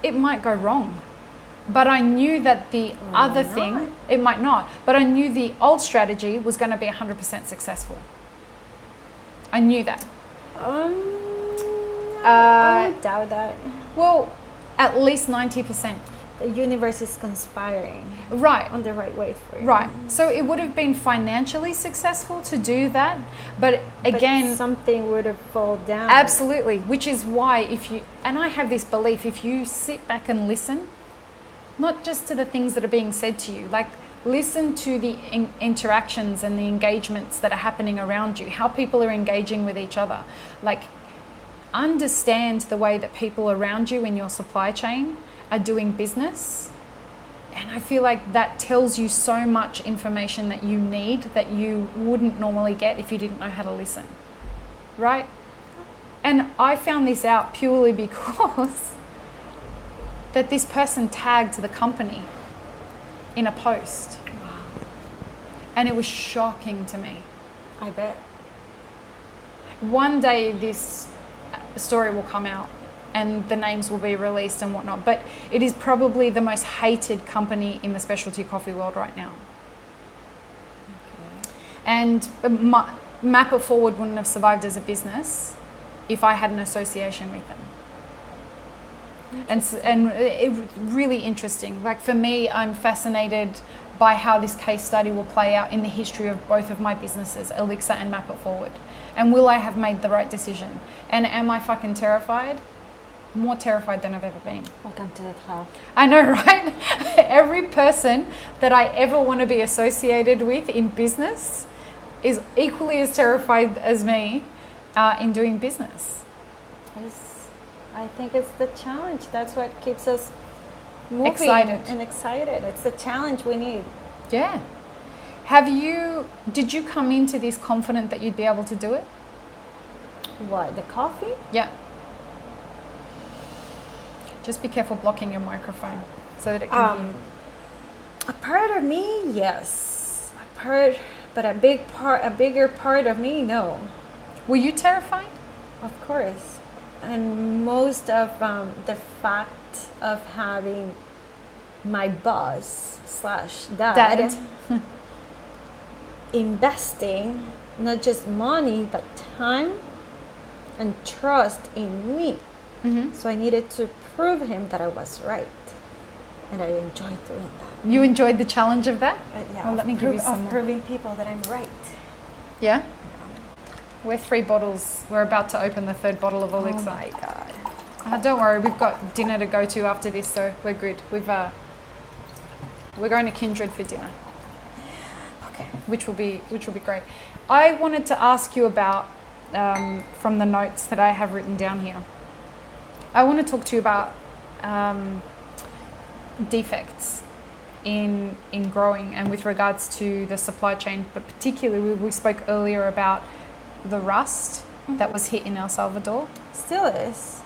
it might go wrong. But I knew that the other thing, it might not, but I knew the old strategy was going to be 100% successful. I knew that. I doubt that. Well, at least 90%. The universe is conspiring. Right. On the right way for you. Right. So it would have been financially successful to do that. But again, but something would have fallen down. Absolutely. Which is why and I have this belief, if you sit back and listen, not just to the things that are being said to you, like listen to the interactions and the engagements that are happening around you, how people are engaging with each other. Like understand the way that people around you in your supply chain are doing business. And I feel like that tells you so much information that you need that you wouldn't normally get if you didn't know how to listen, right? And I found this out purely because that this person tagged the company in a post. And it was shocking to me. I bet. One day this story will come out and the names will be released and whatnot. But it is probably the most hated company in the specialty coffee world right now. Okay. And Map It Forward wouldn't have survived as a business if I had an association with them. And it really interesting. Like for me, I'm fascinated by how this case study will play out in the history of both of my businesses, Elixir and Map It Forward. And will I have made the right decision? And am I fucking terrified? More terrified than I've ever been. Welcome to the club. I know, right? Every person that I ever want to be associated with in business is equally as terrified as me in doing business. I think it's the challenge. That's what keeps us moving and excited. It's the challenge we need. Yeah. Did you come into this confident that you'd be able to do it? What, the coffee? Yeah. Just be careful blocking your microphone so that it can hear. A part of me, yes. But a bigger part of me, no. Were you terrified? Of course. And most of the fact of having my boss / dad investing not just money but time and trust in me. Mm-hmm. So I needed to prove him that I was right, and I enjoyed doing that. You enjoyed the challenge of that? Yeah. Well, let me give you some of proving people that I'm right. Yeah. We're 3 bottles. We're about to open the 3rd bottle of Elixir. Oh my God. Don't worry, we've got dinner to go to after this, so we're good. We're going to Kindred for dinner. Okay. Which will be great. I wanted to ask you about from the notes that I have written down here. I want to talk to you about defects in growing and with regards to the supply chain, but particularly we spoke earlier about the rust that was hit in El Salvador. Still is.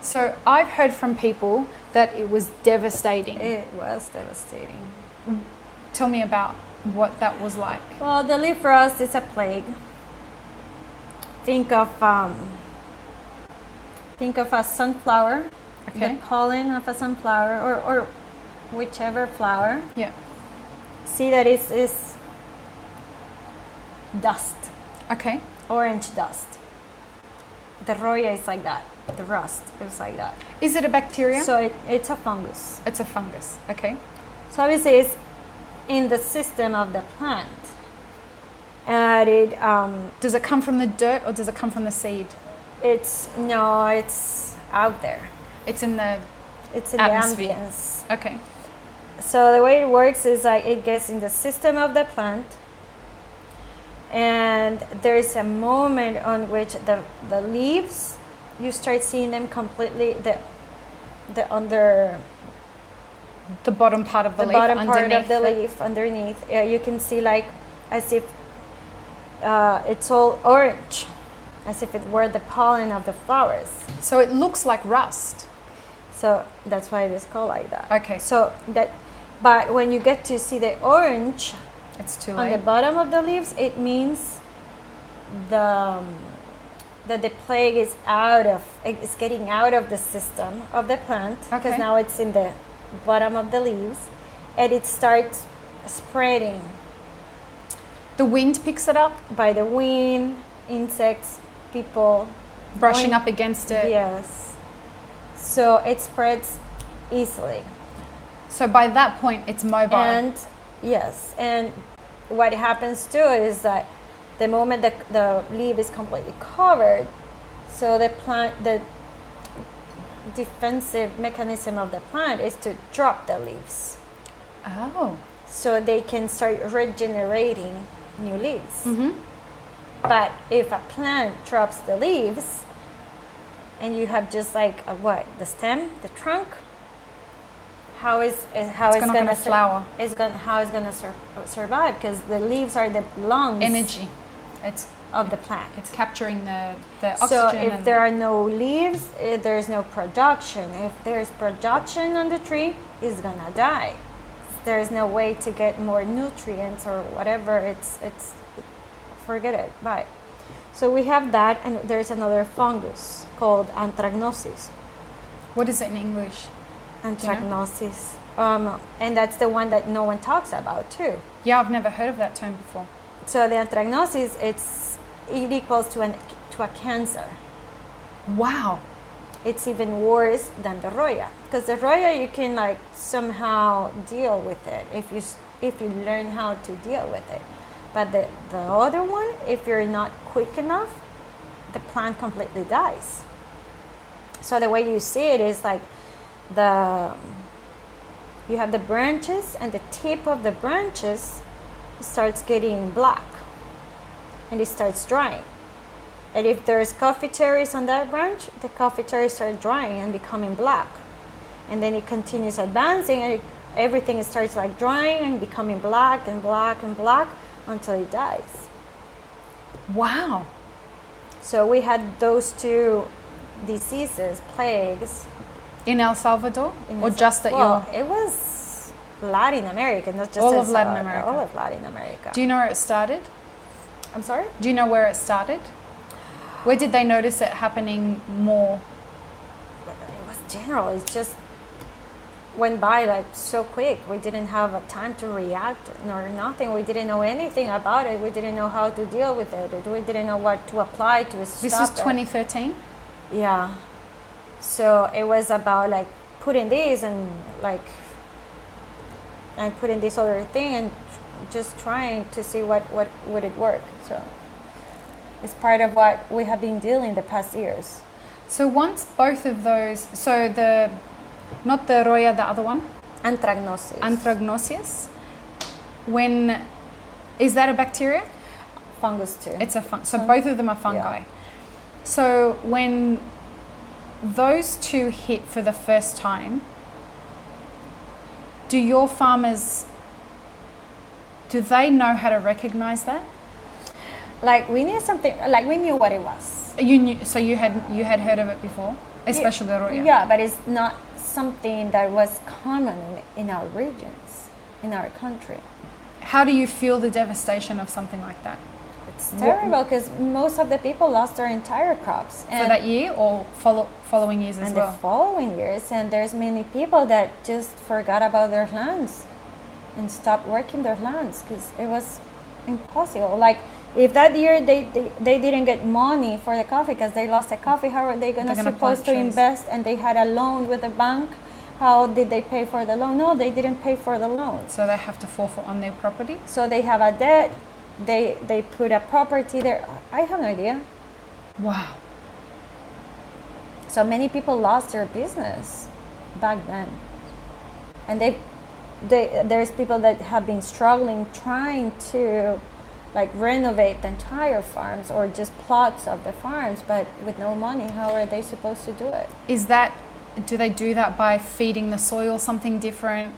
So I've heard from people that it was devastating. It was devastating. Tell me about what that was like. Well, the leaf rust is a plague. Think of a sunflower, okay. The pollen of a sunflower or whichever flower. Yeah. See that is dust. Okay. Orange dust. The roya is like that. The rust is like that. Is it a bacteria? So it's a fungus. It's a fungus. Okay. So obviously it's in the system of the plant. And it does it come from the dirt or does it come from the seed? It's out there. It's in the atmosphere. The ambience. Okay. So the way it works is like it gets in the system of the plant, and there's a moment on which the leaves, you start seeing them completely the bottom part of the leaf, bottom part underneath of the leaf underneath. You can see like as if it's all orange, as if it were the pollen of the flowers. So it looks like rust. So that's why it is called like that. Okay. So that, but when you get to see the orange It's too on late. the bottom of the leaves, it means that the plague is it's getting out of the system of the plant, because Okay. now it's in the bottom of the leaves, and it starts spreading The wind picks it up, by the wind, insects, people brushing going- up against it. Yes. So it spreads easily. So by that point, it's mobile. And yes, and what happens too is that the moment the leaf is completely covered, so the defensive mechanism of the plant is to drop the leaves, Oh. so they can start regenerating new leaves. Mm-hmm. But if a plant drops the leaves, and you have just like the stem, the trunk, how is It's not going to flower. how it's gonna survive? Because the leaves are the lungs Energy. It's of the plant. it's capturing the oxygen. So if and there are no leaves, there's no production. If there's production on the tree, it's gonna die. There's no way to get more nutrients or whatever. It's forget it. Bye. So we have that, and there's another fungus called anthragnosis. What is it in English? Anthragnosis. And that's the one that no one talks about too. Yeah, I've never heard of that term before. So the anthragnosis, it equals to a cancer. Wow. It's even worse than the roya, because the roya you can like somehow deal with it if you learn how to deal with it. But the other one, if you're not quick enough, the plant completely dies. So the way you see it is like you have the branches, and the tip of the branches starts getting black, and it starts drying. And if there's coffee cherries on that branch, the coffee cherries start drying and becoming black. And then it continues advancing, and everything starts like drying and becoming black and black and black until it dies. Wow. So we had those two diseases, plagues. In El Salvador? Or just at Well, it was Latin America, not just All El of Latin Salvador, America. all of Latin America. Do you know where it started? I'm sorry? Do you know where it started? Where did they notice it happening more? It was general. It just went by like so quick. We didn't have a time to react nor nothing. We didn't know anything about it. We didn't know how to deal with it. We didn't know what to apply to stop This was it. 2013? Yeah. So it was about like putting this and putting this other thing and just trying to see what would it work. So it's part of what we have been dealing the past years. So once both of those, so not the roya, the other one, Anthragnosis. anthragnosis, is that a bacteria? Fungus too. It's a so both of them are fungi. Yeah. So when those two hit for the first time, do your farmers, do they know how to recognize that? Like we knew something, like we knew what it was. You knew, so you had heard of it before, especially the roya. Yeah, but it's not something that was common in our regions, in our country. How do you feel the devastation of something like that? It's terrible because most of the people lost their entire crops. For that year or following years as and well? the following years, and there's many people that just forgot about their lands and stopped working their lands because it was impossible. Like if that year they didn't get money for the coffee because they lost the coffee, how are they They're gonna gonna supposed to plant trees. invest? And they had a loan with the bank. How did they pay for the loan? No, they didn't pay for the loan. So they have to forfeit on their property? So they have a debt. They put a property there. I have no idea. Wow. So many people lost their business back then, and there's people that have been struggling trying to like renovate the entire farms or just plots of the farms, but with no money. How are they supposed to do it? Do they do that by feeding the soil something different?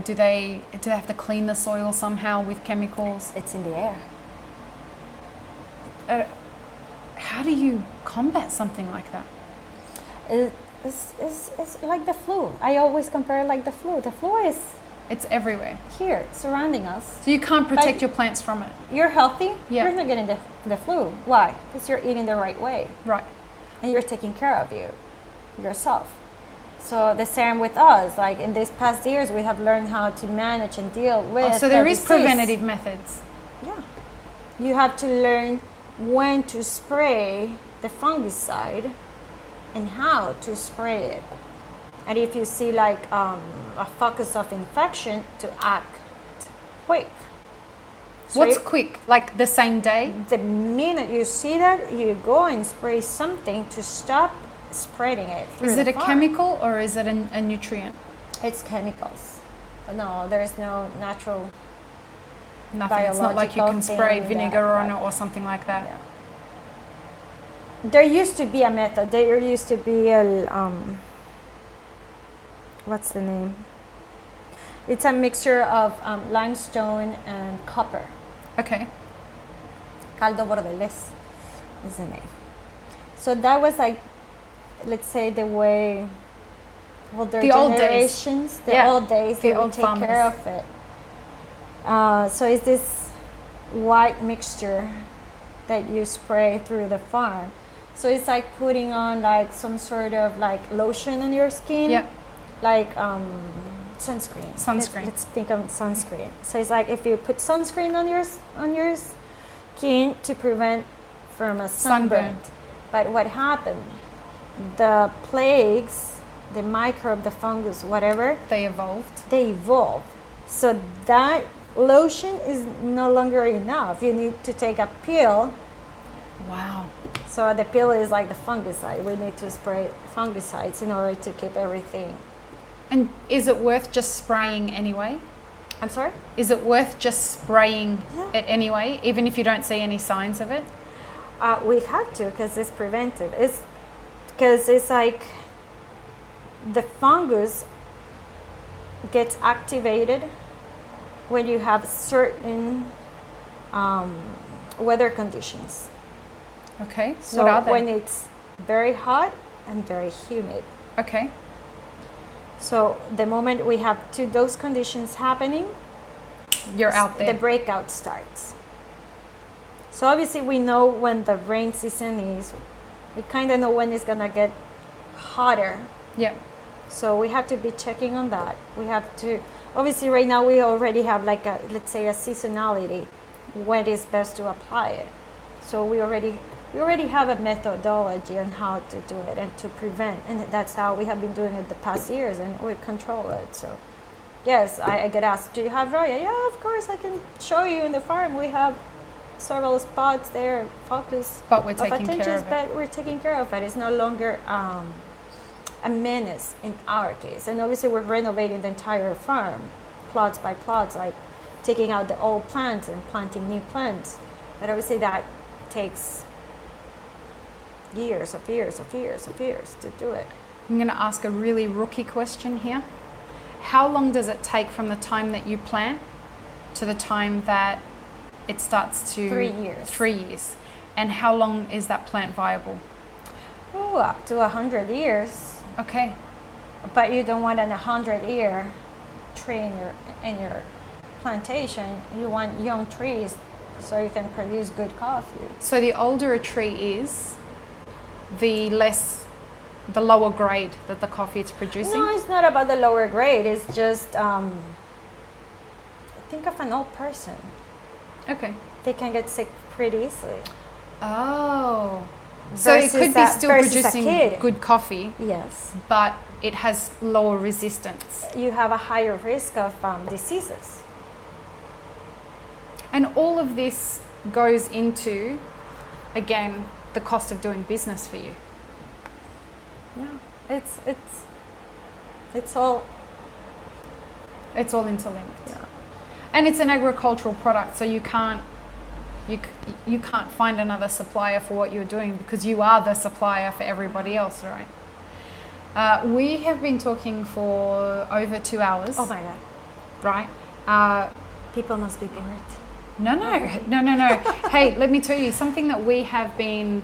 Do they have to clean the soil somehow with chemicals? It's in the air. how do you combat something like that? It's like the flu. I always compare it like the flu. The flu is It's everywhere. here, surrounding us. So you can't protect But your plants from it. You're healthy. Yeah. You're not getting the flu. Why? Because you're eating the right way. Right. And you're taking care of yourself. So the same with us. Like in these past years, we have learned how to manage and deal with. So there the is disease. preventative methods. Yeah. You have to learn when to spray the fungicide and how to spray it. And if you see like a focus of infection, to act quick. What's quick? Like the same day? The minute you see that, you go and spray something to stop spreading it. Is it a chemical or is it a nutrient? It's chemicals. No, there is no natural. Nothing. It's not like you can spray thing vinegar that- on it or something like that. Yeah. There used to be a method. There used to be a what's the name? It's a mixture of limestone and copper. Okay. Caldo bordeles is the name. So that was like, let's say the way, well, their The old days. generations, the Yeah. old days, The they would old take care farmers. of it. So it's this white mixture that you spray through the farm. So it's like putting on like some sort of like lotion on your skin. Yeah. Like sunscreen. Sunscreen. Let's think of sunscreen. So it's like if you put sunscreen on your skin to prevent from a sunburn. But what happened? The plagues, the microbe, the fungus, whatever, They evolved. they evolve. So that lotion is no longer enough. You need to take a pill. Wow. So the pill is like the fungicide. We need to spray fungicides in order to keep everything. And is it worth just spraying anyway? I'm sorry? Is it worth just spraying Yeah. it anyway, even if you don't see any signs of it? We have to because it's preventive. It's because it's like the fungus gets activated when you have certain weather conditions. Okay. So what are they? when it's very hot and very humid. Okay. So the moment we have those conditions happening, You're out there. the breakout starts. So obviously we know when the rain season is. We kind of know when it's gonna get hotter. Yeah. So we have to be checking on that. We have to, obviously right now we already have like a, let's say a seasonality, when it's best to apply it. So we already have a methodology on how to do it and to prevent, and that's how we have been doing it the past years, and we control it. So yes, I get asked, do you have Roya? Yeah, of course, I can show you in the farm. We have several spots there, focus But we're of taking care attention, of it. but we're taking care of it. It's no longer a menace in our case. And obviously we're renovating the entire farm, plots by plots, like taking out the old plants and planting new plants. But obviously that takes years to do it. I'm going to ask a really rookie question here. How long does it take from the time that you plant to the time that it starts to... 3 years. 3 years. And how long is that plant viable? Oh, up to 100 years. Okay. But you don't want an 100-year tree in your plantation. You want young trees so you can produce good coffee. So the older a tree is, the lower grade that the coffee it's producing? No, it's not about the lower grade. It's just think of an old person. Okay. They can get sick pretty easily. Oh. So it Versus could be still versus a producing kid. good coffee, Yes. but it has lower resistance. You have a higher risk of diseases. And all of this goes into, again, the cost of doing business for you. Yeah, it's all. It's all interlinked. Yeah. And it's an agricultural product, so you can't find another supplier for what you're doing because you are the supplier for everybody else, right? We have been talking for over 2 hours. Oh my God. Right? People must be bored. No. Hey, let me tell you something that we have been.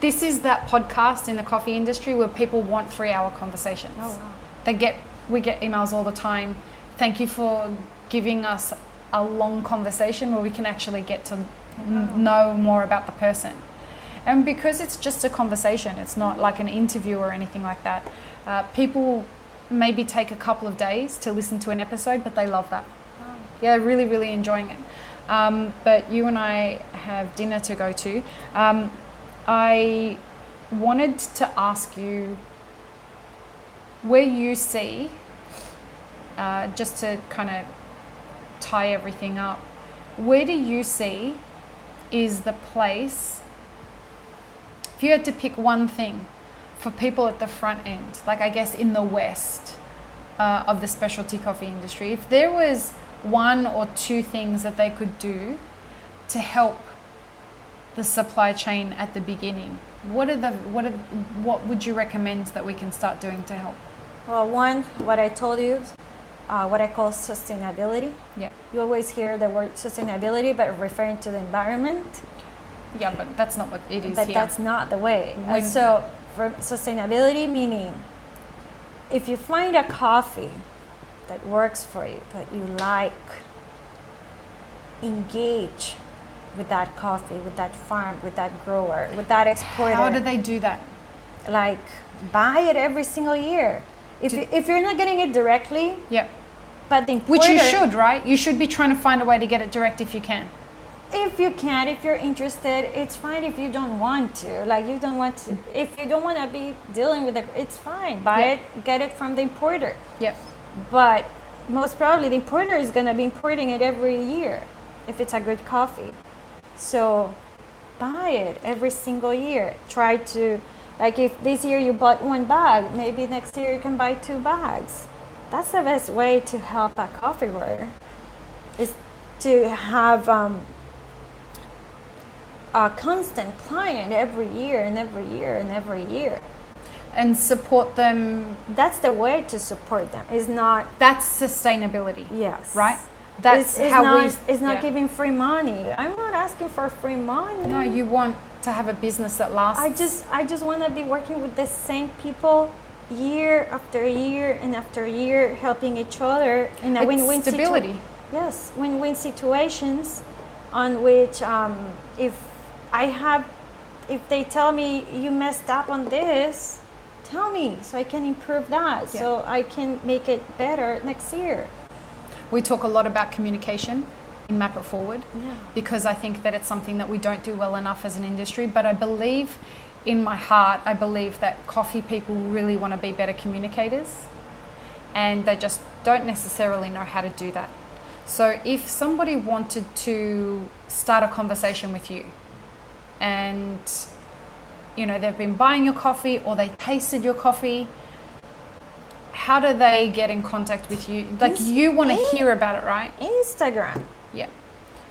This is that podcast in the coffee industry where people want 3-hour conversations. Oh, wow. We get emails all the time. Thank you for giving us a long conversation where we can actually get to know more about the person. And because it's just a conversation, it's not like an interview or anything like that. People maybe take a couple of days to listen to an episode, but they love that. Wow. Yeah, really, really enjoying it. But you and I have dinner to go to. I wanted to ask you where you see, just to kind of tie everything up, where do you see is the place, if you had to pick one thing for people at the front end, like I guess in the West of the specialty coffee industry, if there was one or two things that they could do to help the supply chain at the beginning, what would you recommend that we can start doing to help? Well, one, what I told you, what I call sustainability. Yeah. You always hear the word sustainability, but referring to the environment. Yeah, but that's not what it is But here. that's not the way. So for sustainability, meaning if you find a coffee that works for you, that you like, engage with that coffee, with that farm, with that grower, with that exporter. How do they do that? Like, buy it every single year. If you're not getting it directly, Yeah. but the importer, Which you should, right? You should be trying to find a way to get it direct if you can. if you can, if you're interested, it's fine. If you don't want to, like you don't want to, if you don't want to be dealing with it, it's fine. Buy Yeah. it, get it from the importer. Yep. But most probably the importer is going to be importing it every year if it's a good coffee. So buy it every single year. Try to, like if this year you bought 1 bag, maybe next year you can buy 2 bags. That's the best way to help a coffee grower, is to have a constant client every year and every year and every year. And support them. That's the way to support them. It's not, That's sustainability. yes. Right? That's it's how not, we. it's not yeah. giving free money. I'm not asking for free money. No, you want to have a business that lasts. I just want to be working with the same people year after year and after year, helping each other in a It's win-win stability. Yes, win-win situations on which if they tell me you messed up on this, tell me so I can improve that, Yeah. so I can make it better next year. We talk a lot about communication in Map It Forward, Yeah. because I think that it's something that we don't do well enough as an industry. But I believe, in my heart, I believe that coffee people really want to be better communicators, and they just don't necessarily know how to do that. So if somebody wanted to start a conversation with you, and they've been buying your coffee or they tasted your coffee, how do they get in contact with you? Like, you want to hear about it, right? Instagram, Yeah.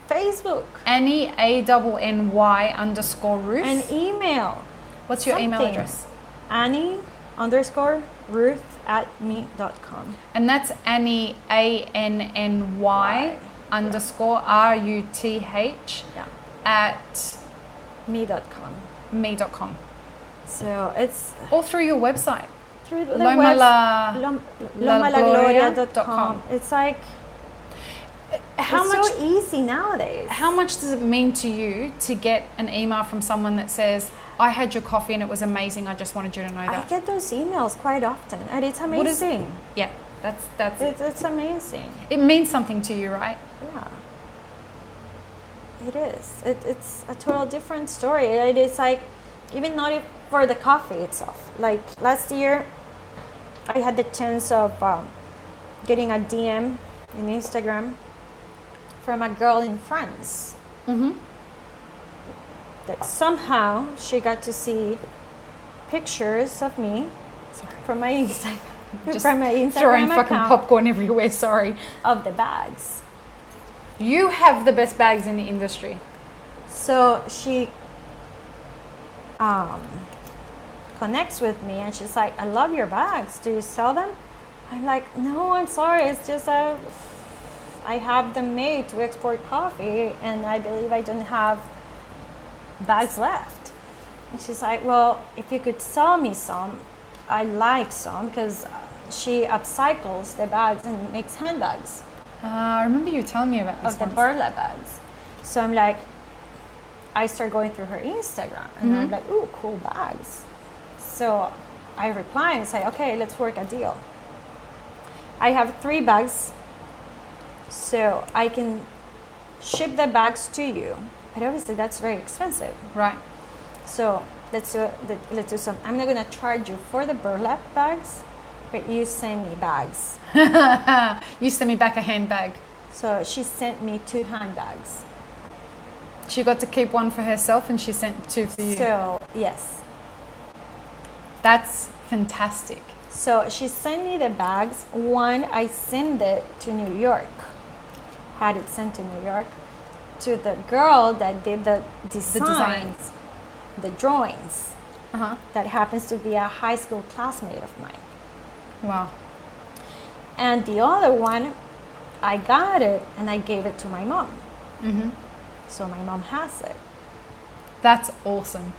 Facebook, Anny, ANNY _Ruth. and email. What's your email something. address? Anny_Ruth@me.com. And that's Anny, ANNY _RUTH Yeah. at Me.com. me.com. So it's Or through your website. through the Loma La LomaLaGloria.com. It's like, How it's much? so easy nowadays. How much does it mean to you to get an email from someone that says, "I had your coffee and it was amazing. I just wanted you to know I that." get those emails quite often, and it's What is- amazing. Yeah, that's It's amazing. it means something to you, right? Yeah. It is. It's a total different story. It is like, even not if for the coffee itself. Like last year, I had the chance of getting a DM in Instagram from a girl in France Mm-hmm. that somehow she got to see pictures of me from my Instagram. Just from my throwing Instagram fucking account popcorn everywhere. Sorry. of the bags. You have the best bags in the industry. So she connects with me and she's like, "I love your bags. Do you sell them?" I'm like, "No, I'm sorry. It's just I have them made to export coffee, and I believe I don't have bags left. And she's like, well, if you could sell me some, I like some, because she upcycles the bags and makes handbags. I remember you telling me about this Of the once. burlap bags. So I'm like, I start going through her Instagram, and I'm like, ooh, cool bags. So I reply and say, okay, let's work a deal. I have 3 bags, so I can ship the bags to you, but obviously that's very expensive. Right. So let's do some. I'm not gonna charge you for the burlap bags, but you send me bags. You sent me back a handbag. So she sent me 2 handbags. She got to keep one for herself and she sent 2 for you. So yes. That's fantastic. So she sent me the bags. One, I sent it to New York. Had it sent to New York to the girl that did the designs, the drawings. That happens to be a high school classmate of mine. Wow. And the other one, I got it and I gave it to my mom. So my mom has it. That's awesome.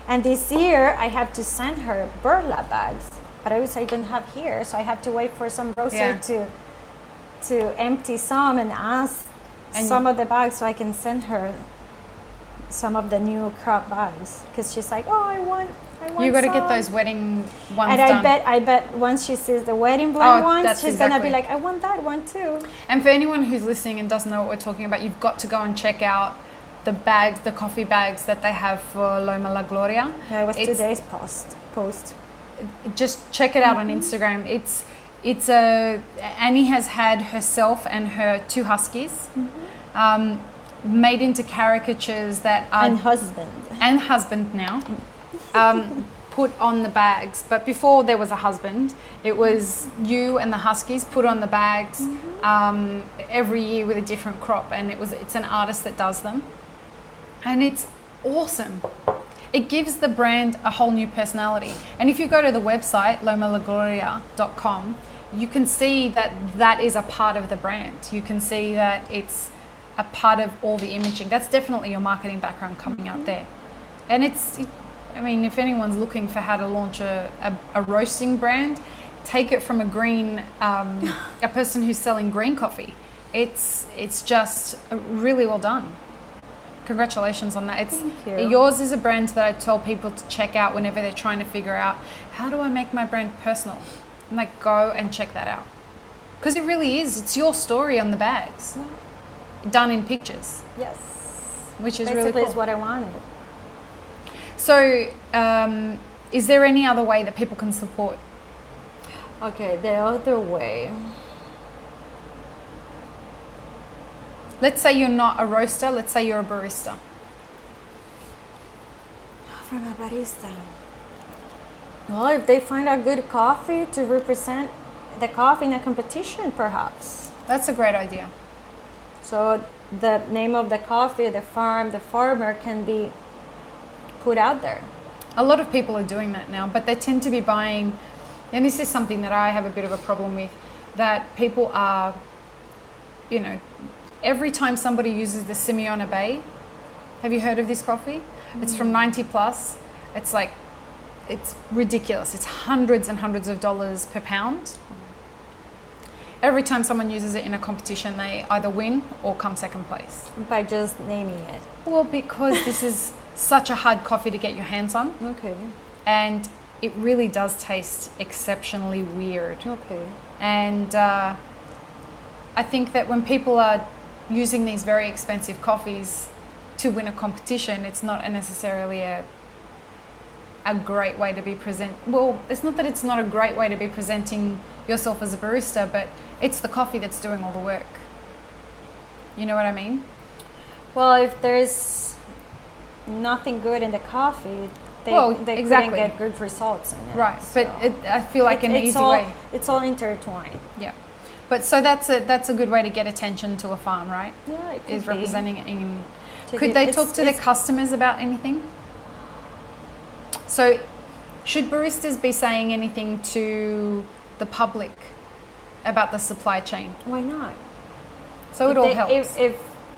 And this year I have to send her burlap bags, but I don't have here, so I have to wait for some grocer to empty some and ask some of the bags so I can send her some of the new crop bags, because she's like, oh, I want You got to some. get those wedding ones And done. I bet once she sees the wedding blend ones, that's she's gonna be exactly. like, I want that one too. And for anyone who's listening and doesn't know what we're talking about, you've got to go and check out the bags, the coffee bags that they have for Loma La Gloria. Yeah, it was today's post. Just check it out on Instagram. It's Annie has had herself and her 2 huskies made into caricatures that are And husband now put on the bags. But before there was a husband, it was you and the huskies put on the bags every year with a different crop, and it's an artist that does them, and it's awesome. It gives the brand a whole new personality. And if you go to the website lomalagloria.com, you can see that is a part of the brand. You can see that it's a part of all the imaging. That's definitely your marketing background coming out there. And I mean, if anyone's looking for how to launch a roasting brand, take it from a person who's selling green coffee. It's just really well done. Congratulations on that. Thank you. Yours is a brand that I tell people to check out whenever they're trying to figure out, how do I make my brand personal? I'm like, go and check that out. Because it really is. It's your story on the bags, done in pictures. Yes. Which is Basically really cool. is what I wanted. So, is there any other way that people can support? Okay, the other way. Let's say you're not a roaster, let's say you're a barista. From a barista. Well, if they find a good coffee to represent the coffee in a competition, perhaps. That's a great idea. So the name of the coffee, the farm, the farmer can be put out there. A lot of people are doing that now, but they tend to be buying, and this is something that I have a bit of a problem with, that people are, every time somebody uses the Simeona Bay, have you heard of this coffee? It's from 90 plus. It's ridiculous. It's hundreds and hundreds of dollars per pound. Every time someone uses it in a competition, they either win or come second place. By just naming it. Well, because this is such a hard coffee to get your hands on. Okay. And it really does taste exceptionally weird. Okay. And I think that when people are using these very expensive coffees to win a competition, it's not necessarily a great way to be well, it's not that it's not a great way to be presenting yourself as a barista, but it's the coffee that's doing all the work. You know what I mean? Well, if there's nothing good in the coffee, they exactly. couldn't get good results in it. Right, So but I feel like an easy way. It's all intertwined. Yeah. But so that's a good way to get attention to a farm, right? Yeah, it could Is be. representing it in. To Could get- they it's- talk to their it's- customers about anything? So, should baristas be saying anything to the public about the supply chain? Why not? So it all helps.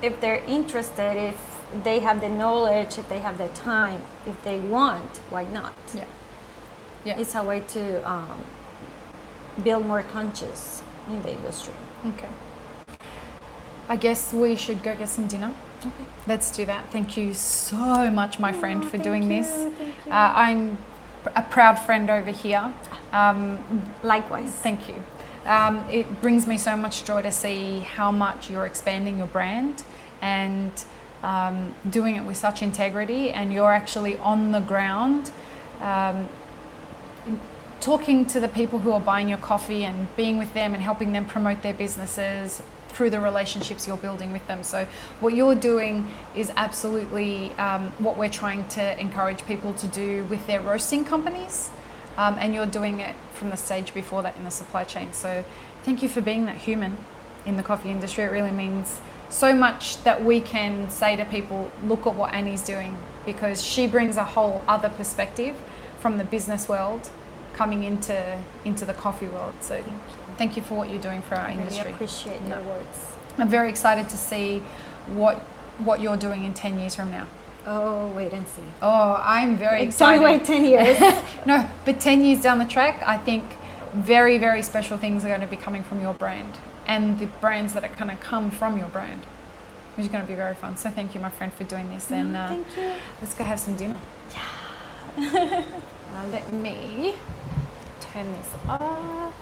If they're interested, if they have the knowledge, if they have the time, if they want, why not? Yeah. Yeah. It's a way to build more conscious in the industry. Okay. I guess we should go get some dinner. Okay. Let's do that. Thank you so much, my friend, for doing this. Thank you. I'm a proud friend over here. Likewise. Thank you. It brings me so much joy to see how much you're expanding your brand and doing it with such integrity, and you're actually on the ground talking to the people who are buying your coffee and being with them and helping them promote their businesses through the relationships you're building with them. So what you're doing is absolutely what we're trying to encourage people to do with their roasting companies, and you're doing it from the stage before that in the supply chain. So thank you for being that human in the coffee industry. It really means so much that we can say to people, look at what Annie's doing, because she brings a whole other perspective from the business world coming into the coffee world. So thank you for what you're doing for our industry. I appreciate your words. I'm very excited to see what you're doing in 10 years from now. Oh, wait and see. Oh, I'm very excited. Don't wait 10 years. No, but 10 years down the track, I think very, very special things are going to be coming from your brand and the brands that are going to come from your brand, which is going to be very fun. So thank you, my friend, for doing this. And thank you. Let's go have some dinner. Yeah. Let me turn this off.